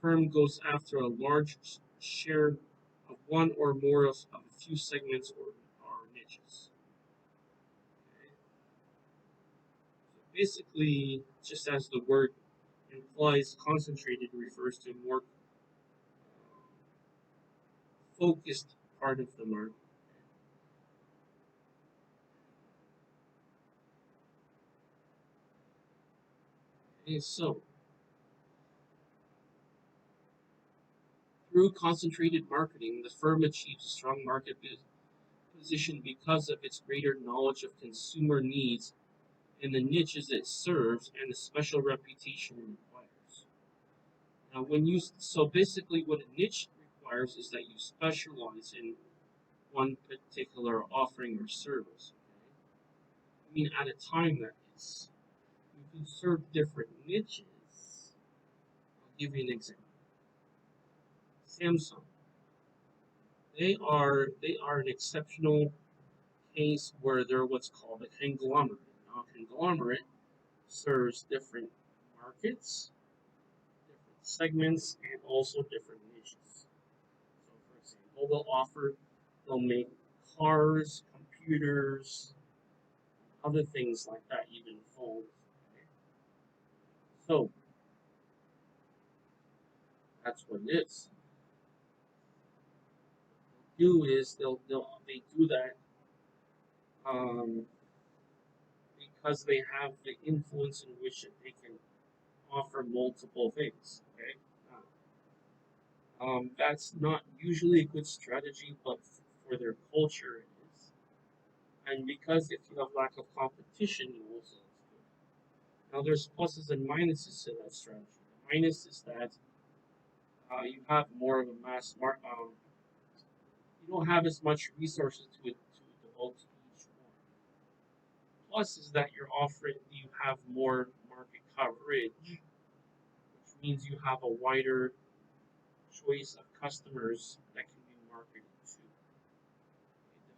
firm goes after a large share of one or more of a few segments or niches. Okay? So basically, just as the word implies, concentrated refers to a more focused part of the market. Okay, so through concentrated marketing, the firm achieves a strong market position because of its greater knowledge of consumer needs and the niches it serves and the special reputation it requires. Now, so basically, what a niche requires is that you specialize in one particular offering or service. Okay? I mean, at a time that is, you can serve different niches. I'll give you an example. Samsung. They are an exceptional case where they're what's called a conglomerate. Now, a conglomerate serves different markets, different segments, and also different niches. So, for example, they'll make cars, computers, other things like that, even phones. Okay? So that's what it is. Do is they do that um, because they have the influence in which they can offer multiple things. Okay, that's not usually a good strategy, but for their culture it is. And because if you have lack of competition, you also it's good. Now there's pluses and minuses to that strategy. The minus is that you have more of a you don't have as much resources to devote to each one. Plus is that you have more market coverage, which means you have a wider choice of customers that can be marketed to.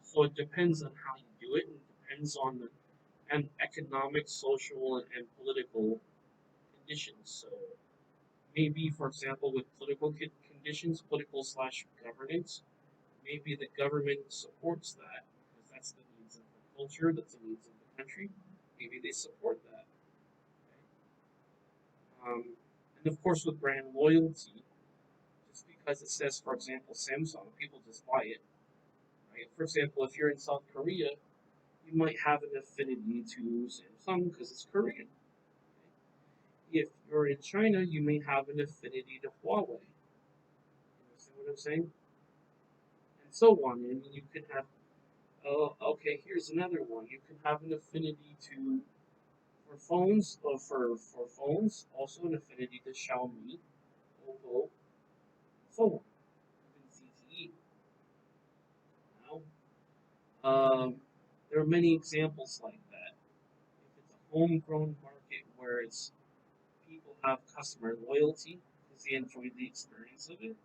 So it depends on how you do it, and it depends on the and economic, social, and political conditions. So maybe, for example, with political conditions, political slash governance, maybe the government supports that because that's the needs of the culture, that's the needs of the country. Maybe they support that. Okay? And of course, with brand loyalty, just because it says, for example, Samsung, people just buy it. Right? For example, if you're in South Korea, you might have an affinity to Samsung because it's Korean. If you're in China, you may have an affinity to Huawei. You understand what I'm saying? And so on. And you can have, okay, here's another one. You can have an affinity to, for phones, for phones, also an affinity to Xiaomi, Oppo, so on, even CTE. Now, there are many examples like that. If it's a homegrown market where it's people have customer loyalty because they enjoy the experience of it.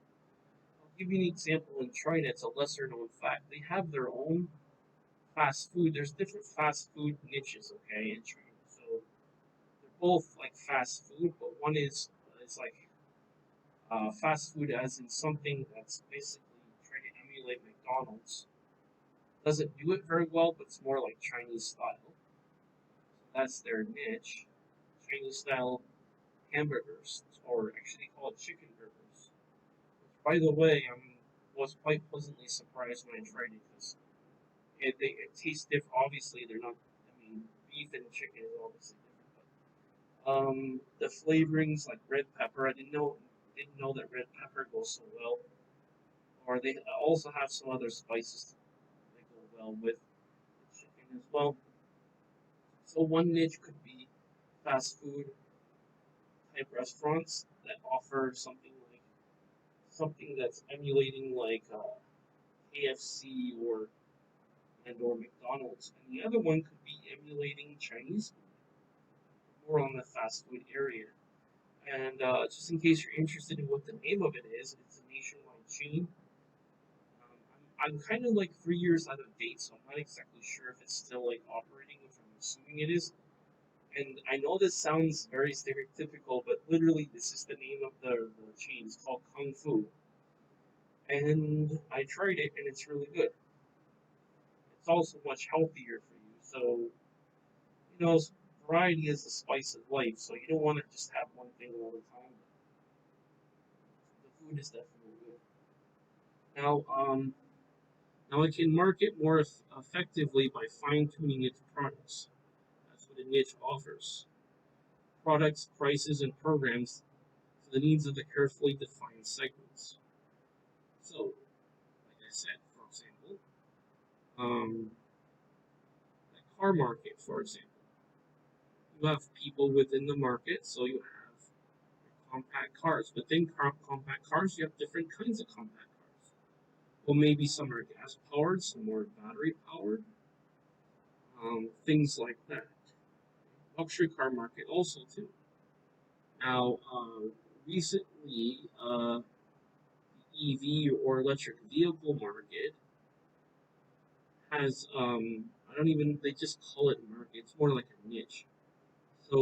I'll give you an example in China. It's a lesser known fact. They have their own fast food. There's different fast food niches, okay, in China. So they're both like fast food, but one is like fast food as in something that's basically trying to emulate McDonald's. Doesn't do it very well, but it's more like Chinese style. So that's their niche. Chinese style hamburgers, or actually called chicken burgers. Which, by the way, was quite pleasantly surprised when I tried it because it tastes different. Obviously, they're not. I mean, beef and chicken is obviously different, but the flavorings like red pepper, I didn't know that red pepper goes so well. Or they also have some other spices that go well with the chicken as well. So one niche could be fast food type restaurants that offer something that's emulating like KFC or McDonald's, and the other one could be emulating Chinese food, more on the fast food area. And just in case you're interested in what the name of it is, it's a nationwide chain. I'm kind of like 3 years out of date, so I'm not exactly sure if it's still like operating, which I'm assuming it is. And I know this sounds very stereotypical, but literally this is the name of the chain. It's called Kung Fu. And I tried it, and it's really good. It's also much healthier for you. So, variety is the spice of life. So you don't want to just have one thing all the time. The food is definitely good. Now, now it can market more effectively by fine tuning its products. That's what a niche offers. Products, prices, and programs for the needs of the carefully defined segments. So, like I said, for example, um, the car market, for example. You have people within the market, so you have compact cars. Within compact cars, you have different kinds of compact cars. Well, maybe some are gas powered, some are battery powered, things like that. Luxury car market also too. Now, recently, the EV or electric vehicle market has I don't even they just call it market. It's more like a niche. So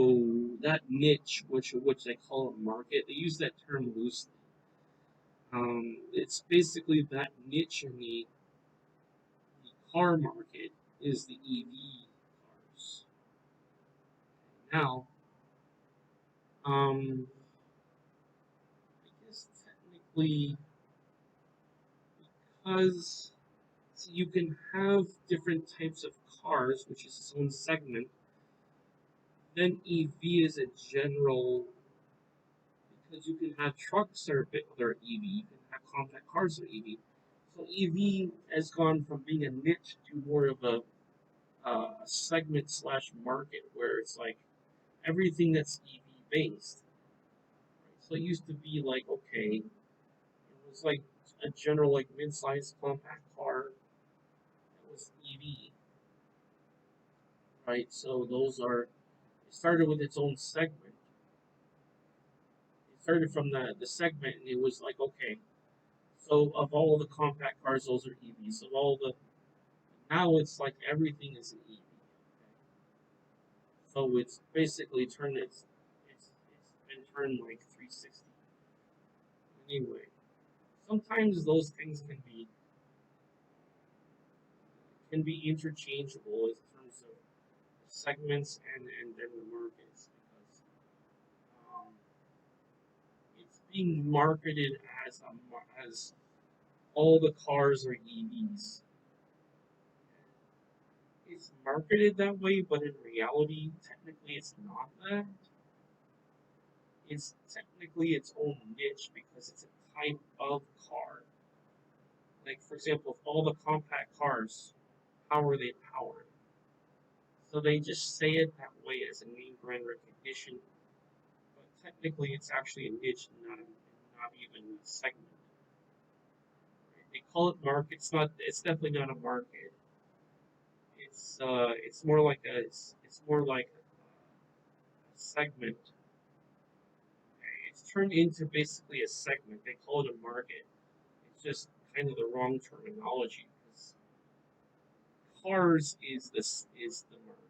that niche, which they call a market, they use that term loosely. It's basically that niche in the car market is the EV cars. Now, I guess technically because see, you can have different types of cars, which is its own segment. Then EV is a general because you can have trucks that are EV, you can have compact cars that are EV. So EV has gone from being a niche to more of a segment slash market where it's like everything that's EV based. Right? So it used to be like okay, it was like a general like mid-sized compact car that was EV, right? So those are it started with its own segment. It started from the segment, and it was like okay, so of all the compact cars, those are EVs. Of all the now it's like everything is an EV. So it's basically it's been turned like 360. Anyway, sometimes those things can be interchangeable in terms of segments and then the markets because um, it's being marketed as all the cars are EVs. It's marketed that way, but in reality, technically, it's not that. It's technically its own niche because it's a type of car. Like, for example, if all the compact cars, how are they powered? So they just say it that way as a name brand recognition, but technically it's actually a niche, not even a segment. They call it market. It's definitely not a market. It's more like a segment. turned into basically a segment. They call it a market. It's just kind of the wrong terminology because cars is the market,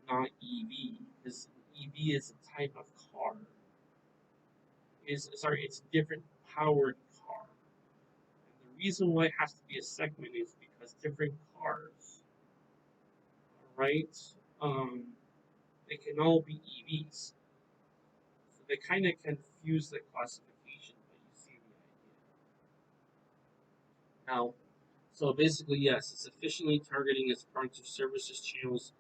not EV. Because EV is a type of car. It's a different powered car. And the reason why it has to be a segment is because different cars, right? Um, they can all be EVs. So they kind of confuse the classification, but you see the idea. Now, so basically, yes, it's efficiently targeting its products or services channels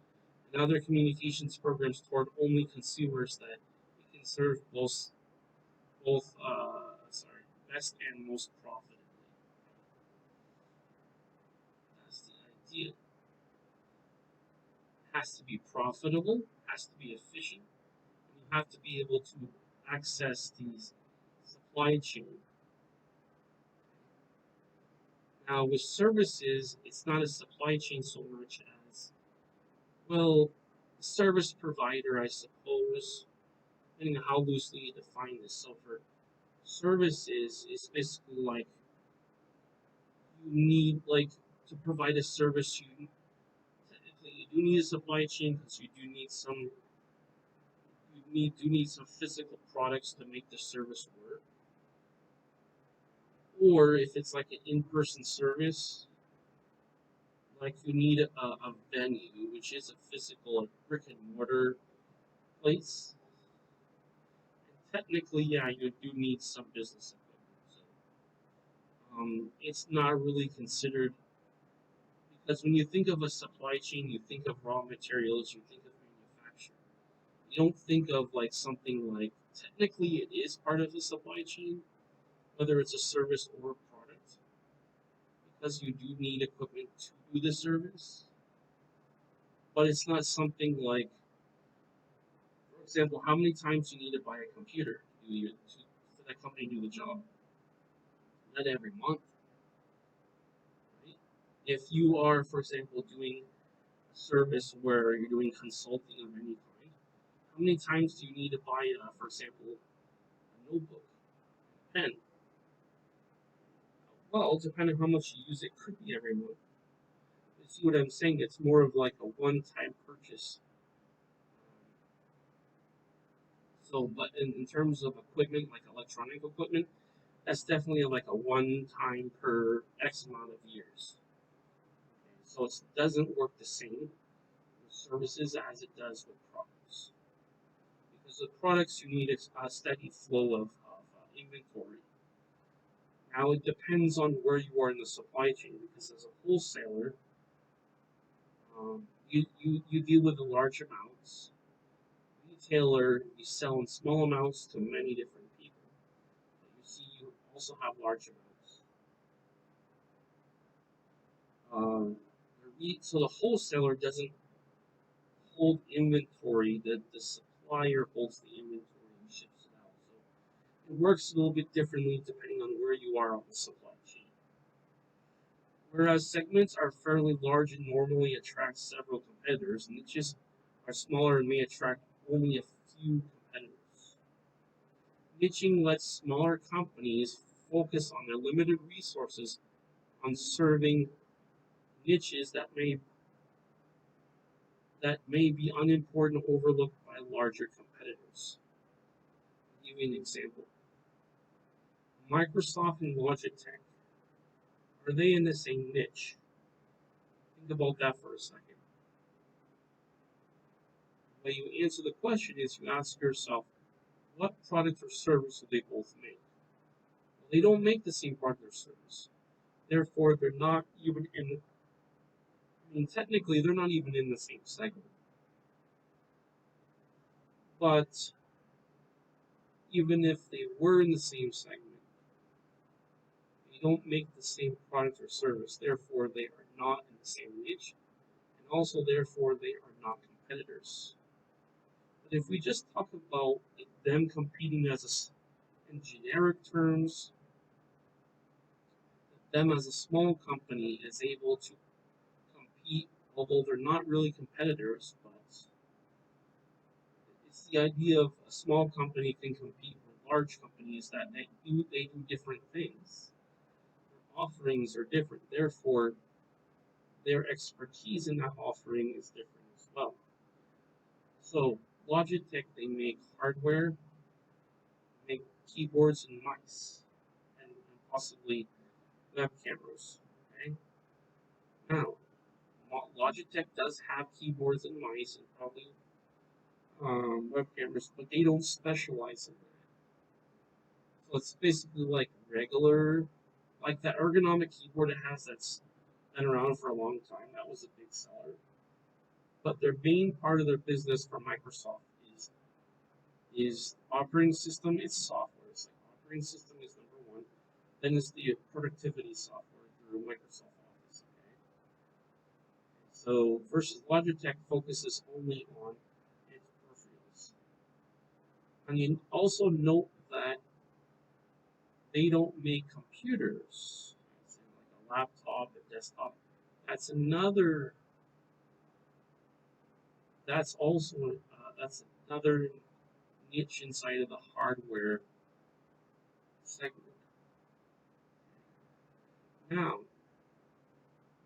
and other communications programs toward only consumers that it can serve best and most profitably. That's the idea. It has to be profitable, has to be efficient, and you have to be able to access these supply chain. Now, with services, it's not a supply chain so much as, well, service provider, I suppose, depending on how loosely you define this. So, for services, it's basically like you need, like, to provide a service, technically, you do need a supply chain because do need some physical products to make the service work. Or if it's like an in-person service, like you need a venue, which is a physical like brick and mortar place. And technically, yeah, you do need some business equipment. So, it's not really considered because when you think of a supply chain, you think of raw materials, you think of manufacturing. You don't think of like something like technically it is part of the supply chain, whether it's a service or a product, because you do need equipment to do the service. But it's not something like, for example, how many times you need to buy a computer for that company to do the job? Not every month, right? If you are, for example, doing a service where you're doing consulting of any kind, how many times do you need to buy, for example, a notebook, a pen? Well, depending on how much you use it, could be every month. You see what I'm saying? It's more of like a one-time purchase. So, but in terms of equipment, like electronic equipment, that's definitely like a one-time per X amount of years. So it doesn't work the same with services as it does with products. Because with products, you need a steady flow of inventory. Now it depends on where you are in the supply chain. Because as a wholesaler, you deal with the large amounts. Retailer, you sell in small amounts to many different people. But you see, you also have large amounts. Um, so the wholesaler doesn't hold inventory, the supplier holds the inventory and ships it out. So it works a little bit differently depending on where you are on the supply chain. Whereas segments are fairly large and normally attract several competitors, niches are smaller and may attract only a few competitors. Niching lets smaller companies focus on their limited resources on serving niches that may be unimportant or overlooked by larger competitors. I'll give you an example. Microsoft and Logitech, are they in the same niche? Think about that for a second. When you answer the question is you ask yourself, what product or service do they both make? Well, they don't make the same product or service. Therefore, they're not even in, I mean, technically, they're not even in the same segment. But even if they were in the same segment, they don't make the same product or service. Therefore, they are not in the same niche. And also, therefore, they are not competitors. But if we just talk about them competing in generic terms, them as a small company is able to compete, although they're not really competitors, but It's the idea of a small company can compete with large companies that they do different things. Their offerings are different. Therefore, their expertise in that offering is different as well. So Logitech, they make hardware, make keyboards and mice, and possibly web cameras. Okay. Now, Logitech does have keyboards and mice and probably web cameras, but they don't specialize in that. So it's basically like regular, like that ergonomic keyboard it has that's been around for a long time. That was a big seller. But their main part of their business for Microsoft is operating system. It's software. It's like operating system is number one. Then it's the productivity software through Microsoft Office. Okay. So versus Logitech focuses only on its peripherals. And you also note that they don't make computers, like a laptop, a desktop. That's another. That's also that's another niche inside of the hardware segment. Now,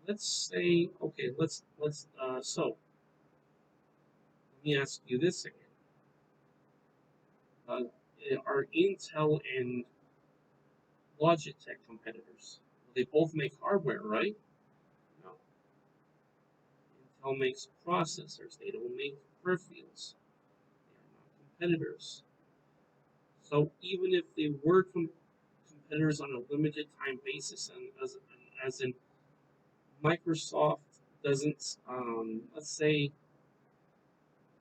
let's say, okay, let's so let me ask you this again. Uh, are Intel and Logitech competitors? They both make hardware, right? No. Intel makes processors. They don't make peripherals. They are not competitors. So even if they were competitors on a limited time basis, and as in Microsoft doesn't, let's say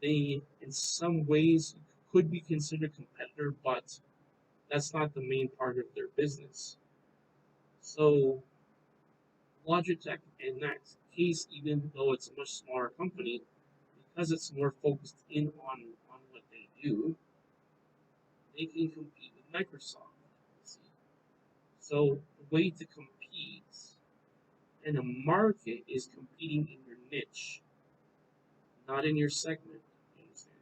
they in some ways could be considered a competitor, but that's not the main part of their business. So Logitech, in that case, even though it's a much smaller company, because it's more focused in on what they do, they can compete with Microsoft. See? So the way to compete in a market is competing in your niche, not in your segment. You understand?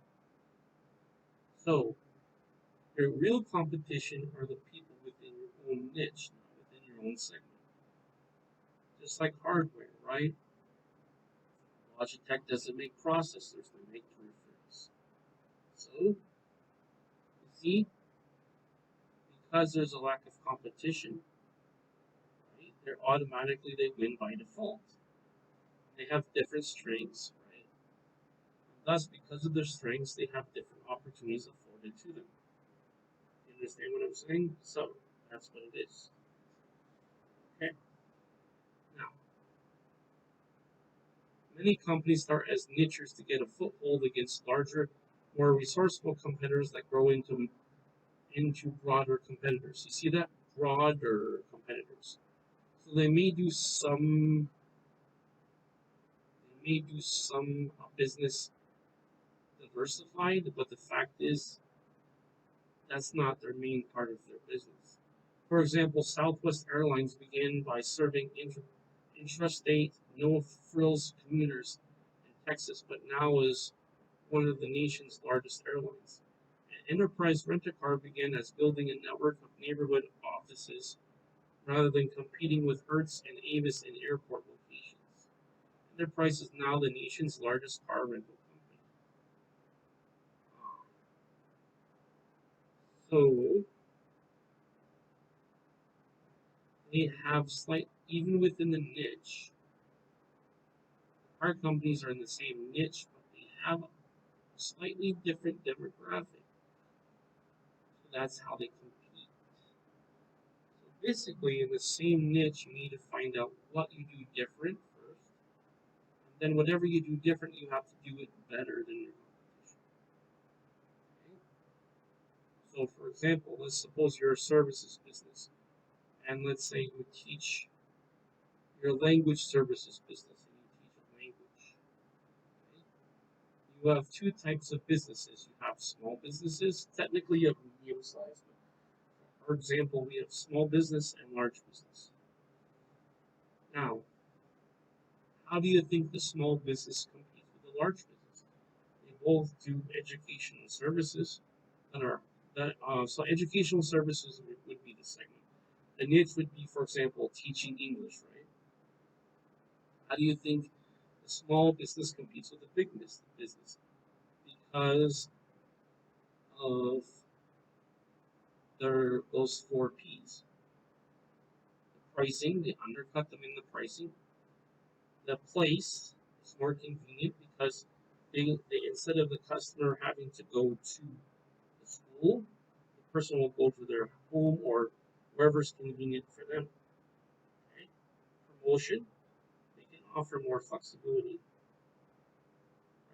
So your real competition are the people within your own niche, not within your own segment. Just like hardware, right? Logitech doesn't make processors, they make peripherals. So, you see, because there's a lack of competition, right, they're automatically they win by default. They have different strengths, right? And thus, because of their strengths, they have different opportunities afforded to them. You understand what I'm saying? So, that's what it is. Okay. Now, many companies start as niches to get a foothold against larger, more resourceful competitors that grow into broader competitors. You see that? Broader competitors. So they may do some business diversified, but the fact is that's not their main part of their business. For example, Southwest Airlines began by serving intrastate, no frills commuters in Texas, but now is one of the nation's largest airlines. Enterprise Rent-A-Car began as building a network of neighborhood offices rather than competing with Hertz and Avis in airport locations. Enterprise is now the nation's largest car rental company. So they have even within the niche, car companies are in the same niche, but they have a slightly different demographic. So that's how they compete. So basically, in the same niche, you need to find out what you do different first. And then whatever you do different, you have to do it better than your competition. Okay? So, for example, let's suppose you're a services business, and let's say you teach your language services business, and you teach a language. Okay? You have two types of businesses. You have small businesses. Technically, you have medium sized. For example, we have small business and large business. Now, how do you think the small business competes with the large business? They both do educational services that are so educational services would be the segment. The niche would be, for example, teaching English, right? How do you think the small business competes with the big business? Because of those four P's. The pricing, they undercut them in the pricing. The place is more convenient because they instead of the customer having to go to the school, the person will go to their home or wherever's convenient for them. Okay? Promotion, they can offer more flexibility,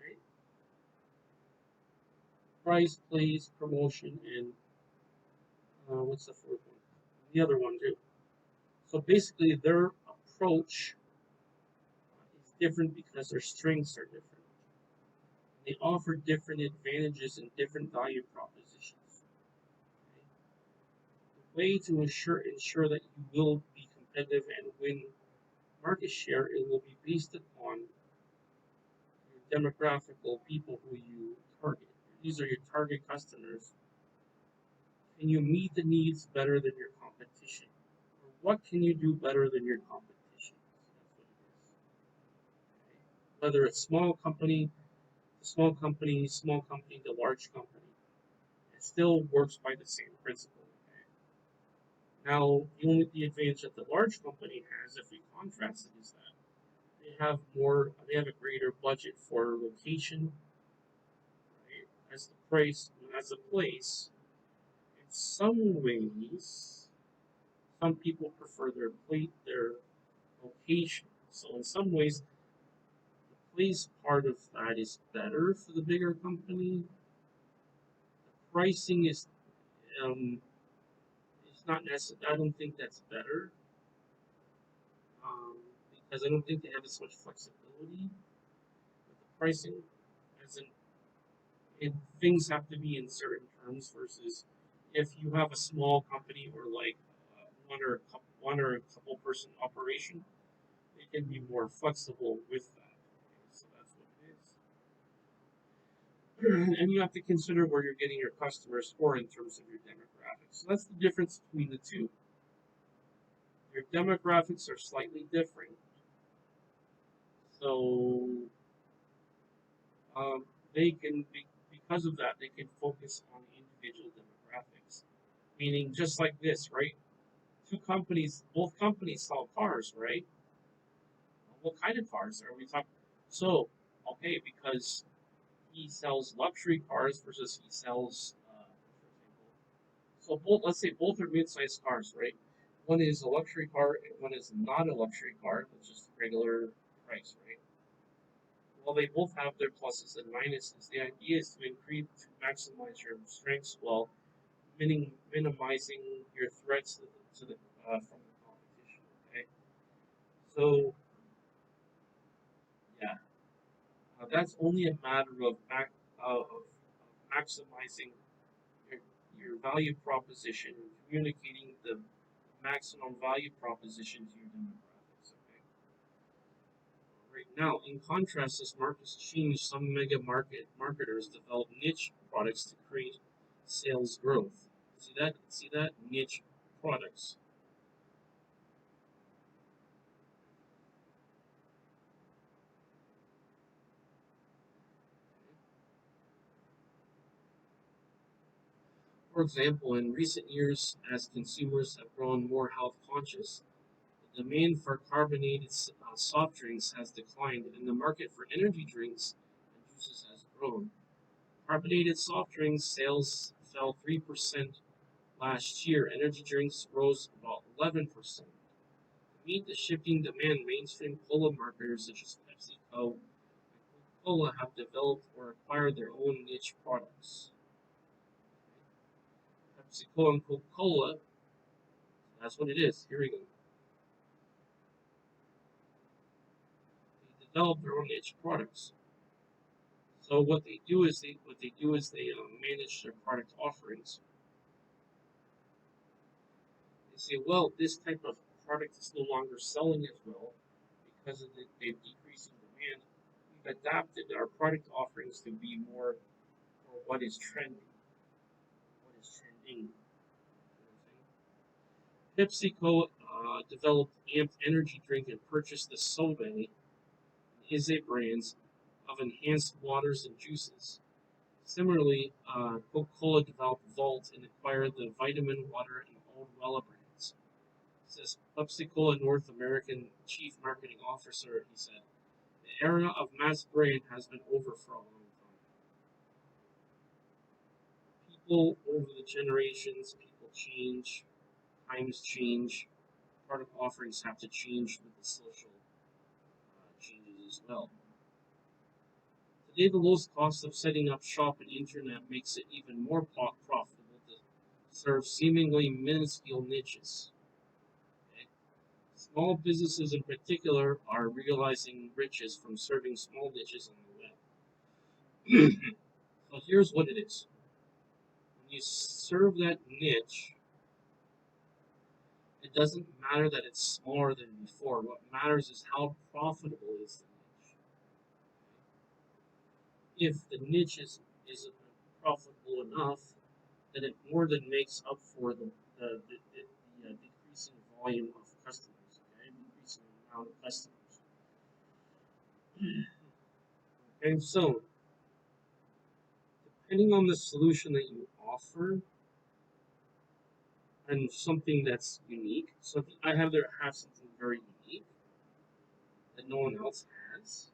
right? Price, place, promotion, and what's the fourth one? The other one too. So basically, their approach is different because their strengths are different. They offer different advantages and different value propositions. Okay? The way to ensure that you will be competitive and win market share, it will be based upon your demographical people who you target. These are your target customers. Can you meet the needs better than your competition? Or what can you do better than your competition? That's what it is. Okay? Whether it's small company to large company, it still works by the same principle. Okay? Now, the advantage that the large company has, if we contrast it, is that they have a greater budget for location, right? As the price, as a place. In some ways, some people prefer their location. So in some ways, the place part of that is better for the bigger company. The pricing um, is not necessary. I don't think that's better um, because I don't think they have as much flexibility with the pricing. As in, things have to be in certain terms versus if you have a small company or like one or a couple person operation, they can be more flexible with that. Okay, so that's what it is. And you have to consider where you're getting your customers for in terms of your demographics. So that's the difference between the two. Your demographics are slightly different. So um, they can be, because of that, they can focus on the individual demographics. Meaning, just like this, right? Both companies sell cars, right? What kind of cars are we talking? So, okay, because he sells luxury cars versus he sells, for example, so both, let's say both are mid-sized cars, right? One is a luxury car and one is not a luxury car, it's just regular price, right? Well, they both have their pluses and minuses. The idea is to increase to maximize your strengths while minimizing your threats from the competition. Okay, so yeah, that's only a matter of maximizing your, your value proposition and communicating the maximum value proposition to your demographics. Okay, right now, in contrast, as markets change, some mega marketers develop niche products to create sales growth. See that? See that? Niche products. For example, in recent years, as consumers have grown more health conscious, the demand for carbonated soft drinks has declined, and the market for energy drinks and juices has grown. Carbonated soft drinks sales fell 3% last year. Energy drinks rose about 11%. To meet the shifting demand, mainstream cola marketers such as PepsiCo and Coca-Cola have developed or acquired their own niche products. PepsiCo and Coca-Cola, that's what it is. Here we go. They develop their own niche products. So what they manage their product offerings. They say, well, this type of product is no longer selling as well because of the decreasing demand. adapted our product offerings to be more for what is trending, what is trending. PepsiCo developed Amp Energy Drink and purchased the Sobe and Izze brands of enhanced waters and juices. Similarly, Coca-Cola developed Vault and acquired the Vitamin Water and Old Wella brands. Says PepsiCo North American Chief Marketing Officer, he said, the era of mass brand has been over for a long time. People over the generations, people change, times change, product offerings have to change with the social changes as well. Today, the lowest cost of setting up shop and internet makes it even more profitable to serve seemingly minuscule niches. Okay? Small businesses in particular are realizing riches from serving small niches on the web. So here's what it is. When you serve that niche, it doesn't matter that it's smaller than before. What matters is how profitable is the niche. If the niche is profitable enough, then it more than makes up for the decreasing volume of customers, okay? Decreasing amount of customers. And so, depending on the solution that you offer and something that's unique, so if I have something very unique that no one else has,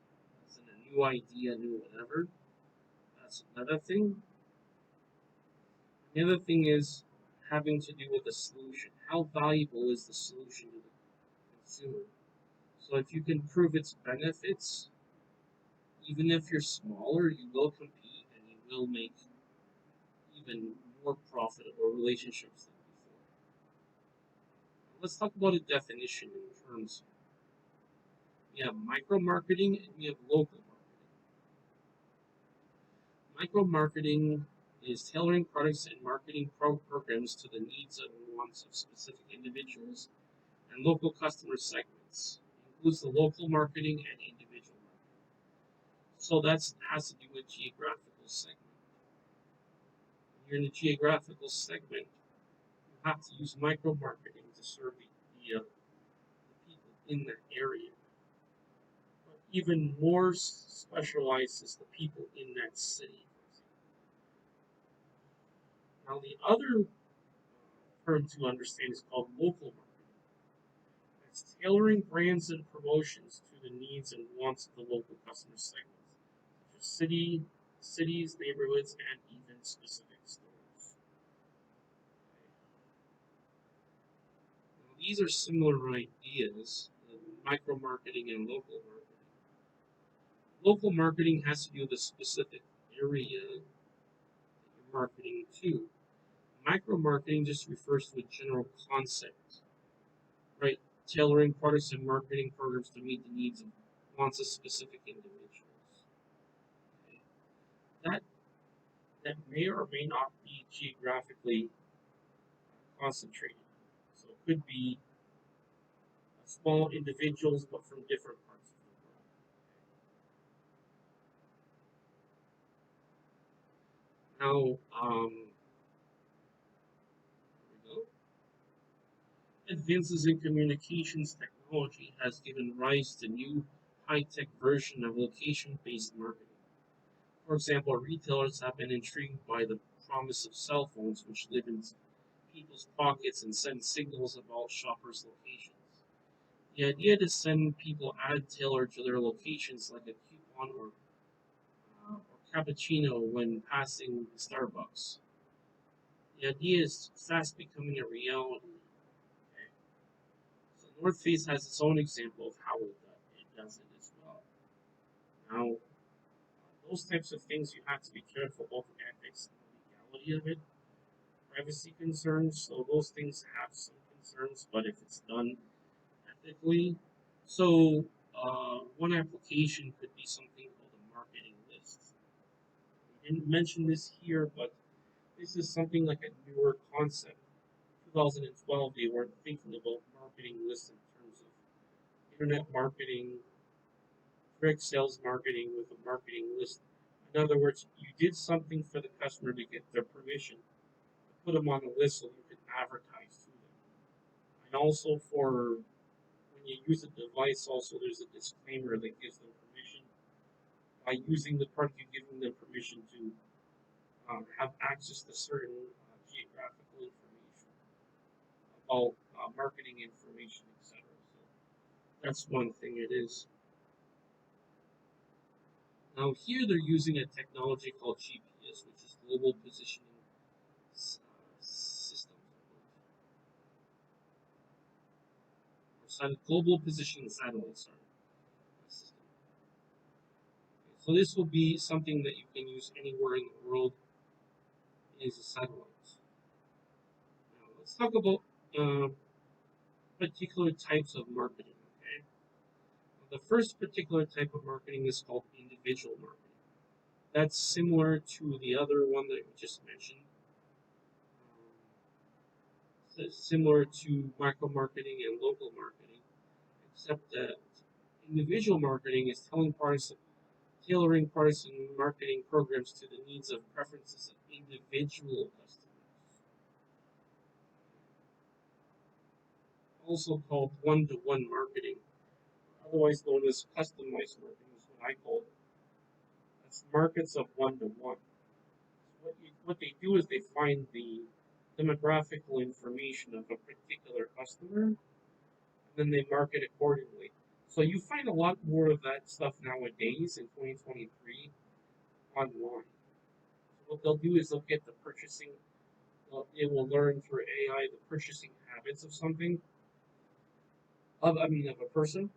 as in a new idea, new whatever, that's another thing. The other thing is having to do with the solution. How valuable is the solution to the consumer? So if you can prove its benefits, even if you're smaller, you will compete and you will make even more profitable relationships than before. Let's talk about a definition in terms. We have micro marketing and we have local marketing. Micro marketing is tailoring products and marketing programs to the needs and wants of specific individuals and local customer segments. It includes the local marketing and individual marketing. So that has to do with geographical segment. When you're in a geographical segment, you have to use micro marketing to serve the people in that area. But even more specialized is the people in that city. Now, the other term to understand is called local marketing. It's tailoring brands and promotions to the needs and wants of the local customer segments, such as cities, neighborhoods, and even specific stores. Now, these are similar ideas, micro marketing and local marketing. Local marketing has to do with a specific area that you're marketing to. Micro marketing just refers to a general concept, right? Tailoring products and marketing programs to meet the needs and wants of specific individuals. Okay? That that may or may not be geographically concentrated. So it could be small individuals, but from different parts of the world. Now, here we go. Advances in communications technology has given rise to new high-tech version of location-based marketing. For example, retailers have been intrigued by the promise of cell phones, which live in people's pockets and send signals about shoppers' locations. The idea to send people ad tailored to their locations like a coupon or cappuccino when passing Starbucks. The idea is fast becoming a reality. Okay? So North Face has its own example of how it does it as well. Now, those types of things you have to be careful about the ethics and the legality of it. Privacy concerns, so those things have some concerns, but if it's done ethically, so one application could be something called a marketing list. We didn't mention this here, but this is something like a newer concept. 2012, they were thinking about marketing lists in terms of internet marketing direct sales marketing with a marketing list. In other words, you did something for the customer to get their permission to put them on the list so you can advertise to them. And also for when you use a device, also there's a disclaimer that gives them permission. By using the product, you're giving them permission to have access to certain geographical information about marketing information, etc. So that's one thing it is. Now here they're using a technology called GPS, which is Global Positioning System, or Global Positioning Satellite, sorry, system. Okay, so this will be something that you can use anywhere in the world is a satellite. Now let's talk about uh, particular types of marketing. Okay, the first particular type of marketing is called individual marketing. That's similar to the other one that we just mentioned. Similar to micro marketing and local marketing, except that individual marketing is tailoring products and marketing programs to the needs of preferences of individual customers. Also called one-to-one marketing, otherwise known as customized marketing, is what I call it. That's markets of one-to-one. What they do is they find the demographical information of a particular customer, and then they market accordingly. So you find a lot more of that stuff nowadays in 2023 online. So what they'll do is they'll get the purchasing, it will learn through AI the purchasing habits of something, of a person,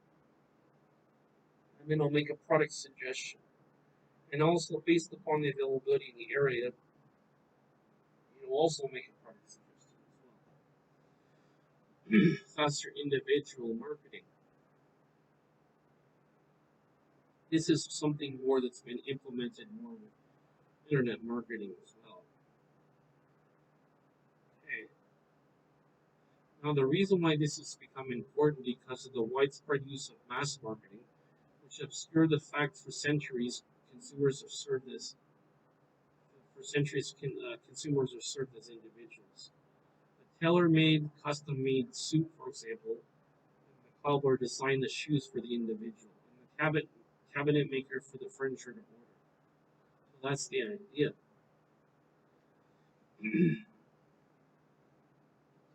and then it'll make a product suggestion. And also based upon the availability in the area, it'll also make a product suggestion as well. That's your individual marketing. This is something more that's been implemented more with internet marketing as well. Okay. Now the reason why this has become important because of the widespread use of mass marketing, which obscured the fact for centuries consumers are served as consumers are served as individuals. A tailor-made, custom-made suit, for example, and the cobbler designed the shoes for the individual, and the cabinet maker for the furniture to order. So that's the idea.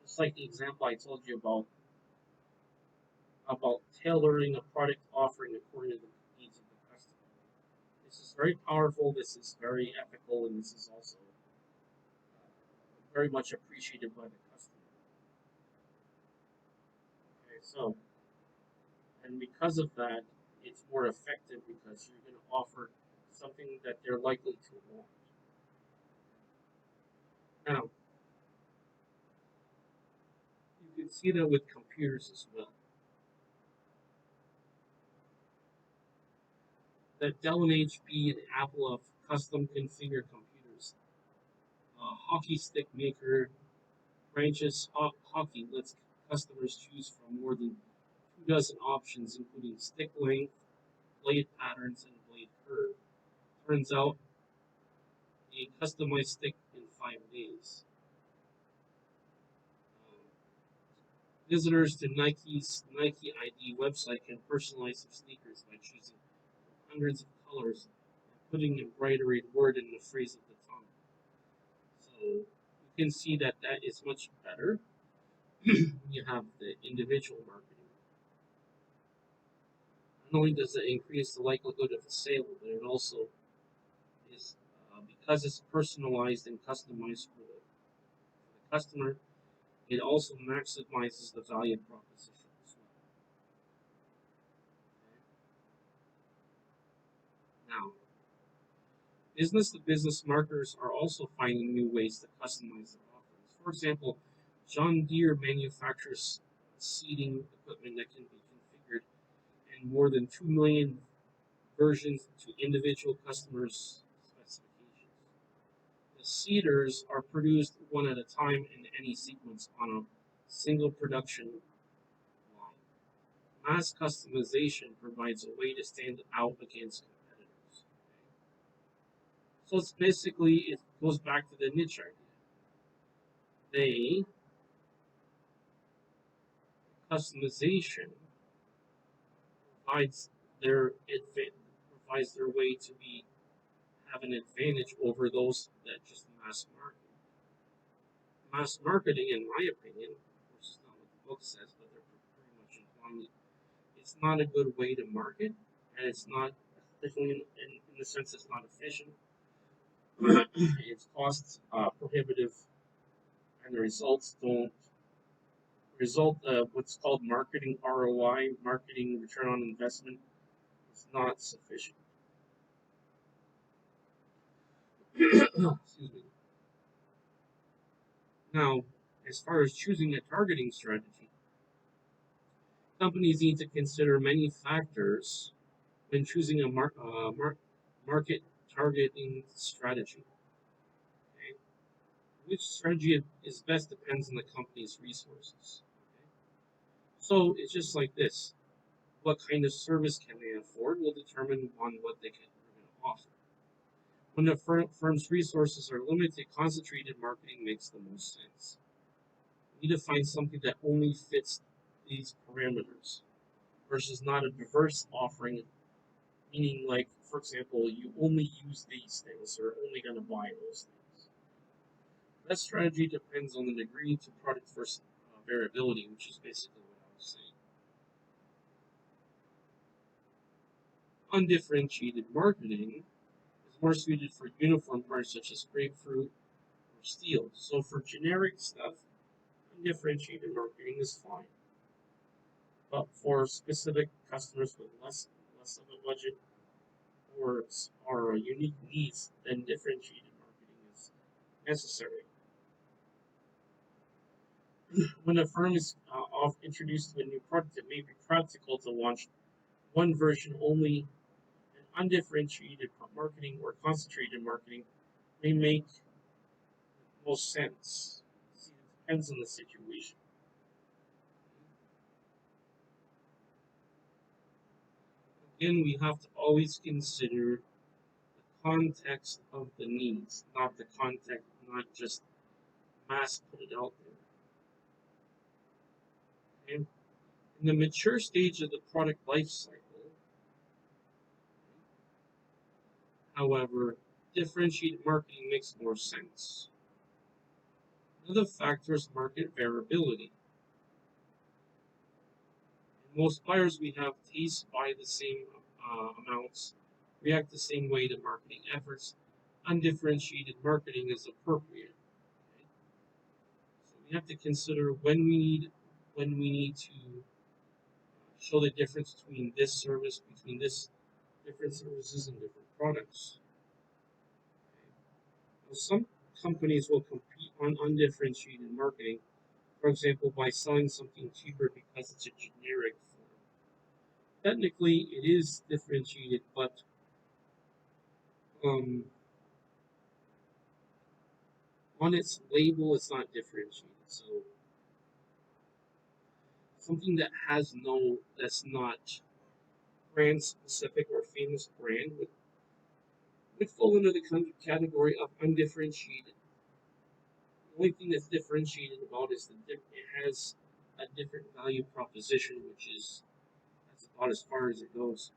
Just like the example I told you about tailoring a product offering according to the needs of the customer. This is very powerful. This is very ethical, and this is also very much appreciated by the customer. Okay, so and because of that, it's more effective because you're going to offer something that they're likely to want. Now, you can see that with computers as well. That Dell and HP and Apple have custom configured computers. A hockey stick maker branches hockey lets customers choose from more than 2 dozen options, including stick length, blade patterns, and blade curve. Turns out a customized stick in 5 days. Um, Visitors to Nike's Nike ID website can personalize their sneakers by choosing hundreds of colors and putting embroidered word in the phrase of the tongue. So you can see that that is much better. You have the individual marketing. Not only does it increase the likelihood of a sale, but it also is because it's personalized and customized for the customer. It also maximizes the value proposition as well. Okay? Now, business to business marketers are also finding new ways to customize their offerings. For example, John Deere manufactures seeding equipment that can be configured in more than 2 million versions to individual customers' specifications. The seeders are produced one at a time in any sequence on a single production line. Mass customization provides a way to stand out against competitors. So it's basically, it goes back to the niche idea. They, customization provides provides their way to be have an advantage over those that just mass market. Mass marketing, in my opinion, which is not what the book says, but they're pretty much implying it, it's not a good way to market, and it's not definitely in the sense it's not efficient. It's cost prohibitive, and the results don't result. What's called marketing ROI, marketing return on investment, is not sufficient. Excuse me. Now, as far as choosing a targeting strategy, companies need to consider many factors when choosing a market targeting strategy. Okay? Which strategy is best depends on the company's resources. Okay? So it's just like this. What kind of service can they afford will determine on what they can offer. When a firm's resources are limited, concentrated marketing makes the most sense. You need to find something that only fits these parameters versus not a diverse offering, meaning like, for example, you only use these things or only going to buy those things. That strategy depends on the degree to product versus variability, which is basically what I was saying. Undifferentiated marketing is more suited for uniform parts such as grapefruit or steel. So for generic stuff, undifferentiated marketing is fine. But for specific customers with less of a budget or unique needs, then differentiated marketing is necessary. When a firm is introduced to a new product, it may be practical to launch one version only, and undifferentiated marketing or concentrated marketing may make most sense. See, it depends on the situation. Again, we have to always consider the context of the needs, not the context, not just mass put it out there. Okay? In the mature stage of the product life cycle, however, differentiated marketing makes more sense. Another factor is market variability. In most buyers we have tastes buy the same amounts, react the same way to marketing efforts. Undifferentiated marketing is appropriate. Okay? So we have to consider when we need to show the difference between this different services and different products. Now, some companies will compete on undifferentiated marketing, for example, by selling something cheaper because it's a generic form. Technically, it is differentiated, but um, on its label, it's not differentiated. So something that's not brand specific or famous brand would fall under the category of undifferentiated. The only thing that's differentiated about is that it has a different value proposition, which is that's about as far as it goes.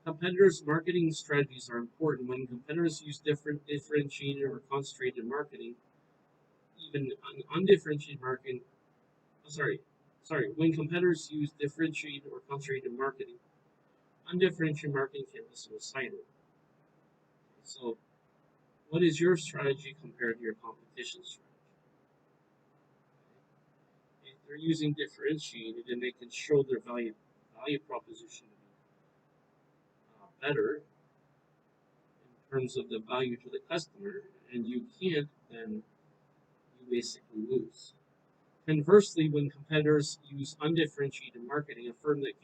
Competitors' marketing strategies are important. When competitors use differentiated or concentrated marketing, even undifferentiated marketing, when competitors use differentiated or concentrated marketing, undifferentiated marketing can be suicidal. So, what is your strategy compared to your competition strategy? If they're using differentiated and they can show their value proposition better in terms of the value to the customer, and you can't, then you basically lose. Conversely, when competitors use undifferentiated marketing, a firm can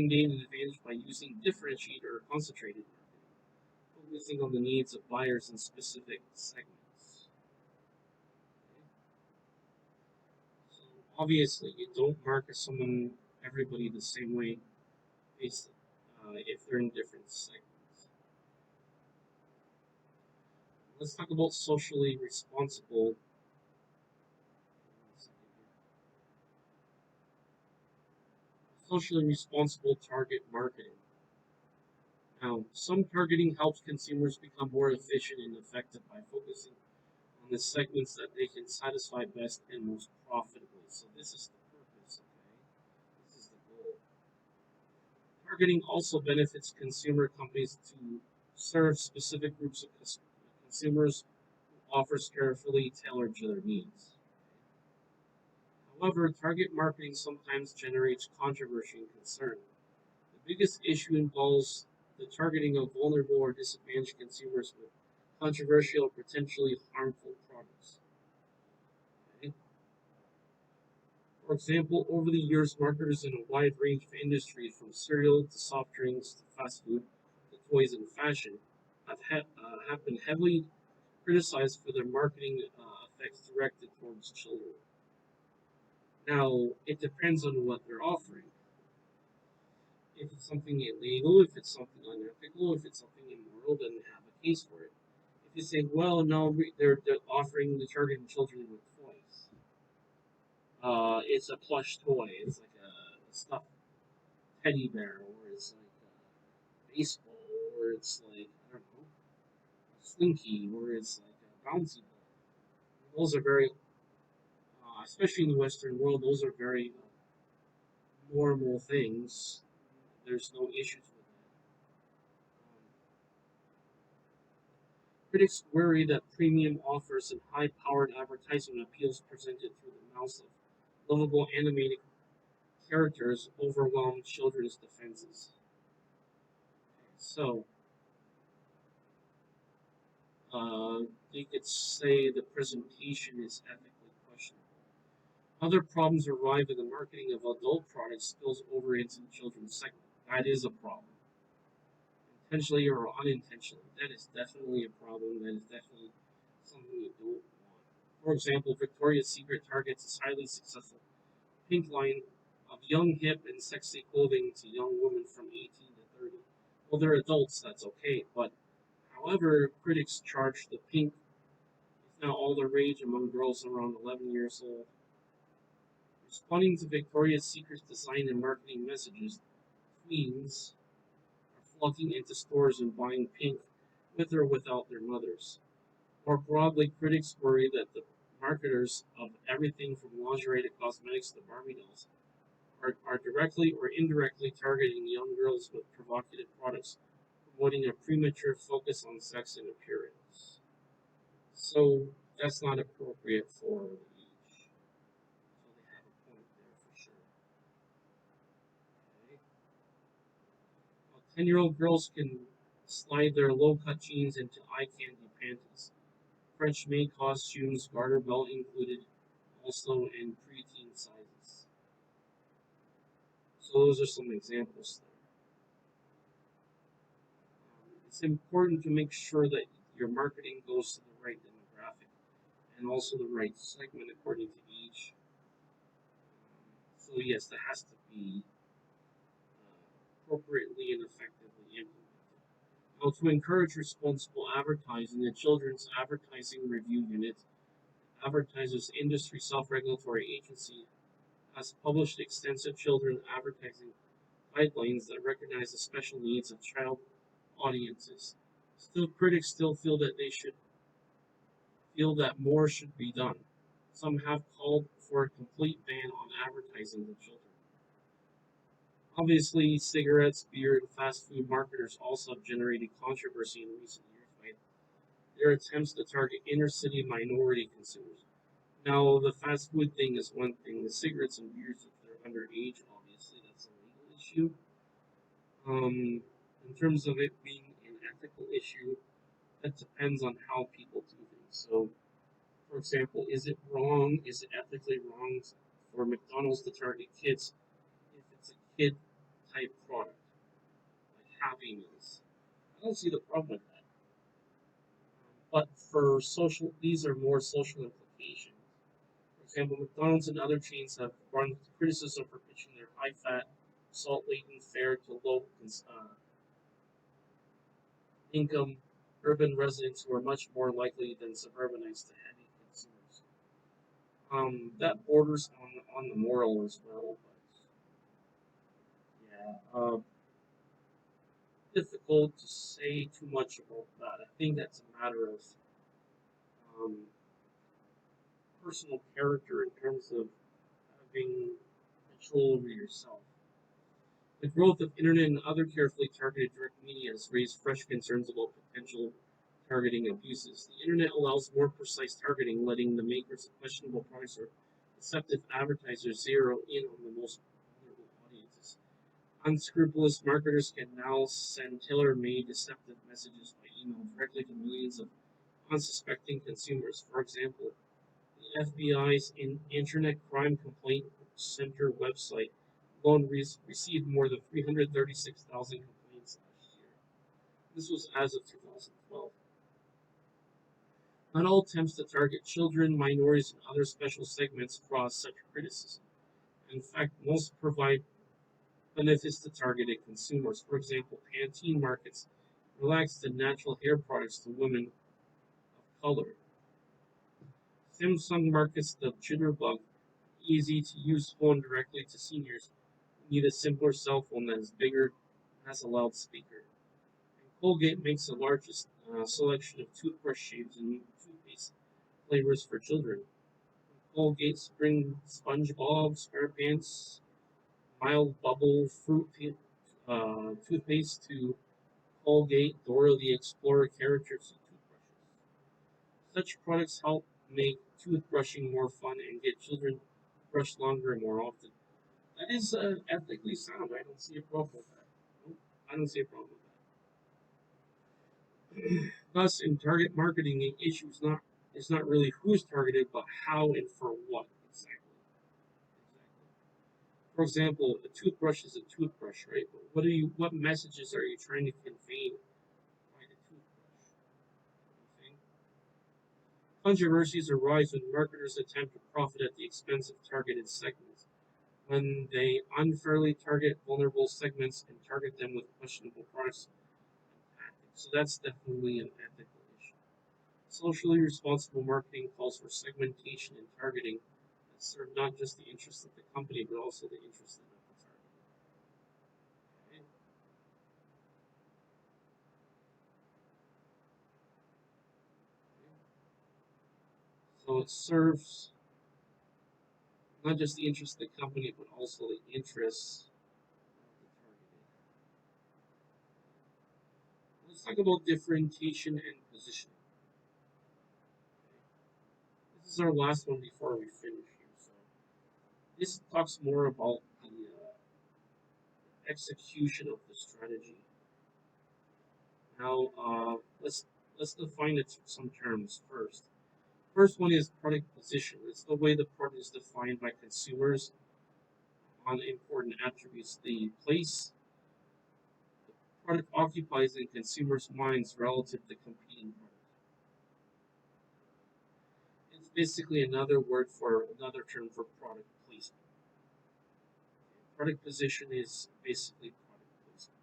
gain an advantage by using differentiated or concentrated marketing, focusing on the needs of buyers in specific segments. So Obviously, you don't market everybody the same way based if they're in different segments. Let's talk about socially responsible target marketing. Now, some targeting helps consumers become more efficient and effective by focusing on the segments that they can satisfy best and most profitably. So this is the purpose, okay? This is the goal. Targeting also benefits consumer companies to serve specific groups of consumers who offers carefully tailored to their needs. However, target marketing sometimes generates controversy and concern. The biggest issue involves the targeting of vulnerable or disadvantaged consumers with controversial or potentially harmful products. Okay? For example, over the years, marketers in a wide range of industries, from cereal to soft drinks to fast food to toys and fashion, have been heavily criticized for their marketing effects directed towards children. Now, it depends on what they're offering. If it's something illegal, if it's something unethical, if it's something immoral, then they have a case for it. If you say, well, no, they're offering the targeting children with toys. It's a plush toy. It's like a stuffed teddy bear, or it's like a baseball, or it's like, I don't know, a slinky, or it's like a bouncy ball. Those are very, especially in the Western world, those are very normal things. There's no issues with that. Critics worry that premium offers and high-powered advertising appeals presented through the mouths of lovable animated characters overwhelm children's defenses. So, you could say the presentation is ethically questionable. Other problems arrive in the marketing of adult products spills over into the children's segment. That is a problem. Intentionally or unintentionally. That is definitely a problem. That is definitely something you don't want. For example, Victoria's Secret targets its highly successful pink line of young, hip, and sexy clothing to young women from 18 to 30. Well, they're adults, that's okay, but however, critics charge the pink is now all the rage among girls around 11 years old. Responding to Victoria's Secret's design and marketing messages, tweens are flocking into stores and buying pink with or without their mothers. More broadly, critics worry that the marketers of everything from lingerie to cosmetics to Barbie dolls are directly or indirectly targeting young girls with provocative products, promoting a premature focus on sex and appearance. So that's not appropriate for the age. So they have a point there for sure. Okay. Well, 10-year-old girls can slide their low cut jeans into eye candy panties. French maid costumes, garter belt included, also in preteen sizes. So those are some examples there. It's important to make sure that your marketing goes to the right demographic and also the right segment according to each. So yes, that has to be appropriately and effectively implemented. Now, to encourage responsible advertising, the Children's Advertising Review Unit, Advertisers Industry Self-Regulatory Agency, has published extensive children advertising guidelines that recognize the special needs of child audiences. Still, critics still feel that more should be done. Some have called for a complete ban on advertising to children. Obviously, cigarettes, beer, and fast food marketers also have generated controversy in recent years by their attempts to target inner city minority consumers. Now, the fast food thing is one thing. The cigarettes and beers, if they're underage, obviously that's a legal issue. In terms of it being an ethical issue, that depends on how people do things. So, for example, is it wrong? Is it ethically wrong for McDonald's to target kids if it's a kid type product, like Happy Meals? I don't see the problem with that. But for social, these are more social implications. For For example, McDonald's and other chains have run criticism for pitching their high-fat, salt-laden fare to low-income urban residents who are much more likely than suburbanites to heavy consumers. That borders on the moral as well, but yeah, difficult to say too much about that. I think that's a matter of um, personal character in terms of having control over yourself. The growth of internet and other carefully targeted direct media has raised fresh concerns about potential targeting abuses. The internet allows more precise targeting, letting the makers of questionable products or deceptive advertisers zero in on the most vulnerable audiences. Unscrupulous marketers can now send tailor-made deceptive messages by email directly to millions of unsuspecting consumers. For example, the FBI's Internet Crime Complaint Center website alone received more than 336,000 complaints last year. This was as of 2012. Not all attempts to target children, minorities, and other special segments cross such criticism. In fact, most provide benefits to targeted consumers. For example, Pantene markets relaxed and natural hair products to women of color. Samsung markets the Jitterbug, easy to use phone directly to seniors who need a simpler cell phone that is bigger and has a loudspeaker. And Colgate makes the largest selection of toothbrush shapes and toothpaste flavors for children. Colgate Spring SpongeBob SquarePants Mild Bubble toothpaste to Colgate Dora the Explorer characters and toothbrushes. Such products help make toothbrushing more fun and get children to brush longer and more often. That is ethically sound. I don't see a problem with that. Nope, I don't see a problem with that. Thus, in target marketing, the issue is not really who's targeted, but how and for what exactly. For example, a toothbrush is a toothbrush, right? But what messages are you trying to convey by the toothbrush? Okay? Controversies arise when marketers attempt to profit at the expense of targeted segments. When they unfairly target vulnerable segments and target them with questionable products and tactics. So that's definitely an ethical issue. Socially responsible marketing calls for segmentation and targeting that serve not just the interests of the company, but also the interests of the target. Okay? So it serves not just the interests of the company, but also the interests of the targeted. Let's talk about differentiation and positioning. This is our last one before we finish here. So this talks more about the execution of the strategy. Now, let's define it some terms first. First one is product position. It's the way the product is defined by consumers on important attributes. The place the product occupies in consumers' minds relative to competing products. It's basically another word for another term for product placement. Product position is basically product placement.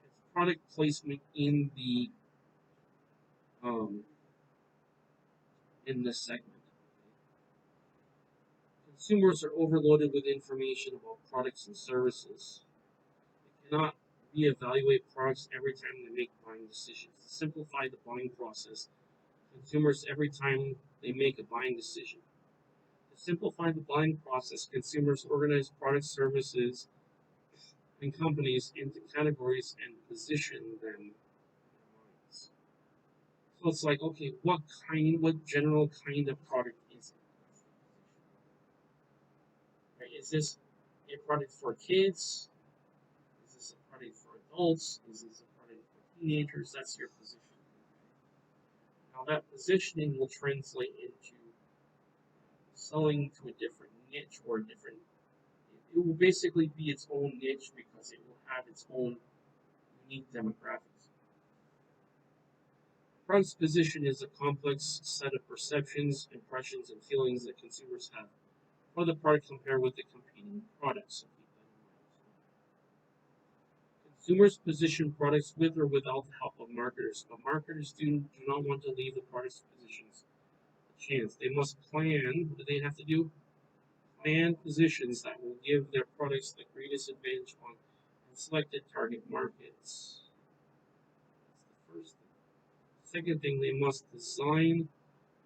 It's product placement um, in this segment. Consumers are overloaded with information about products and services. They cannot reevaluate products every time they make buying decisions. To simplify the buying process, consumers every time they make a buying decision. To simplify the buying process, consumers organize products, services, and companies into categories and position them in their minds. So it's like, okay, what general kind of product is it? Right? Is this a product for kids? Is this a product for adults? Is this a product for teenagers? That's your position. Now that positioning will translate into selling to a different niche or a different. It will basically be its own niche because it will have its own unique demographics. Product's position is a complex set of perceptions, impressions, and feelings that consumers have for the product compared with the competing products. So keep that in mind. Consumers position products with or without the help of marketers, but marketers do not want to leave the product's positions a chance. They must plan. What do they have to do? Plan positions that will give their products the greatest advantage on selected target markets. That's the first thing. Second thing, they must design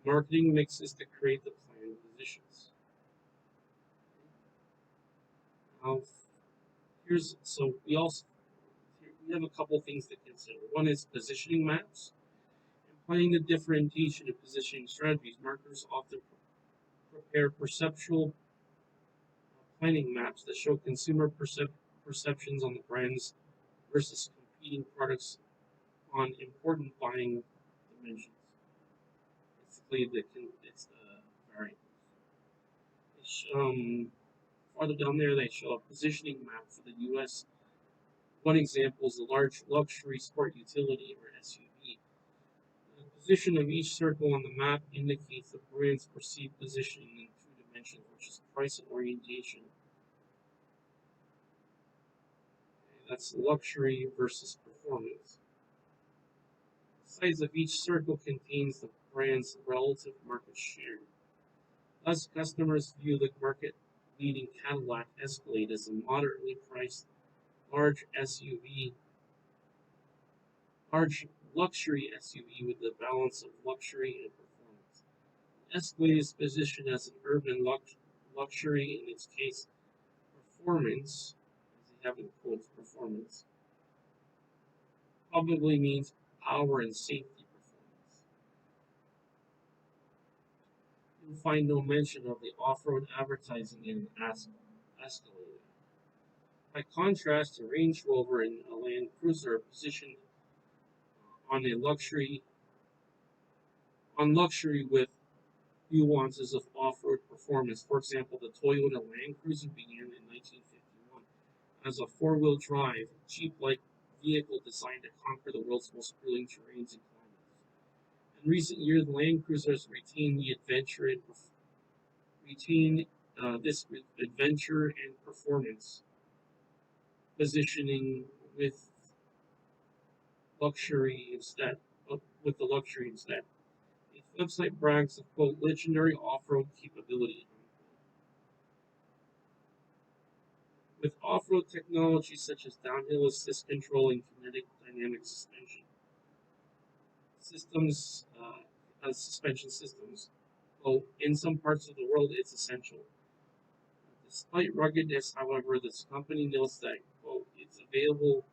marketing mixes to create the planned positions. Now, we have a couple things to consider. One is positioning maps. In planning the differentiation of positioning strategies, marketers often prepare perceptual planning maps that show consumer perceptions on the brands versus competing products on important buying dimensions. Basically, it's the variables. Farther down there, they show a positioning map for the U.S. One example is the large luxury sport utility or SUV. The position of each circle on the map indicates the brand's perceived positioning in two dimensions, which is price and orientation. That's luxury versus performance. The size of each circle contains the brand's relative market share. Thus, customers view the market-leading Cadillac Escalade as a moderately priced large SUV, large luxury SUV with the balance of luxury and performance. Escalade is positioned as an urban luxury, in its case, performance, as they have in quotes, performance, probably means power and safety performance. You'll find no mention of the off-road advertising in Escalade. By contrast, a Range Rover and a Land Cruiser are positioned on luxury with nuances of off-road performance. For example, the Toyota Land Cruiser began in 1951 as a four-wheel drive, Jeep-like vehicle designed to conquer the world's most grueling terrains and climates. In recent years, the Land Cruisers retained this adventure and performance positioning with luxury instead. With the luxury instead. The website brags of quote legendary off-road capability. With off-road technology such as downhill assist control and kinetic dynamic suspension systems, though in some parts of the world it's essential. Despite ruggedness, however, this company notes that quote it's available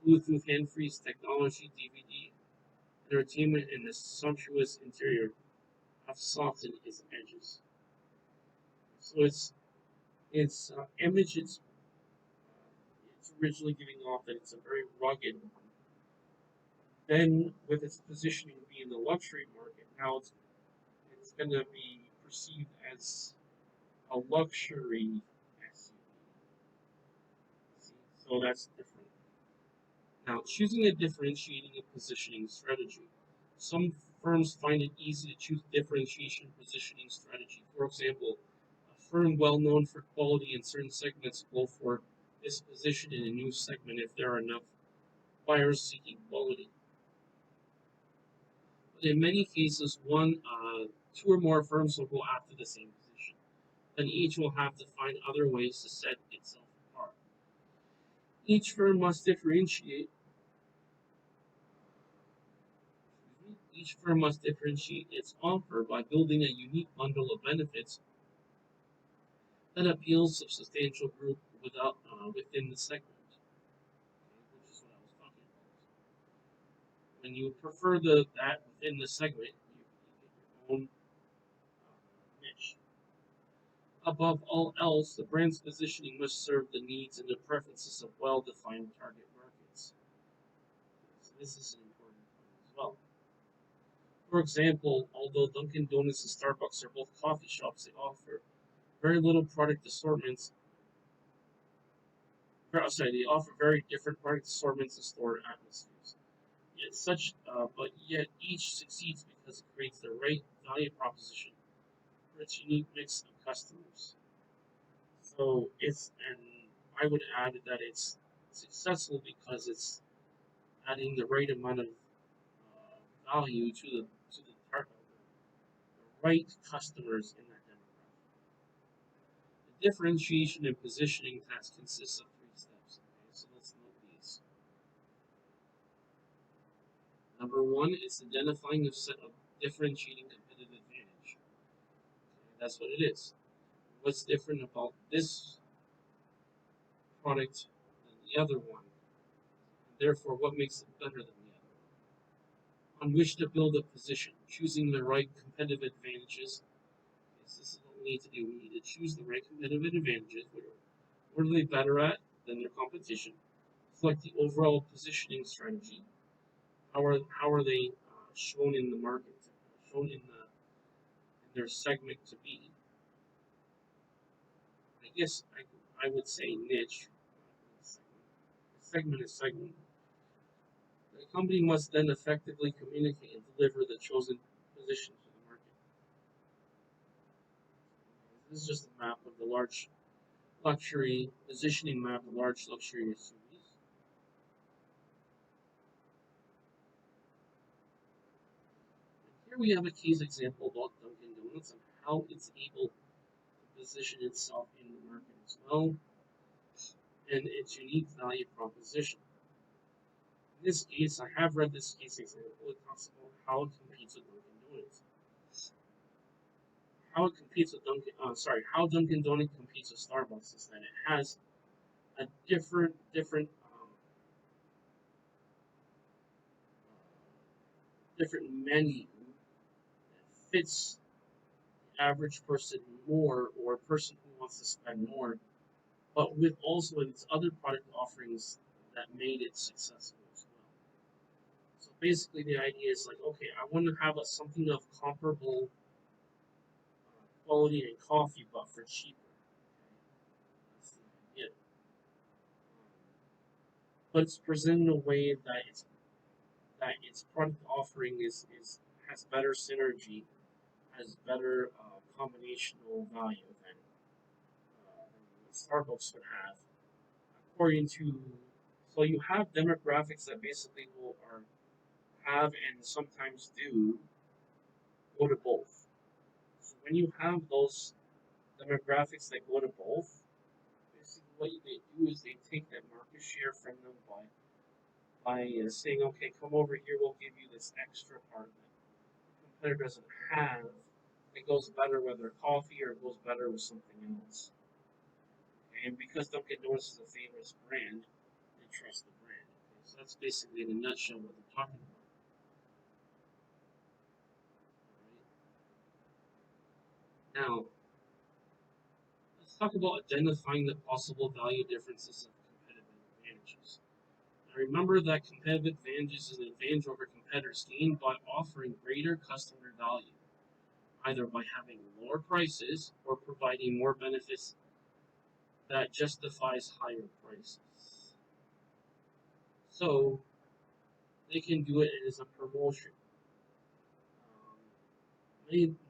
Bluetooth hand-free technology, DVD entertainment, and a sumptuous interior have softened its edges. So its image it's originally giving off that it's a very rugged. Then with its positioning being the luxury market, now it's going to be perceived as a luxury SUV. So that's different. Now, choosing a differentiating and positioning strategy. Some firms find it easy to choose differentiation positioning strategy. For example, a firm well known for quality in certain segments will go for this position in a new segment if there are enough buyers seeking quality. But in many cases, two or more firms will go after the same position. Then each will have to find other ways to set itself apart. Each firm must differentiate Each firm must differentiate its offer by building a unique bundle of benefits that appeals to a substantial group within the segment, which is what I was talking about. When you prefer that within the segment, you get your own niche. Above all else, the brand's positioning must serve the needs and the preferences of well-defined target markets. So this is an important point as well. For example, although Dunkin' Donuts and Starbucks are both coffee shops, they offer very little product assortments. They offer very different product assortments and store atmospheres. but yet each succeeds because it creates the right value proposition for its unique mix of customers. So and I would add that it's successful because it's adding the right amount of value to the target, the right customers in that demographic. The differentiation and positioning task consists of three steps. Okay, so let's note these. Number one is identifying a set of differentiating competitive advantage. Okay, that's what it is. What's different about this product than the other one? And therefore, what makes it better than the other one? On which to build a position, choosing the right competitive advantages. Yes, this is what we need to do. We need to choose the right competitive advantages. What are they better at than their competition? Select the overall positioning strategy. How are they shown in the market, shown in their segment to be? I guess I would say niche. Segment is segment. The company must then effectively communicate and deliver the chosen position to the market. This is just a map of the large luxury positioning map of large luxury SUVs. Here we have a case example about Dunkin' Donuts and how it's able to position itself in the market as well and its unique value proposition. In this case, I have read this case example. It talks about how it competes with Dunkin' Donuts. How Dunkin' Donuts competes with Starbucks is that it has a different menu that fits the average person more, or a person who wants to spend more, but with also its other product offerings that made it successful as well. So basically, the idea is like, okay, I want to have something of comparable quality and coffee, but for cheaper. Okay? That's the idea. But it's presented in a way that its product offering has better synergy, has better combinational value than what Starbucks would have. According to, so you have demographics that basically will are have and sometimes do go to both. So when you have those demographics that go to both, basically what they do is they take that market share from them by saying, okay, come over here, we'll give you this extra part that the competitor doesn't have. It goes better with their coffee or it goes better with something else. And because Dunkin' Donuts is a famous brand, they trust the brand. Okay, so that's basically in a nutshell what they're talking about. All right. Now, let's talk about identifying the possible value differences of competitive advantages. Now, remember that competitive advantages is an advantage over competitors gained by offering greater customer value, either by having lower prices or providing more benefits that justifies higher prices. So they can do it as a promotion.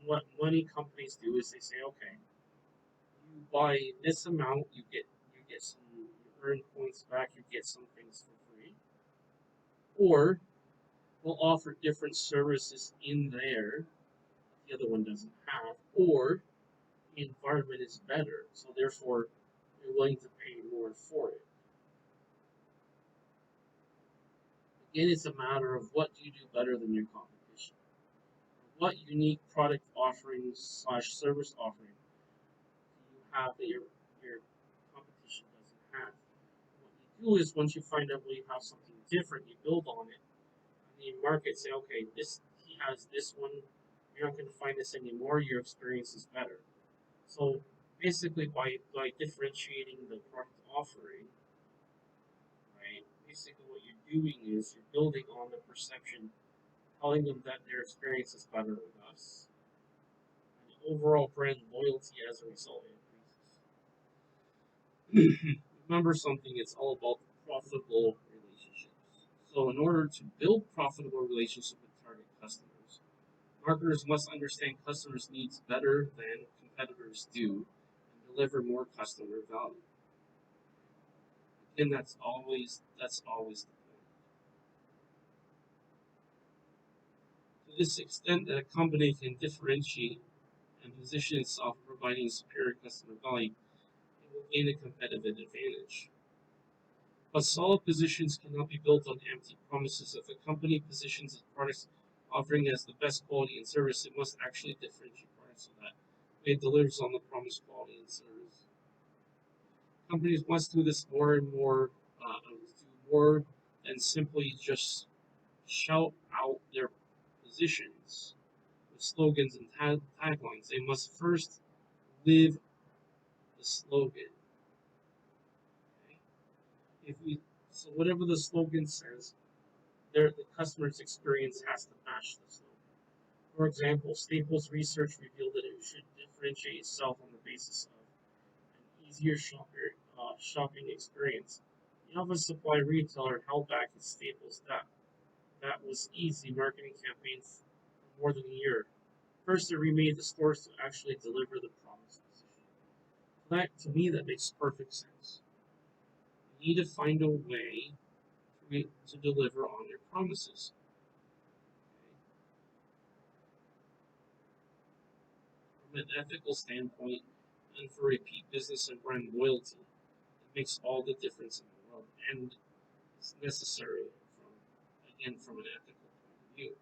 What many companies do is they say, okay, you buy this amount, you get some, you earn points back, you get some things for free, or we'll offer different services in there the other one doesn't have, or the environment is better, so therefore you're willing to pay more for it. Again, it's a matter of what do you do better than your competition? What unique product offerings / service offering do you have that your competition doesn't have? What you do is once you find out where you have something different, you build on it. And the market say, okay, this he has this one. You're not going to find this anymore. Your experience is better. So basically, by differentiating the product offering, right? Basically, what you're doing is you're building on the perception, telling them that their experience is better with us, and the overall brand loyalty as a result increases. Remember something, it's all about profitable relationships. So, in order to build profitable relationships with target customers, marketers must understand customers' needs better than competitors do and deliver more customer value. And that's always the point. To this extent that a company can differentiate and position itself providing superior customer value, it will gain a competitive advantage. But solid positions cannot be built on empty promises. If a company positions its products offering as the best quality and service, it must actually differentiate products so that it delivers on the promised quality and service. Companies must do this more and more, do more than simply just shout out their positions with slogans and taglines. They must first live the slogan. Okay? If we so whatever the slogan says, the customer's experience has to match the slogan. For example, Staples research revealed that it should differentiate itself on the basis of an easier shopping experience. The office supply retailer held back its Staples that was easy marketing campaign for more than a year. First, it remade the stores to actually deliver the promised position. That to me, that makes perfect sense. You need to find a way to deliver on your promises. From an ethical standpoint, and for repeat business and brand loyalty, it makes all the difference in the world, and it's necessary from an ethical point of view.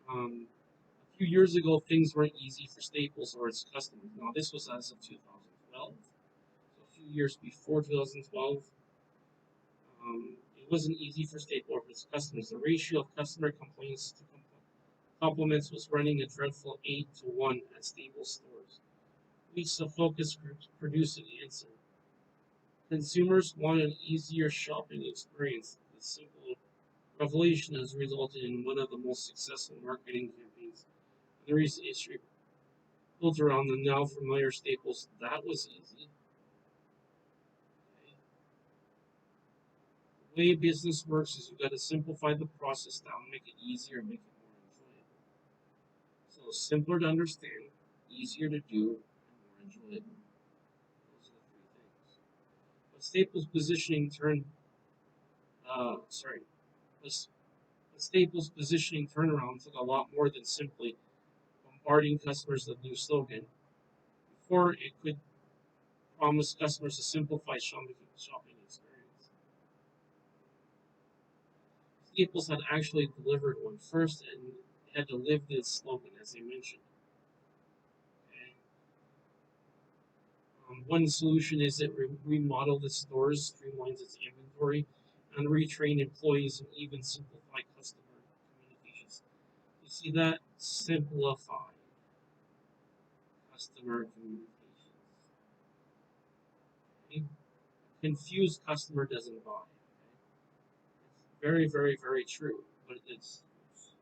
A few years ago, things weren't easy for Staples or its customers. Now, this was as of 2012, so a few years before 2012. It wasn't easy for Staples or its customers. The ratio of customer complaints to compliments was running a dreadful 8-1 at Staples stores. Weeks of focus groups produced an answer. Consumers want an easier shopping experience. The simple revelation has resulted in one of the most successful marketing campaigns in the recent history, built around the now familiar Staples. That was easy. Okay. The way business works is you've got to simplify the process down, make it easier, make it more enjoyable. So simpler to understand, easier to do, and more enjoyable. Those are the three things. But Staples positioning turned, sorry, was the Staples positioning turnaround took a lot more than simply bombarding customers with a new slogan. Before it could promise customers a simplified shopping experience. Staples had actually delivered one first and had to live this slogan, as I mentioned. Okay. One solution is it remodel its stores, streamlines its inventory, and retrain employees and even simplify customer communications. You see that? Simplify customer communications. Okay? Confused customer doesn't buy. Okay? It's very, very, very true. But sorry,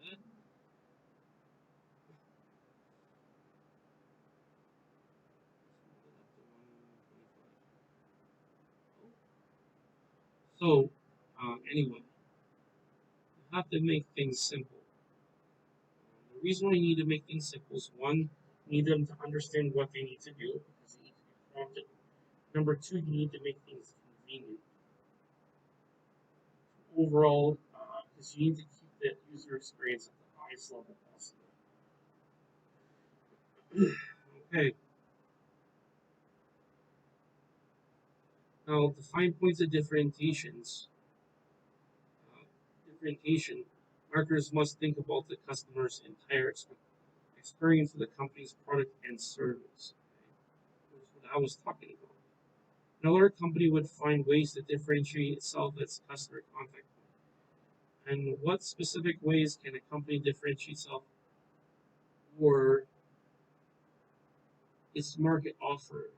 let me do that. So, anyway, you have to make things simple. The reason why you need to make things simple is one, you need them to understand what they need to do because they need to be prompted. Number two, you need to make things convenient. Overall, because you need to keep that user experience at the highest level possible. Okay, now to find points of differentiation, marketers must think about the customer's entire experience of the company's product and service. Okay? That's what I was talking about. Another company would find ways to differentiate itself as customer contact point. And what specific ways can a company differentiate itself or its market offer?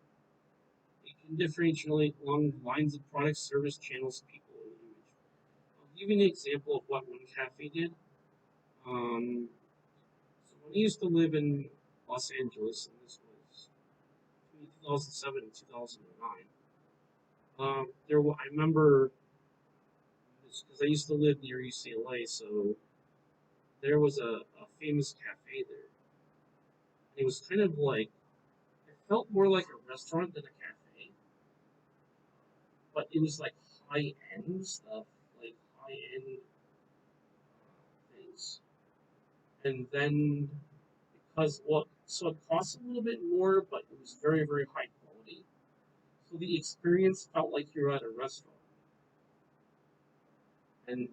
It can differentiate along the lines of products, service, channels, people, and image. I'll give you an example of what one cafe did. So when I used to live in Los Angeles, and this was between 2007 and 2009, I remember because I used to live near UCLA, so there was a famous cafe there. It was kind of like it felt more like a restaurant than a cafe, but it was like high end stuff, like high end things. And then because well, so it cost a little bit more, but it was very very high quality. So the experience felt like you're at a restaurant, and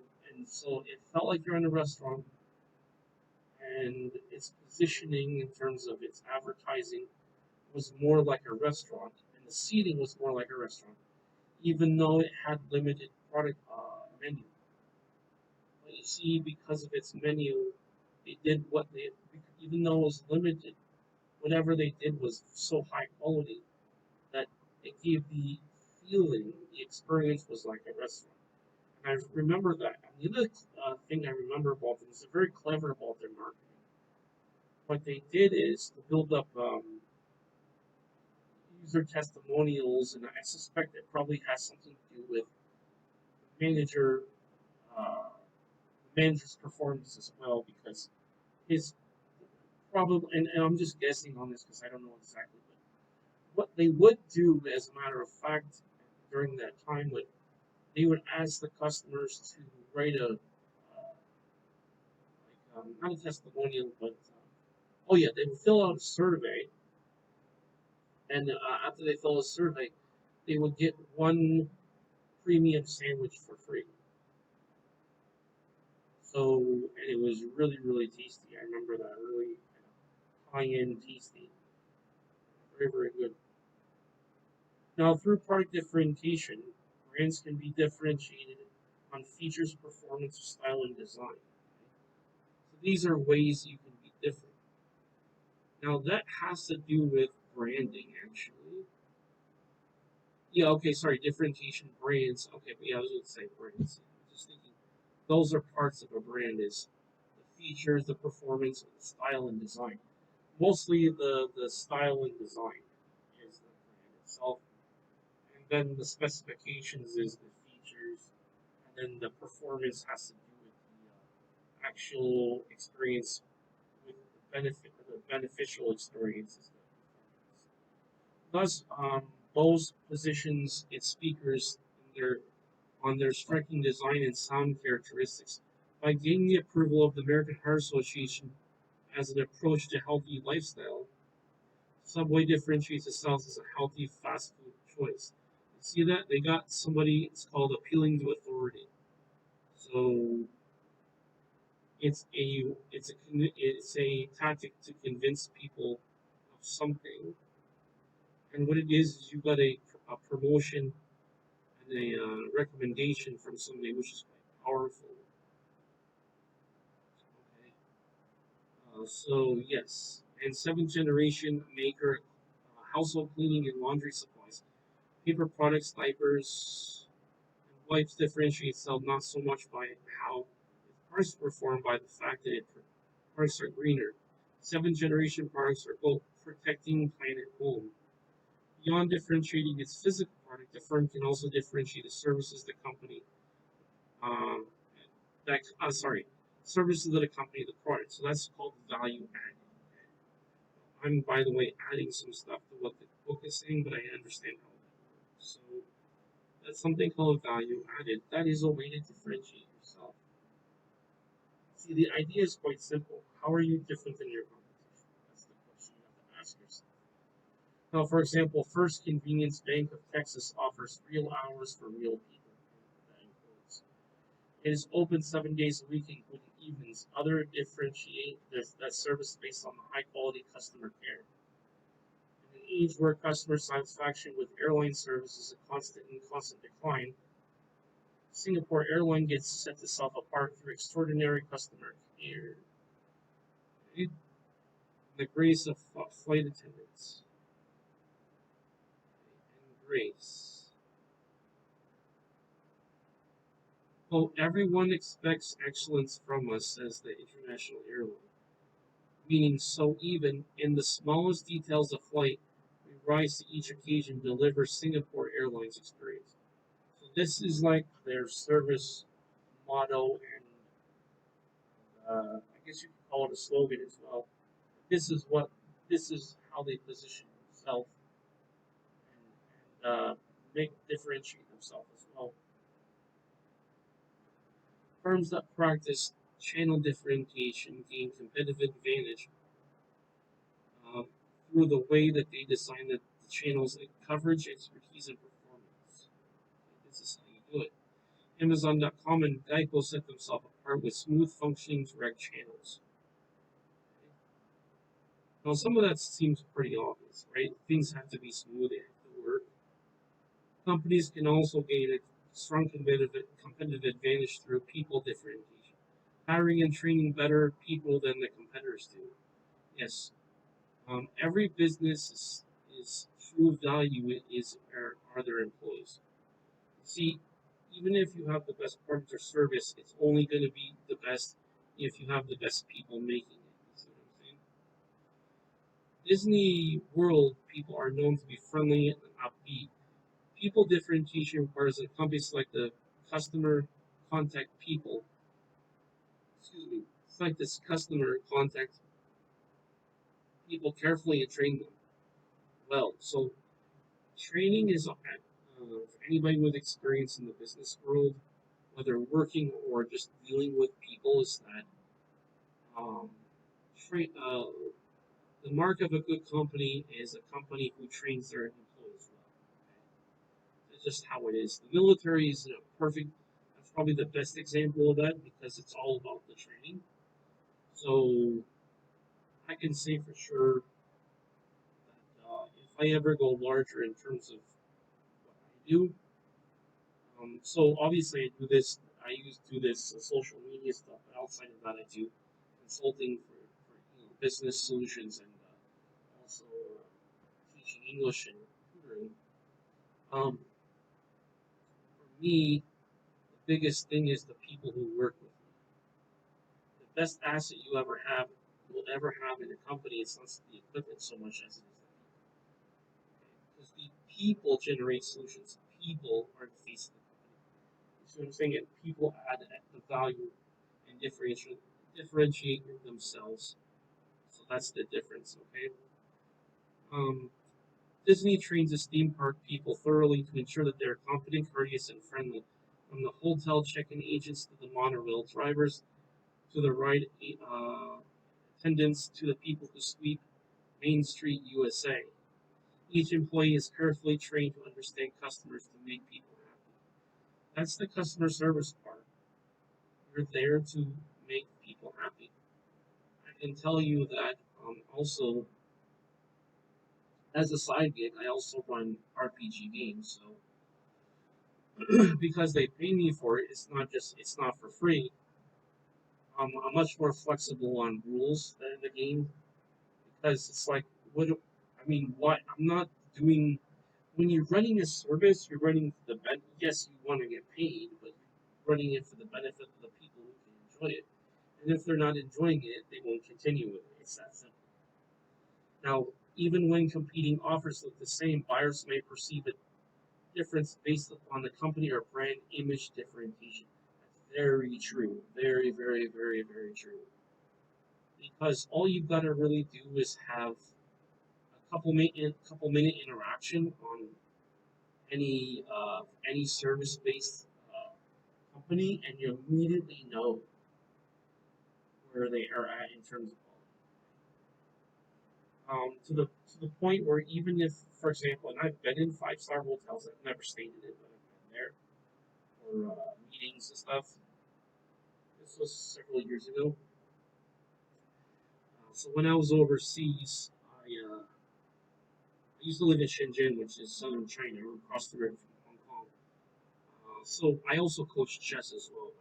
so it felt like you're in a restaurant, and its positioning in terms of its advertising was more like a restaurant, and the seating was more like a restaurant, even though it had limited product menu. But you see, because of its menu, they did what they, even though it was limited, whatever they did was so high quality that it gave the feeling, the experience was like a restaurant. And I remember that. And the other thing I remember about them is they're very clever about their marketing. What they did is to build up user testimonials, and I suspect it probably has something to do with manager uh, manager's performance as well, because his probably and I'm just guessing on this because I don't know exactly, but what they would do as a matter of fact during that time would they would ask the customers to write a not a testimonial, but oh yeah, they would fill out a survey, and after they fill a survey, they would get one premium sandwich for free. So, and it was really, really tasty. I remember that really high-end tasty, very, very good. Now, through product differentiation, brands can be differentiated on features, performance, style, and design. So these are ways you can be different. Now, that has to do with branding, actually. Yeah, okay, sorry, differentiation brands. Okay, but yeah, I was going to say brands. Just thinking, those are parts of a brand is the features, the performance, the style, and design. Mostly the style and design is the brand itself, and then the specifications is the features, and then the performance has to do with the actual experience with the beneficial experiences. Thus, Bose positions its speakers in on their striking design and sound characteristics. By gaining the approval of the American Heart Association as an approach to healthy lifestyle, Subway differentiates itself as a healthy fast food choice. You see that? They got somebody, it's called appealing to authority. So it's a tactic to convince people of something. And what it is you got a promotion and a recommendation from somebody, which is quite powerful. Okay. So yes, and seventh generation maker, household cleaning and laundry supplies, paper products, diapers, and wipes differentiate itself not so much by how its products perform, by the fact that its products are greener. Seventh generation products are both protecting planet home. Beyond differentiating its physical product, the firm can also differentiate the services the company um, sorry, services that accompany the product. So that's called value added. I'm, by the way, adding some stuff to what the book is saying, but I understand how that works. So that's something called value added. That is a way to differentiate yourself. See, the idea is quite simple. How are you different than your competition? That's the question you have to ask yourself. Now, for example, First Convenience Bank of Texas offers real hours for real people. That includes it is open 7 days a week, including evenings. Other differentiate that service based on the high quality customer care. In an age where customer satisfaction with airline service is in constant decline, Singapore Airline gets set itself apart through extraordinary customer care. The grace of flight attendants and grace. Quote, everyone expects excellence from us, says the international airline. Meaning, so even in the smallest details of flight, we rise to each occasion, deliver Singapore Airlines experience. So this is like their service motto, and I guess you could call it a slogan as well. This is what this is how they position themselves and make differentiate themselves as well. Firms that practice channel differentiation gain competitive advantage um, through the way that they design the channels like coverage, expertise, and performance. This is how you do it. Amazon.com and Geico set themselves apart with smooth functioning direct channels. Now, some of that seems pretty obvious, right? Things have to be smooth, they have to work. Companies can also gain a strong competitive advantage through people differentiation, hiring and training better people than the competitors do. Yes, every business is true value are their employees. See, even if you have the best product or service, it's only going to be the best if you have the best people making it. You see what I'm saying? Disney World people are known to be friendly and upbeat. People differentiation requires that companies like the customer contact people. Excuse me. Like this customer contact people carefully and train them well. So training is for anybody with experience in the business world, whether working or just dealing with people, is that um, tra- uh, the mark of a good company is a company who trains their employees well. It's just how it is. The military is perfect. That's probably the best example of that because it's all about the training. So I can say for sure that if I ever go larger in terms of what I do, so obviously I do this. I used to do this social media stuff, but outside of that, I do consulting for business solutions and also teaching English and tutoring. For me, the biggest thing is the people who work with me. The best asset will ever have in a company is not the equipment so much as it is the people. Because the people generate solutions. People are the face of the company. You see what I'm saying? And people add the value and differentiate themselves. So that's the difference, okay? Um, Disney trains its theme park people thoroughly to ensure that they are competent, courteous, and friendly. From the hotel check-in agents to the monorail drivers to the ride attendants to the people who sweep Main Street, USA. Each employee is carefully trained to understand customers to make people happy. That's the customer service part. You're there to make people happy. I can tell you that also, as a side gig, I also run RPG games. So because they pay me for it, it's not for free. I'm much more flexible on rules than the game because it's like I mean, what I'm not doing when you're running a service, you're running for the yes, you want to get paid, but you're running it for the benefit of the people who can enjoy it. And if they're not enjoying it, they won't continue with it. It's that simple. Now, even when competing offers look the same, buyers may perceive a difference based upon the company or brand image differentiation. That's very true. Very, very, very, very true. Because all you've got to really do is have a couple minute interaction on any service based company, and you immediately know where they are at in terms of quality. To the point where even if, for example, and I've been in 5-star hotels, I've never stayed in it, but I've been there for meetings and stuff. This was several years ago. So when I was overseas, I used to live in Shenzhen, which is southern China, across the river from Hong Kong. So I also coach chess as well.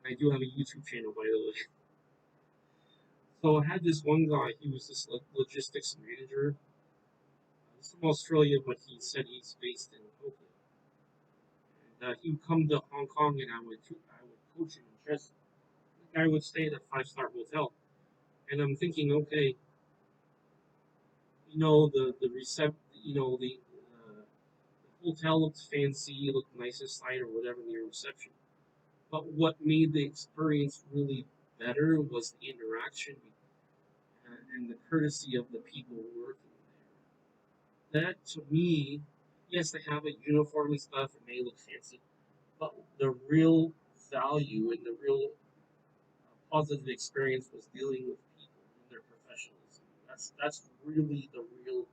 I do have a YouTube channel, by the way. So I had this one guy. He was this logistics manager. He's from Australia, but he said he's based in Tokyo. And he would come to Hong Kong, and I would coach him in chess. The guy would stay at a 5-star hotel, and I'm thinking, okay, The recept, the hotel looked fancy, looked nice inside or whatever in the reception. But what made the experience really better was the interaction and the courtesy of the people working there. That to me, yes, they have it uniformly stuff and may look fancy, but the real value and the real positive experience was dealing with people and their professionalism. That's really the real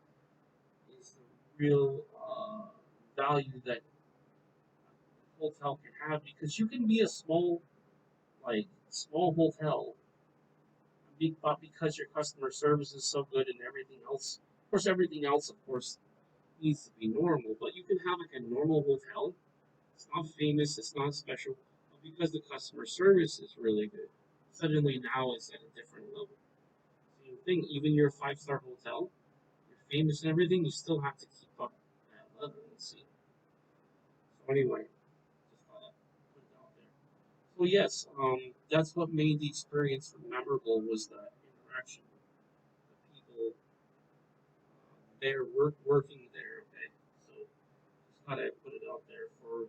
is the real value that a hotel can have because you can be a small hotel, but because your customer service is so good and everything else, of course, needs to be normal. But you can have like a normal hotel. It's not famous, it's not special, but because the customer service is really good, suddenly now it's at a different level. Same thing, even your 5-star hotel, you're famous and everything, you still have to keep up that level. Let's see. So anyway, just thought I'd put it out there. So yes, that's what made the experience memorable was that interaction with the people there working there. Okay, so just thought I'd put it out there for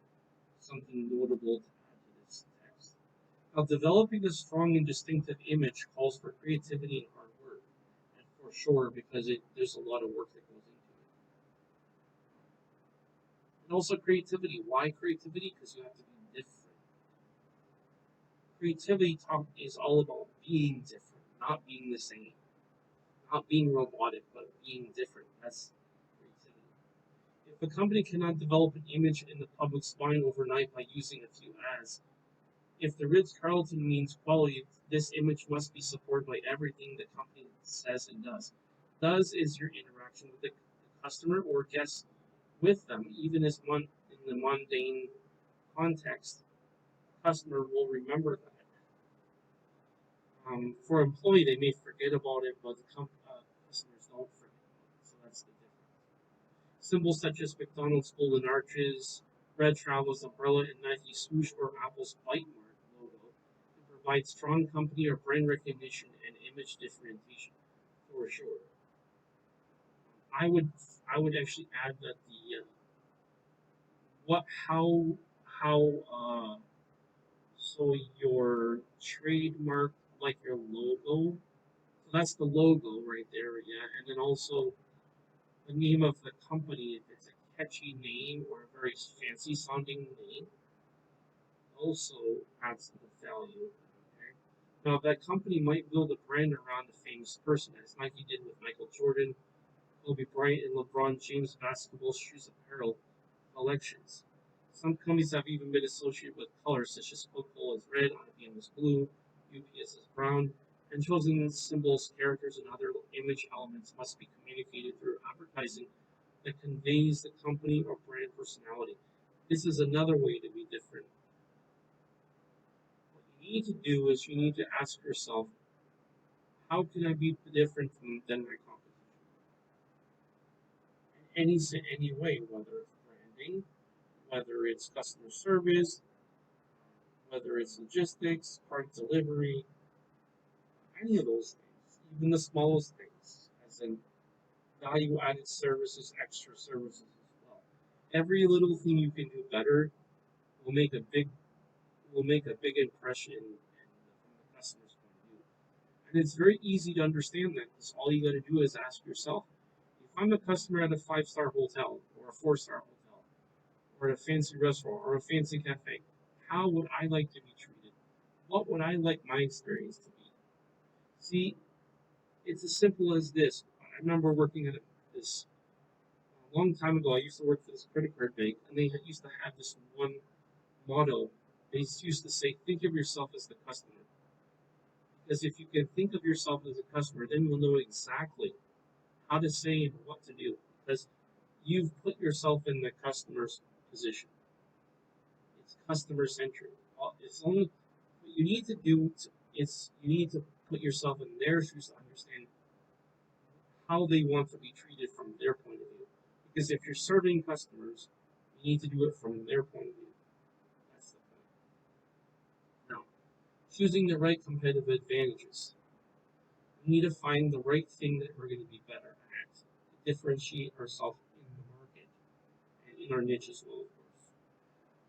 something notable to add to this text. Now, developing a strong and distinctive image calls for creativity and hard work, and for sure because there's a lot of work that goes into it. And also creativity. Why creativity? Because you have to be different. Creativity talk is all about being different, not being the same, not being robotic, but being different. That's creativity. If a company cannot develop an image in the public's mind overnight by using a few ads, if the Ritz Carlton means quality, this image must be supported by everything the company says and does. Does is your interaction with the customer or guest with them, even as in the mundane context. The customer will remember that. For employee, they may forget about it, but customers don't forget about it. So that's the difference. Symbols such as McDonald's Golden Arches, Red Travel's umbrella, and Nike swoosh or Apple's bite mark logo can provide strong company or brand recognition and image differentiation for sure. I would I would actually add that the what how so your trademark like your logo. So that's the logo right there, yeah, and then also the name of the company if it's a catchy name or a very fancy sounding name also adds to the value. Okay? Now, that company might build a brand around a famous person, as Nike did with Michael Jordan, Kobe Bryant, and LeBron James basketball shoes apparel collections. Some companies have even been associated with colors, such as Coca-Cola is red, IBM is blue, UPS is brown, and chosen symbols, characters, and other image elements must be communicated through advertising that conveys the company or brand personality. This is another way to be different. What you need to do is you need to ask yourself, how can I be different than my competition? In any way, whether it's branding, whether it's customer service, whether it's logistics, part delivery, any of those things, even the smallest things, as in value added services, extra services as well. Every little thing you can do better will make a big impression from the customer's point of view. And it's very easy to understand that because all you got to do is ask yourself, if I'm a customer at a 5-star hotel or a 4-star hotel or a fancy restaurant or a fancy cafe, how would I like to be treated? What would I like my experience to be? See, it's as simple as this. I remember working at this a long time ago. I used to work for this credit card bank, and they used to have this one motto. They used to say, "Think of yourself as the customer." Because if you can think of yourself as a customer, then you'll know exactly how to say and what to do. Because you've put yourself in the customer's position. It's customer centric. It's only what you need to do. It's you need to put yourself in their shoes to understand how they want to be treated from their point of view. Because if you're serving customers, you need to do it from their point of view. That's the point. Now, choosing the right competitive advantages. We need to find the right thing that we're going to be better at. differentiate ourselves in the market and in our niche as well, of course.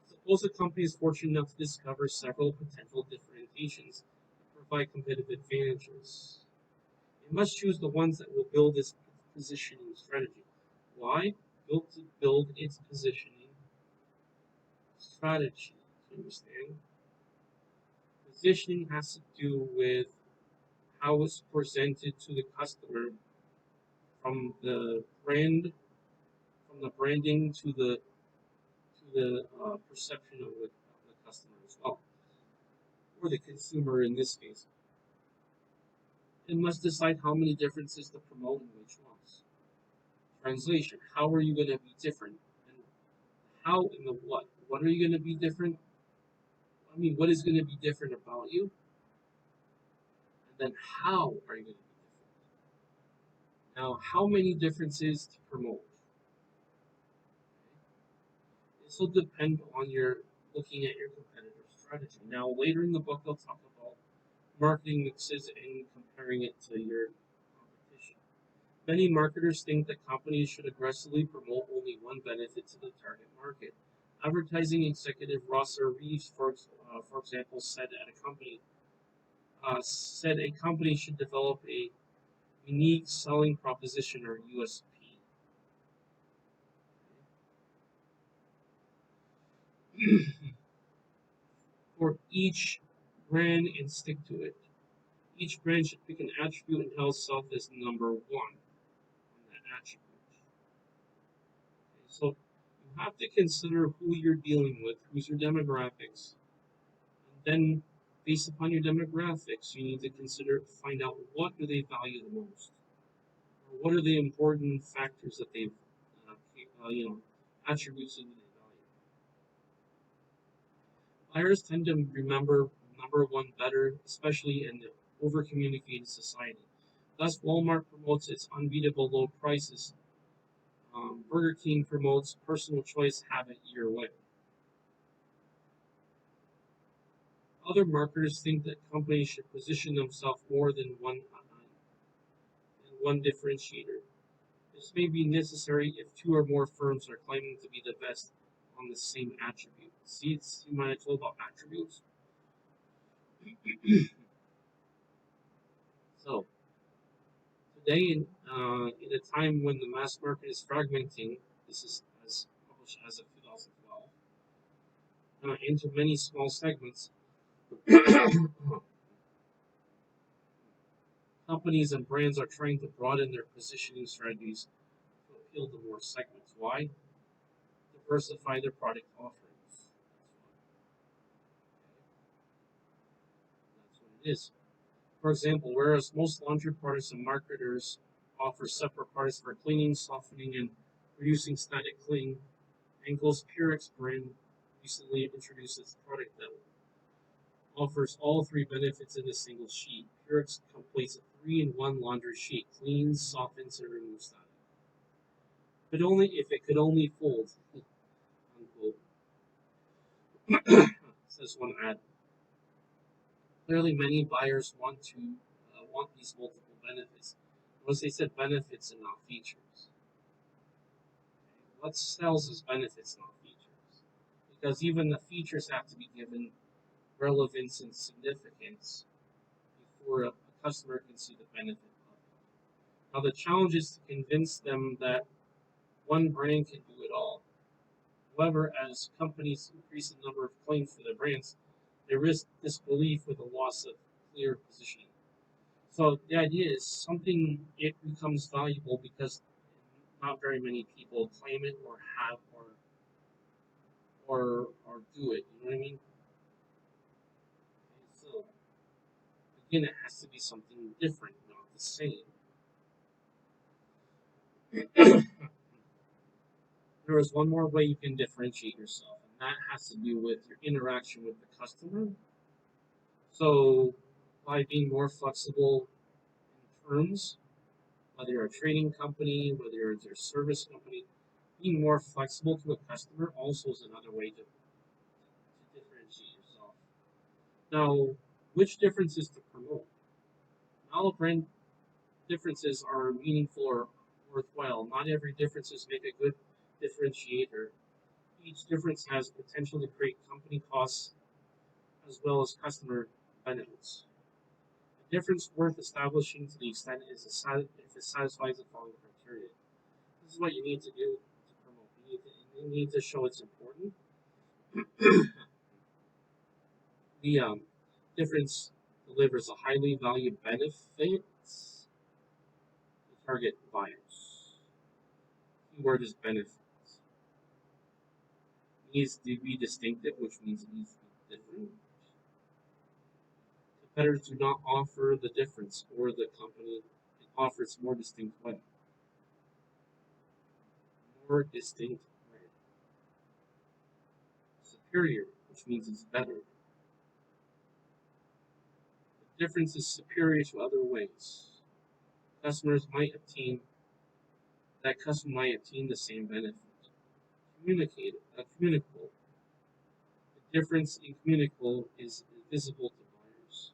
Suppose a company is fortunate enough to discover several potential differentiations that provide competitive advantages. It must choose the ones that will build its positioning strategy. Why? Built to build its positioning strategy. Do you understand? Positioning has to do with how it's presented to the customer from the brand, from the branding to the perception of the customer as well, or the consumer in this case. It must decide how many differences to promote and which ones. Translation: how are you going to be different? And how and the what? What are you going to be different? I mean, what is going to be different about you? And then how are you going to be different? Now, how many differences to promote? This will depend on your looking at your competitor strategy. Now, later in the book, I'll talk about marketing mixes and comparing it to your competition. Many marketers think that companies should aggressively promote only one benefit to the target market. Advertising executive Rosser Reeves, for example, said a company should develop a unique selling proposition or USP for each brand and stick to it. Each brand should pick an attribute and tell itself as number one on that attribute. Okay, so you have to consider who you're dealing with, who's your demographics, and then based upon your demographics, you need to find out what do they value the most, or what are the important factors that they've, attributes that they value. Buyers tend to remember number one better, especially in the over-communicated society. Thus, Walmart promotes its unbeatable low prices. Burger King promotes personal choice, have it your way. Other marketers think that companies should position themselves more than one differentiator. This may be necessary if two or more firms are claiming to be the best on the same attribute. See what I told about attributes? So, today, in a time when the mass market is fragmenting, this is as published as of 2012, into many small segments, companies and brands are trying to broaden their positioning strategies to appeal to more segments. Why? Diversify their product offerings. That's what it is. For example, whereas most laundry products and marketers offer separate products for cleaning, softening, and reducing static cling, Angel's Purex brand recently introduced its product that offers all three benefits in a single sheet. Purex completes a 3-in-1 laundry sheet, cleans, softens, and removes static. But only if it could only fold, unquote, says one ad. Clearly, many buyers want these multiple benefits. Notice they said benefits and not features. What sells is benefits, not features, because even the features have to be given relevance and significance before a customer can see the benefit of it. Now, the challenge is to convince them that one brand can do it all. However, as companies increase the number of claims for their brands, they risk disbelief with a loss of clear positioning. So the idea is something it becomes valuable because not very many people claim it or have or do it. You know what I mean? So again, it has to be something different, not the same. There is one more way you can differentiate yourself, and that has to do with your interaction with the customer. So by being more flexible in terms, whether you're a trading company, whether you're a service company, being more flexible to a customer also is another way to differentiate yourself. Now, which differences to promote? All brand differences are meaningful or worthwhile. Not every differences make a good differentiator. Each difference has potential to create company costs as well as customer benefits. A difference worth establishing to the extent is if it satisfies the following criteria. This is what you need to do to promote. You need to show it's important. The difference delivers a highly valued benefit to target buyers. Keyword is benefits. It needs to be distinctive, which means it needs to be different. Competitors do not offer the difference, or the company offers more distinct way. More distinct way. Superior, which means it's better. The difference is superior to other ways. Customers might obtain that customer might obtain the same benefit. Communicable. The difference in communicable is visible to buyers.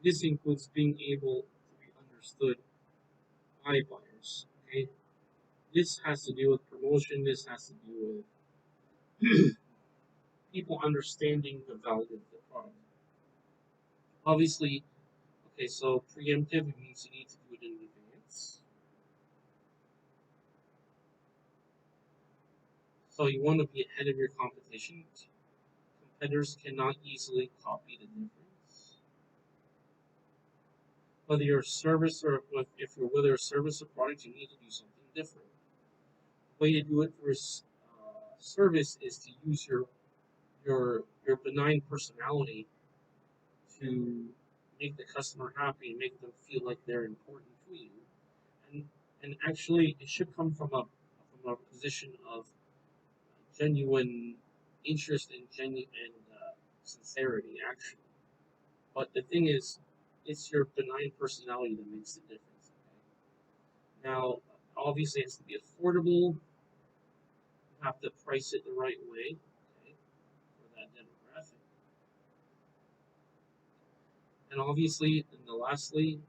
This includes being able to be understood by buyers. Okay, this has to do with promotion. This has to do with people understanding the value of the product. Obviously, okay, so preemptive means you need to do it in advance. So you want to be ahead of your competition. Competitors cannot easily copy the difference. Whether you're a service or if you're whether a service or product, you need to do something different. The way to do it for service is to use your benign personality to make the customer happy and make them feel like they're important to you. And and actually, it should come from a position of genuine interest and sincerity, actually. But the thing is, it's your benign personality that makes the difference. Okay? Now, obviously, it has to be affordable. You have to price it the right way, okay, for that demographic. And obviously, and lastly,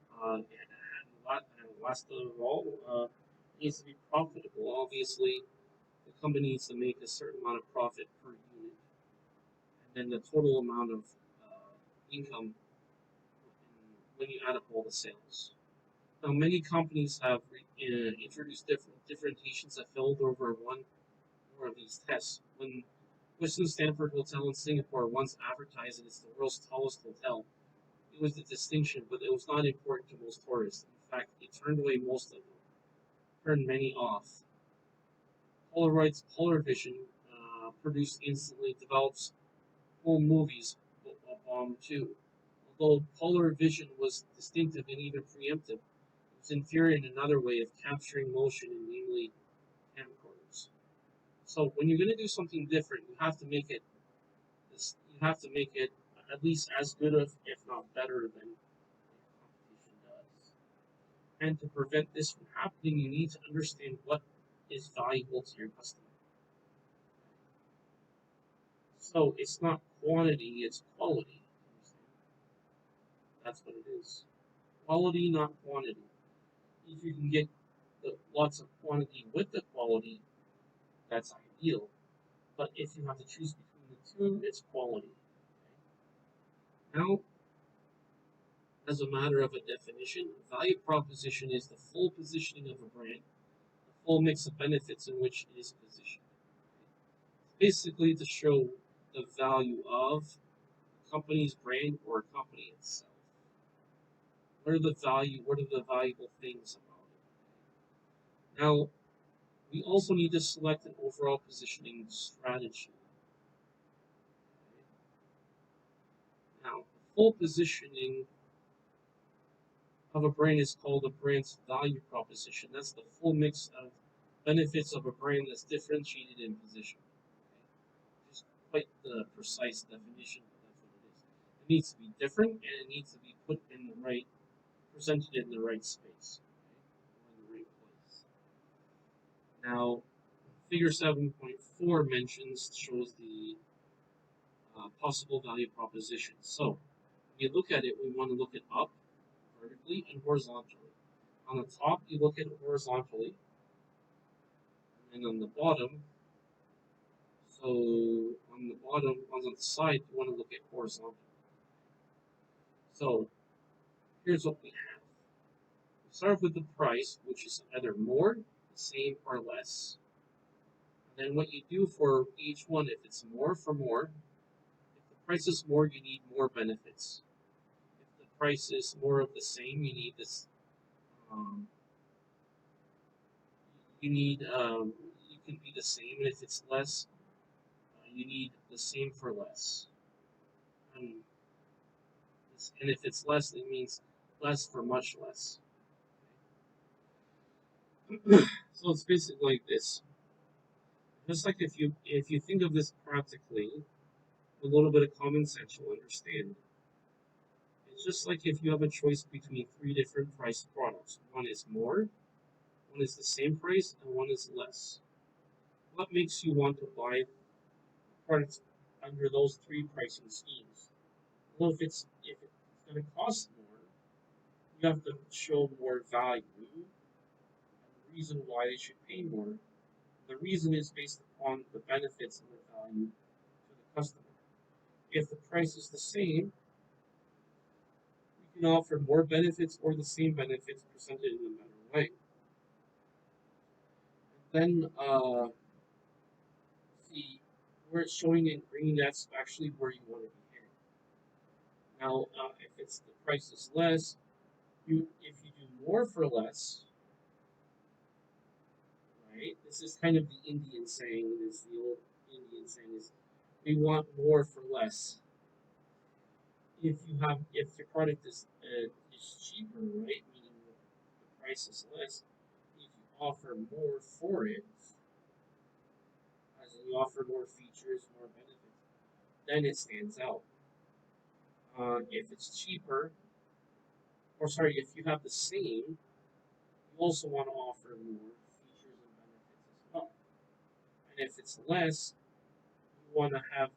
last of all, it needs to be profitable. Obviously, the company needs to make a certain amount of profit per unit, and then the total amount of income when you add up all the sales. Now, many companies have introduced different differentiations that failed over one or of these tests. When Westin Stanford Hotel in Singapore once advertised it as the world's tallest hotel, it was the distinction, but it was not important to most tourists. In fact, it turned away most of them, turned many off. Polaroid's Polar Vision, produced instantly, develops full movies, Bomb 2. Although Polar Vision was distinctive and even preemptive, it was inferior in another way of capturing motion, namely camcorders. So when you're going to do something different, you have to make it at least as good of, if not better than competition does. And to prevent this from happening, you need to understand what is valuable to your customer. So it's not quantity, it's quality. That's what it is. Quality, not quantity. If you can get lots of quantity with the quality, that's ideal. But if you have to choose between the two, it's quality. Now, as a matter of a definition, value proposition is the full positioning of a brand, the full mix of benefits in which it is positioned. Basically, to show the value of a company's brand or a company itself. What are the valuable things about it? Now, we also need to select an overall positioning strategy. Now, the full positioning of a brand is called a brand's value proposition. That's the full mix of benefits of a brand that's differentiated in position. Okay? Just quite the precise definition, but that's what it is. It needs to be different and it needs to be presented in the right space, okay? Or in the right place. Now, Figure 7.4 shows the possible value propositions. So, when you look at it, we want to look it up, vertically, and horizontally. On the top, you look at it horizontally, and then on the bottom, so on the bottom, on the side, you want to look at horizontal. So here's what we have. We start with the price, which is either more, the same, or less. And then what you do for each one, if it's more for more, if the price is more, you need more benefits. If the price is more of the same, you need this. Um, you need you can be the same, and if it's less, you need the same for less. And, and if it's less, it means less for much less. So it's basically like this. Just like if you think of this practically, a little bit of common sense, you'll understand. It's just like if you have a choice between three different price products. One is more, one is the same price, and one is less. What makes you want to buy products under those three pricing schemes? Well, if it's going to cost more, you have to show more value, and the reason why they should pay more. The reason is based upon the benefits and the value to the customer. If the price is the same, you can offer more benefits or the same benefits presented in a better way. Then see where it's showing in green, that's actually where you want to be hitting. Now, if it's the price is less, if you do more for less, right? This is kind of the Indian saying. Is the old Indian saying is, we want more for less. If your product is cheaper, right? Meaning the price is less. If you offer more for it, as in you offer more features, more benefits, then it stands out. If it's cheaper, or sorry, if you have the same, you also want to offer more features and benefits as well. And if it's less, you want to have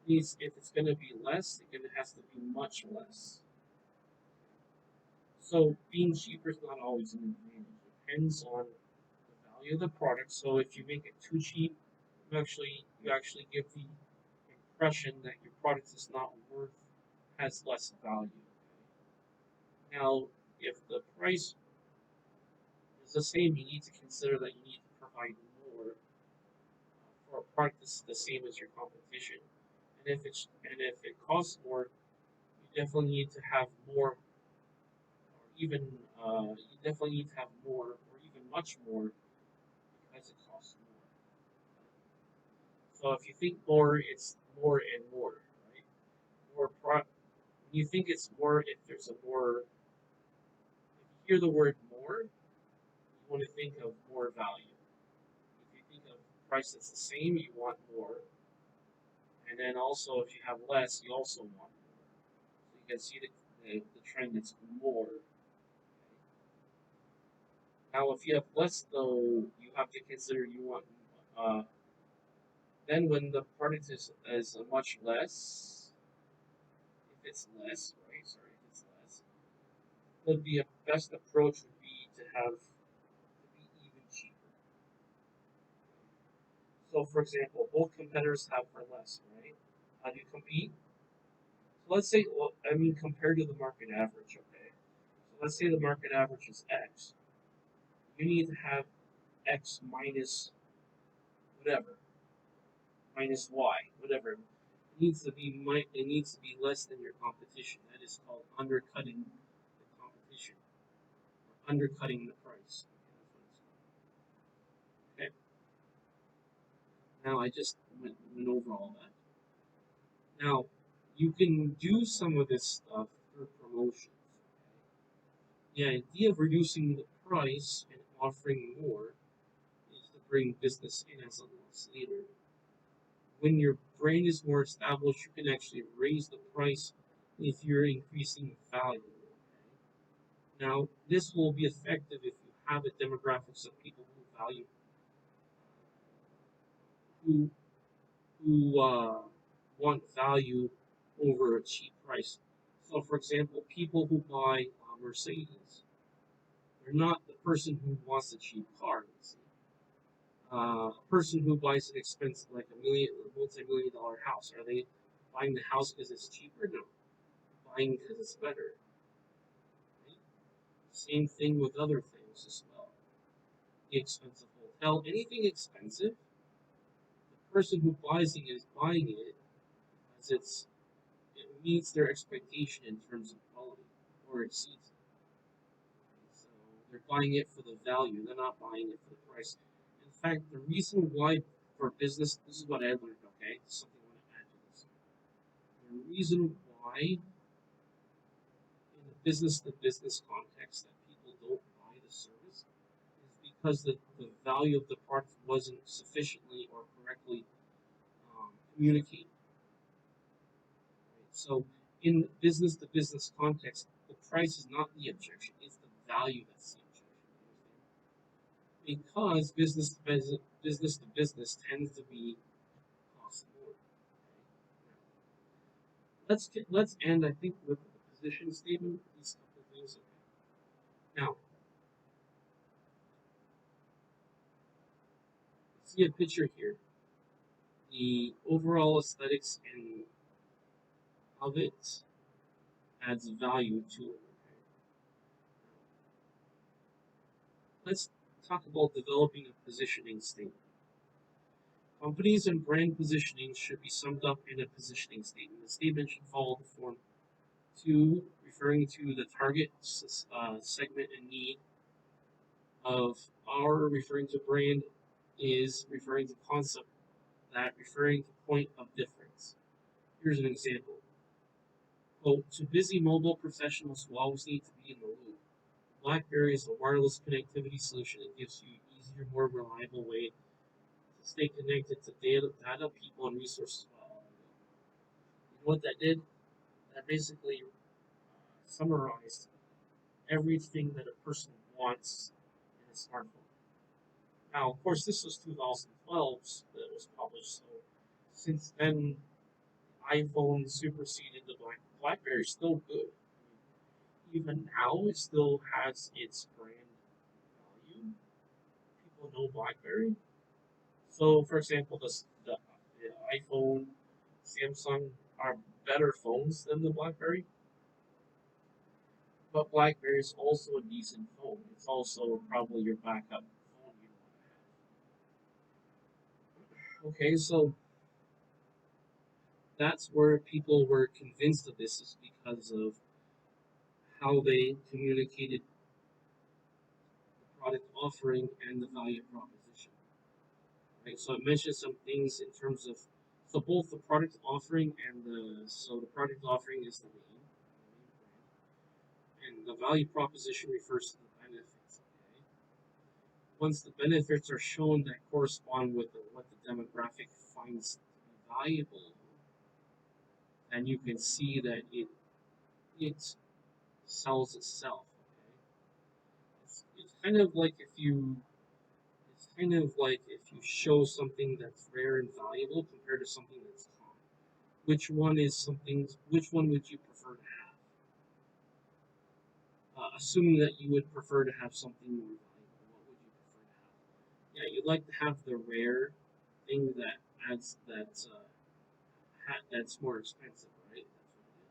these. If it's going to be less, it has to be much less. So being cheaper is not always an advantage. It depends on the value of the product. So if you make it too cheap, you actually give the impression that your product is not worth has less value. Now, if the price is the same, you need to consider that you need to provide more for a product that's the same as your competition. And if it costs more, you definitely need to have more, or even you definitely need to have more, or even much more, because it costs more. So if you think more, it's more and more, right? When you think it's more, if there's a more, if you hear the word more, you want to think of more value. If you think of price that's the same, you want more. And then also, if you have less, you also want more. So you can see the trend that's more. Now, if you have less, though, you have to consider you want. Uh, then, when the product is much less, if it's less, right? Sorry, if it's less, would be a best approach would be to have to be even cheaper. So, for example, both competitors have for less, right? How do you compete? So let's say, well, I mean, compared to the market average, okay? So let's say the market average is X. You need to have X minus whatever, minus Y, whatever. It needs to be less than your competition. That is called undercutting the competition, or undercutting the price. Okay. Now I just went over all that. Now you can do some of this stuff through promotions. The idea of reducing the price and offering more is to bring business in as a loss leader. When your brand is more established, you can actually raise the price if you're increasing value. Now, this will be effective if you have a demographics of people who want value over a cheap price. So, for example, people who buy Mercedes, They're not the person who wants a cheap car. A person who buys an expensive, like multi-million-dollar house, are they buying the house because it's cheaper? No, buying because it's better. Right? Same thing with other things as well. The expensive hotel, anything expensive, the person who buys it is buying it because it meets their expectation in terms of quality or exceeds it. So they're buying it for the value. They're not buying it for the price. In fact, the reason why for business, this is what I learned. Okay, something I want to add to this. The reason why in the business-to-business context that people don't buy the service is because the value of the product wasn't sufficiently or correctly communicated. Right? So in business-to-business context, the price is not the objection; it's the value that's the objection. Because business to business tends to be cost more. Okay? Let's end I think with the position statement. These couple of things. Okay. Now see a picture here. The overall aesthetics and of it adds value to it. Okay? Let's talk about developing a positioning statement. Companies and brand positioning should be summed up in a positioning statement. The statement should follow the form two, referring to the target segment and need of R, referring to brand, is referring to concept, that referring to point of difference. Here's an example. Quote, to busy mobile professionals who always need to be in the loop, BlackBerry is a wireless connectivity solution that gives you easier, more reliable way to stay connected to data people, and resources. Well, you know what that did? That basically summarized everything that a person wants in a smartphone. Now, of course, this was 2012 that it was published, so since then, iPhone superseded the BlackBerry. Still good. Even now, it still has its brand value. People know BlackBerry. So, for example, the iPhone, Samsung are better phones than the BlackBerry, but BlackBerry is also a decent phone. It's also probably your backup phone you want to have. Okay, so that's where people were convinced of this is because of how they communicated the product offering and the value proposition. Right, so it mentions some things in terms of so both the product offering and the product offering is the name, and the value proposition refers to the benefits. Okay, once the benefits are shown that correspond with what the demographic finds to be valuable, then you can see that it sells itself. Okay, it's kind of like if you it's kind of like if you show something that's rare and valuable compared to something that's common. Which one would you prefer to have? Assuming that you would prefer to have something more valuable, what would you prefer to have? Yeah, you'd like to have the rare thing that adds that's more expensive, right? That's what it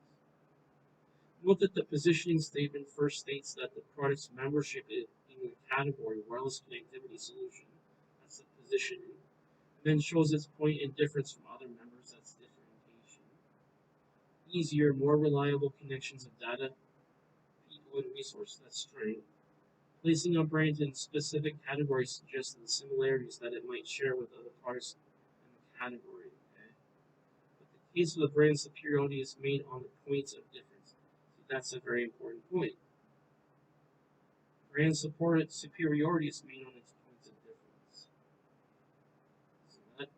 is. Note that the positioning statement first states that the product's membership in the category wireless connectivity solution, that's the positioning, then shows its point in difference from other members, that's differentiation. Easier, more reliable connections of data, people, and resources, that's strength. Placing a brand in specific categories suggests the similarities that it might share with other products in the category. Okay? But the case of the brand superiority is made on the points of difference. So that's a very important point. Brand superiority is made on its points of difference. So that,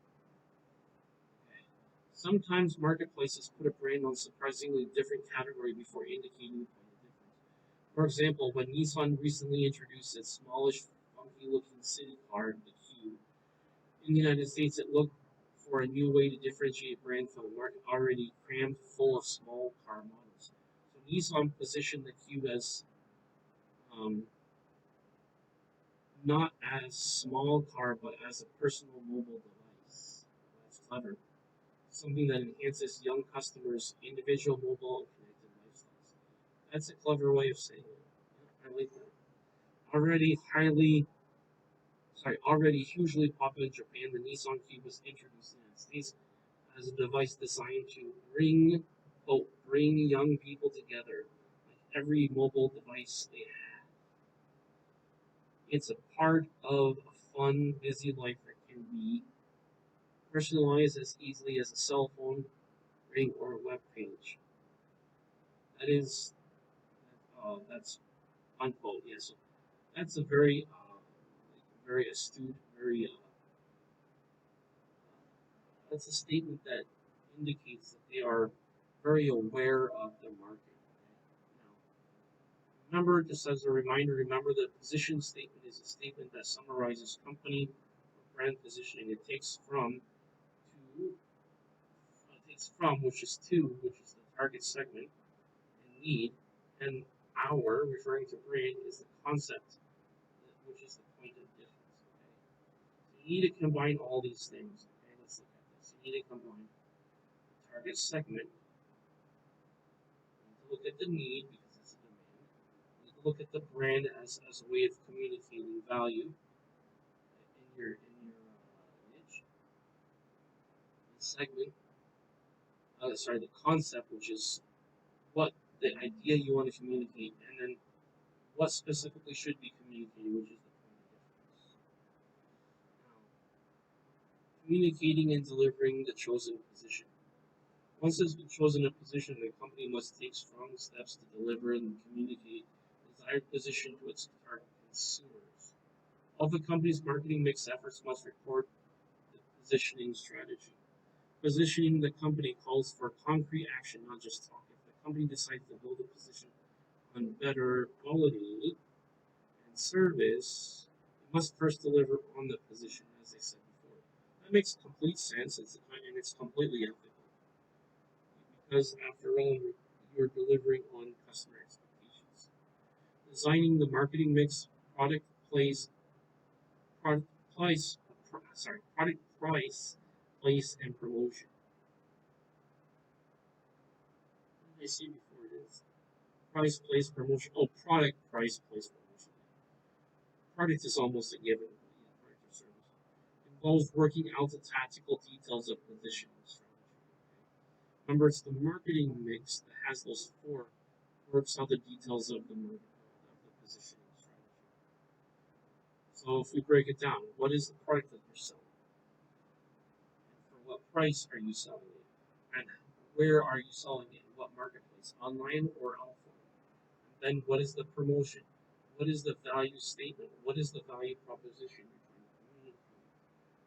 okay. Sometimes marketplaces put a brand on surprisingly different category before indicating the point of difference. For example, when Nissan recently introduced its smallish, funky-looking city car, the Q, in the United States, it looked for a new way to differentiate brand from a market already crammed full of small car models. So Nissan positioned the Q as um, not as small car, but as a personal mobile device. That's clever. Something that enhances young customers' individual mobile and connected lifestyles. That's a clever way of saying it. Yeah, I like that. Already hugely popular in Japan, the Nissan Cube was introduced in the United States as a device designed to bring young people together. Like every mobile device they have, it's a part of a fun, busy life that can be personalized as easily as a cell phone ring or a web page. That is, that's unquote. Yes, so that's a very astute, very that's a statement that indicates that they are very aware of their market. Now, remember, just as a reminder, remember the position statement is a statement that summarizes company or brand positioning. Which is to, which is the target segment, and need, and our, referring to brand, is the concept, which is the point of difference. Okay, so you need to combine all these things. Okay, let's look at this. You need to combine the target segment. You need to look at the need because it's a demand. You need to look at the brand as a way of communicating value in your niche. The segment, the concept, which is what the idea you want to communicate, and then what specifically should be communicated, which is the point of difference. Now, communicating and delivering the chosen position. Once it's been chosen a position, the company must take strong steps to deliver and communicate the desired position to its target consumers. All the company's marketing mix efforts must report the positioning strategy. Positioning the company calls for concrete action, not just talk. If the company decides to build a position on better quality and service, it must first deliver on the position, as I said before. That makes complete sense, and it's completely ethical because, after all, you're delivering on customer expectations. Designing the marketing mix, product place, product price, product price, place, and promotion. What did I see before it is? Price, place, promotion. Oh, product, price, place, promotion. Product is almost a given, but yeah, product or service. Involves working out the tactical details of positioning strategy. Remember, it's the marketing mix that has those four works out the details of the positioning strategy. So if we break it down, what is the product that you're selling? And for what price are you selling it? And where are you selling it? In what marketplace? Online or offline? And then what is the promotion? What is the value statement? What is the value proposition you're trying to communicate?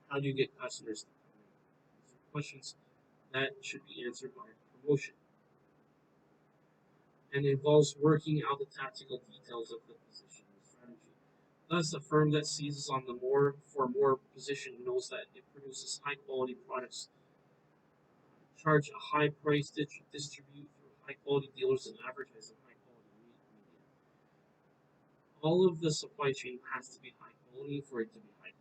How do you get customers to come in? These are questions that should be answered by promotion, and involves working out the tactical details of the position and strategy. Thus, a firm that seizes on the more position knows that it produces high quality products, charge a high price, distribute through high quality dealers, and advertise in high quality media. All of the supply chain has to be high quality for it to be high quality.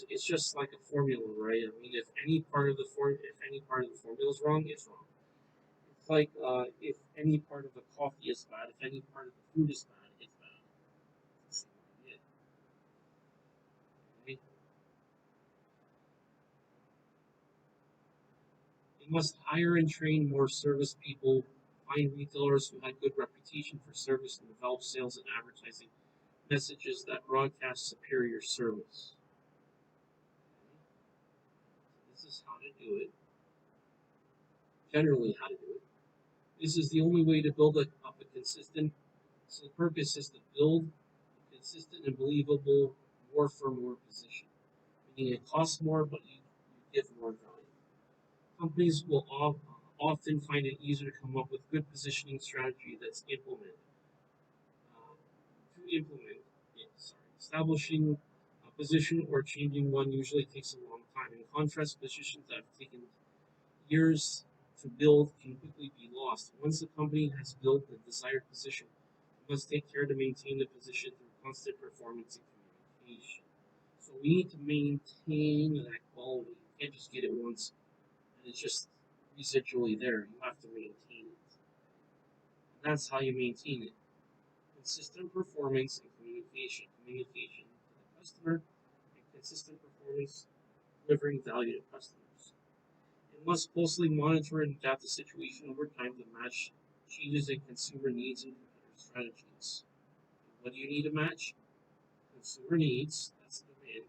It's just like a formula, right? I mean, if any part of the formula is wrong, it's wrong. It's like if any part of the coffee is bad, if any part of the food is bad, it's bad. It's the same idea. Okay? They must hire and train more service people, find retailers who had good reputation for service, and develop sales and advertising messages that broadcast superior service. Okay? This is how to do it. Generally, how to do it. This is the only way to build up a consistent. So the purpose is to build a consistent and believable more for more position. Meaning it costs more, but you give more value. Companies will often find it easier to come up with good positioning strategy that's implemented. To implement it, establishing a position or changing one usually takes a long time. In contrast, positions that have taken years to build can quickly be lost. Once the company has built the desired position, it must take care to maintain the position through constant performance and communication. So we need to maintain that quality. You can't just get it once and it's just residually there. You have to maintain it. And that's how you maintain it. Consistent performance and communication. Communication to the customer and consistent performance delivering value to customers. It must closely monitor and adapt the situation over time to match changes in consumer needs and competitor strategies. What do you need to match? Consumer needs, that's the demand,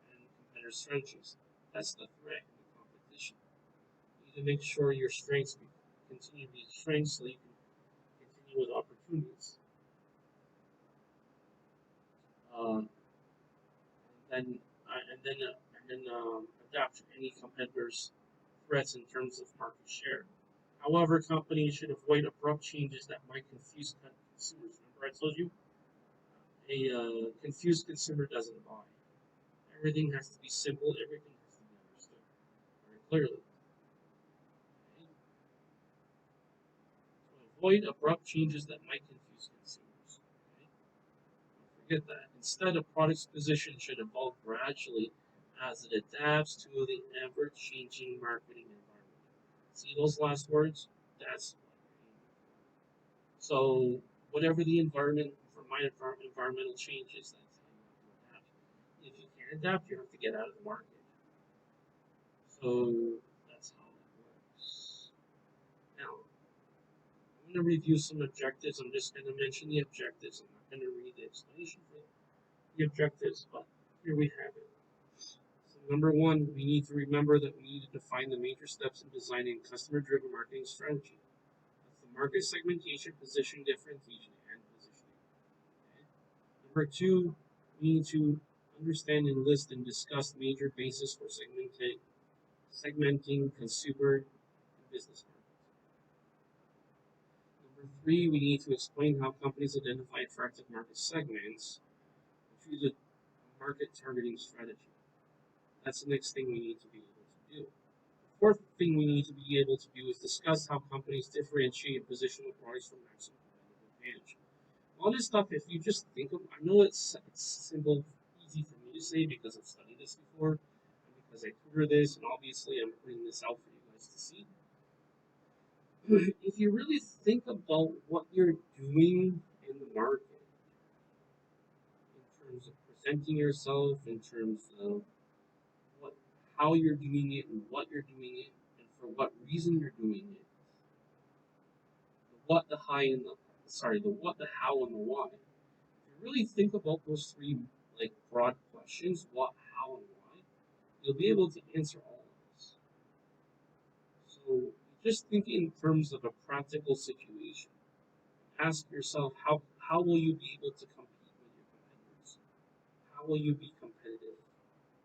and competitor strategies, that's the threat and the competition. You need to make sure your strengths continue to be strengths so you can continue with opportunities. Uh, and then adapt to any competitors' threats in terms of market share. However, companies should avoid abrupt changes that might confuse consumers. Remember, I told you a confused consumer doesn't buy. Everything has to be simple. Everything has to be understood very clearly. Okay? So avoid abrupt changes that might confuse consumers. Okay? Don't forget that. Instead, a product's position should evolve gradually as it adapts to the ever-changing marketing environment. See those last words? That's what you're aiming for. So whatever the environment for my environmental changes, that's how you have to adapt. If you can't adapt, you have to get out of the market. So that's how it works. Now, I'm going to review some objectives. I'm just going to mention the objectives. I'm not going to read the explanation for the objectives, but here we have it. So number one, we need to remember that we need to define the major steps in designing customer-driven marketing strategy. That's the market segmentation, position differentiation, and positioning. Okay? Number two, we need to understand and list and discuss major bases for segmenting consumer and business markets. Number three, we need to explain how companies identify attractive market segments and choose a market targeting strategy. That's the next thing we need to be able to do. The fourth thing we need to be able to do is discuss how companies differentiate and position their products for maximum competitive advantage. All this stuff, if you just think of, I know it's simple, easy for me to say because I've studied this before, and because I tutor this, and obviously I'm putting this out for you guys to see. If you really think about what you're doing in the market, in terms of presenting yourself, in terms of what, how you're doing it, and what you're doing it, and for what reason you're doing it, the what, the high, and the what, the how, and the why. If you really think about those three like broad questions, what, how, and why, you'll be able to answer all of this. So just think in terms of a practical situation. Ask yourself how will you be able to compete with your competitors? How will you be competitive?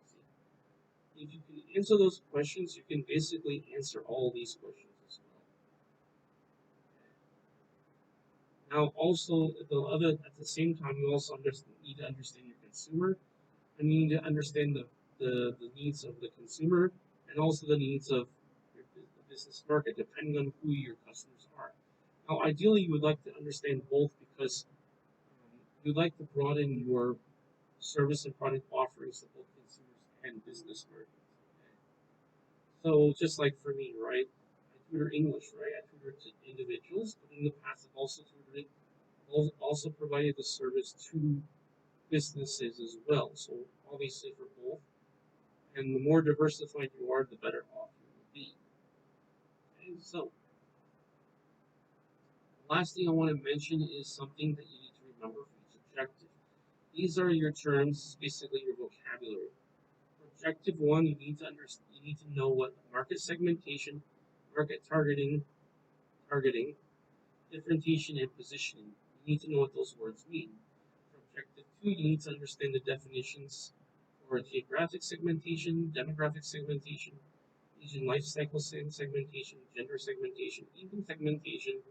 See, if you can answer those questions, you can basically answer all these questions as well. Now, also at the same time, you also need to understand your consumer, and you need to understand the needs of the consumer, and also the needs of the business market, depending on who your customers are. Now, ideally, you would like to understand both because you'd like to broaden your service and product offerings to both consumers and business markets. So just like for me, right? I tutor English, right? I tutor to individuals, but in the past I've also tutored, also provided the service to businesses as well. So obviously for both, and the more diversified you are, the better off you will be. Okay, so the last thing I want to mention is something that you need to remember for each objective. These are your terms, basically your vocabulary. Objective one, you need to know what market segmentation, market targeting, differentiation, and positioning. You need to know what those words mean. For objective two, you need to understand the definitions for geographic segmentation, demographic segmentation, Asian life cycle segmentation, gender segmentation, income segmentation,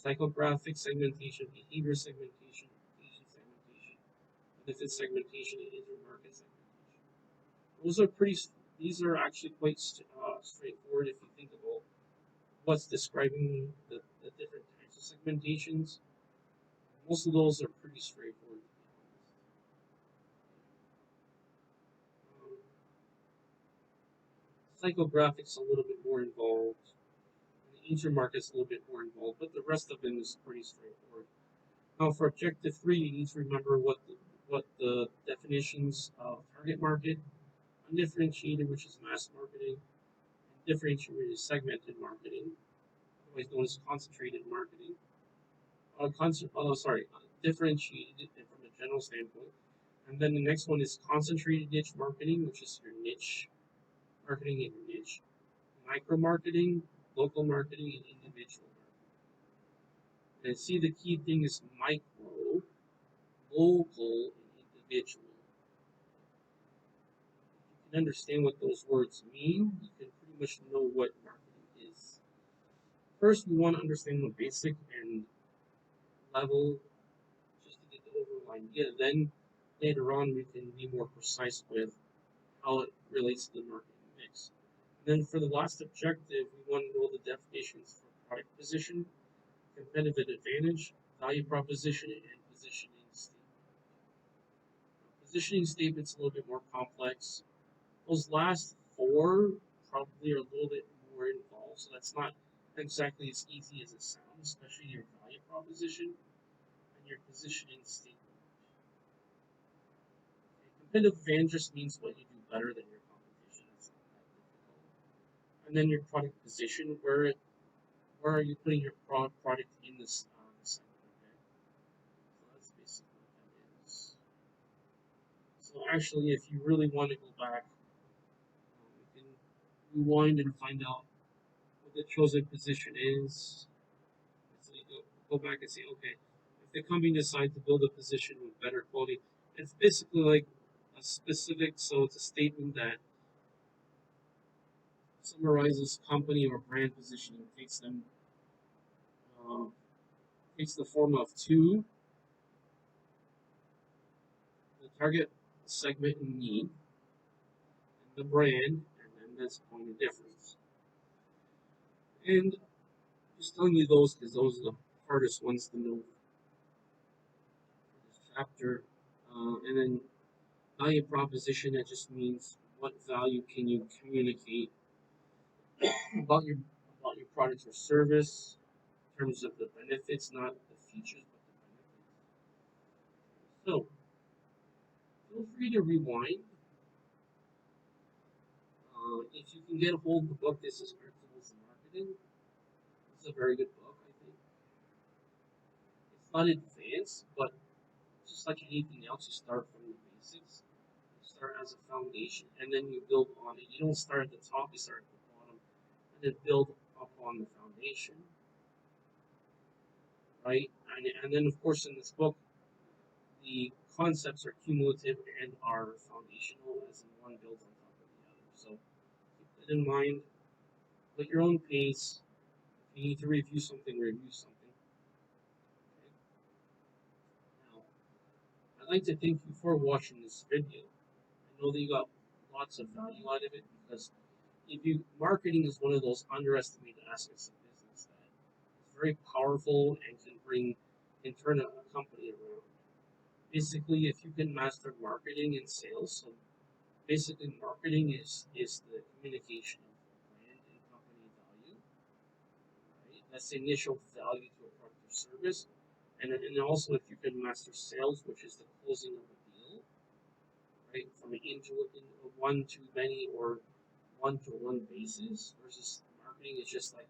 psychographic segmentation, behavior segmentation, Asian segmentation, benefit segmentation, and intermarket segmentation. Those are pretty. These are actually quite straightforward if you think about what's describing the different types of segmentations. Most of those are pretty straightforward. Psychographics a little bit more involved. And the intermarket's a little bit more involved, but the rest of them is pretty straightforward. Now, for objective 3, you need to remember what the definitions of target market, undifferentiated, which is mass marketing, and differentiated is segmented marketing, otherwise known as concentrated marketing. Differentiated from a general standpoint. And then the next one is concentrated niche marketing, which is your niche marketing in your niche. Micro marketing, local marketing, and individual marketing. And see, the key thing is micro, local, and individual. If you can understand what those words mean, you can pretty much know what marketing is. First, we want to understand the basic and level just to get the overall idea. Then later on, we can be more precise with how it relates to the marketing mix. And then for the last objective, we want to know the definitions for product position, competitive advantage, value proposition, and positioning statement. Positioning statement's a little bit more complex. Those last four probably are a little bit more involved, so that's not exactly as easy as it sounds, especially your value proposition and your positioning statement. Competitive advantage just means what you do better than your competition. It's not that difficult. And then your product position, where are you putting your product in this segment? Okay, so that's basically what that is. So actually, if you really want to go back, you can rewind and find out what the chosen position is. So you go back and say, okay, if the company decides to build a position with better quality, it's basically like a specific, so it's a statement that summarizes company or brand positioning, uh, takes the form of two, the target segment and need, and the brand, and then this point of difference. And just telling you those because those are the hardest ones to know for this chapter. And then value proposition, that just means what value can you communicate about your about your product or service in terms of the benefits, not the features, but the benefits. So feel free to rewind. If you can get a hold of the book, this is Principles of Marketing. It's a very good book, I think. It's not advanced, but just like anything else, you start from the basics. You start as a foundation, and then you build on it. You don't start at the top; you start at the bottom, and then build upon the foundation, right? And then, of course, in this book, the concepts are cumulative and are foundational, as in one builds on top of the other. So keep that in mind. At your own pace. If you need to review something, review something. Okay? Now, I'd like to thank you for watching this video. I know that you got lots of value out of it because if you marketing is one of those underestimated aspects of business that is very powerful and can turn a company around. Basically, if you can master marketing and sales, so basically marketing is the communication of brand and company value, right? That's the initial value to a product or service. And also if you can master sales, which is the closing of a deal, right? From an in one to many or one to one basis versus marketing is just like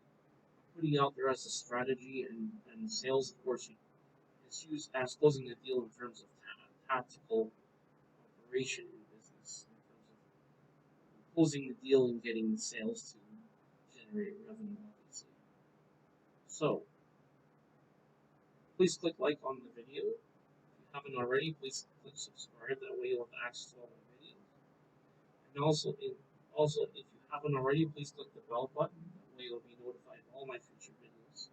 putting out there as a strategy and sales of course is used as closing the deal in terms of tactical operation in business in terms of closing the deal and getting sales to generate revenue obviously. So please click like on the video. If you haven't already, please click subscribe. That way you'll have access to all my videos. And also if you haven't already, please click the bell button. That way you'll be notified of all my future videos.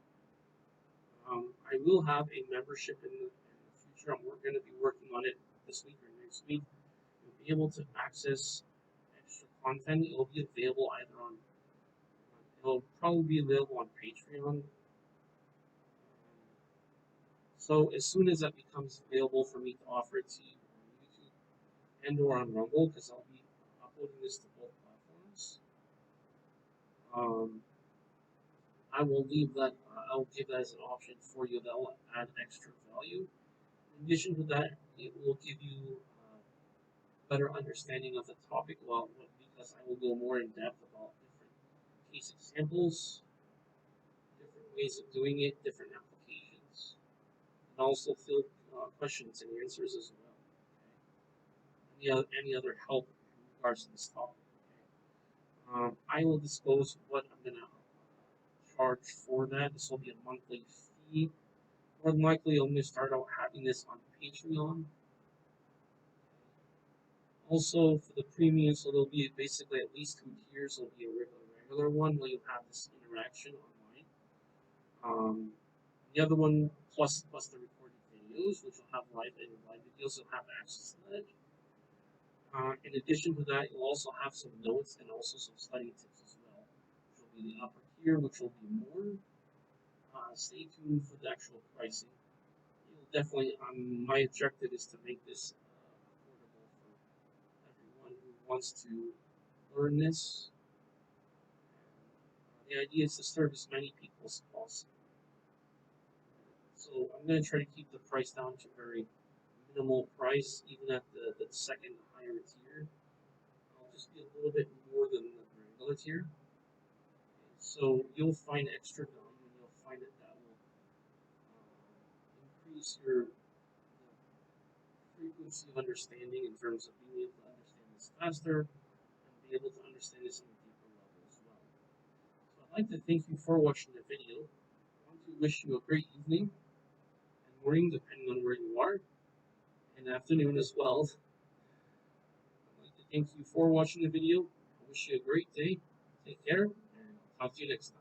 I will have a membership in the future. I'm going to be working on it this week or next week. You'll be able to access extra content. It'll be available either on, it'll probably be available on Patreon. So as soon as that becomes available for me to offer it to you on YouTube and or on Rumble, because I'll be uploading this to both platforms, Um, I will leave that. I'll give that as an option for you that will add extra value. In addition to that, it will give you better understanding of the topic. Well, because I will go more in depth about different case examples, different ways of doing it, different applications, and also field questions and answers as well. Any other help in regards to this topic? I will disclose what I'm gonna charge for that. This will be a monthly fee. More than likely, I'm gonna start out having this on Patreon. Also, for the premium, so there'll be basically at least 2 tiers. There'll be a regular one where you'll have this interaction online. The other one plus the recorded videos, which will have live videos, you'll have access to that. In addition to that, you'll also have some notes and also some study tips as well, which will be the upper tier, which will be more. Stay tuned for the actual pricing. You'll definitely, my objective is to make this affordable for everyone who wants to learn this. The idea is to serve as many people as possible. So I'm going to try to keep the price down to a very minimal price, even at the second higher tier. I'll just be a little bit more than the regular tier. So you'll find extra value, and you'll find that will increase your frequency of understanding in terms of being able to understand this faster and be able to understand this on a deeper level as well. So I'd like to thank you for watching the video. I want to wish you a great evening and morning, depending on where you are, and afternoon as well. I'd like to thank you for watching the video. I wish you a great day. Take care, and I'll talk to you next time.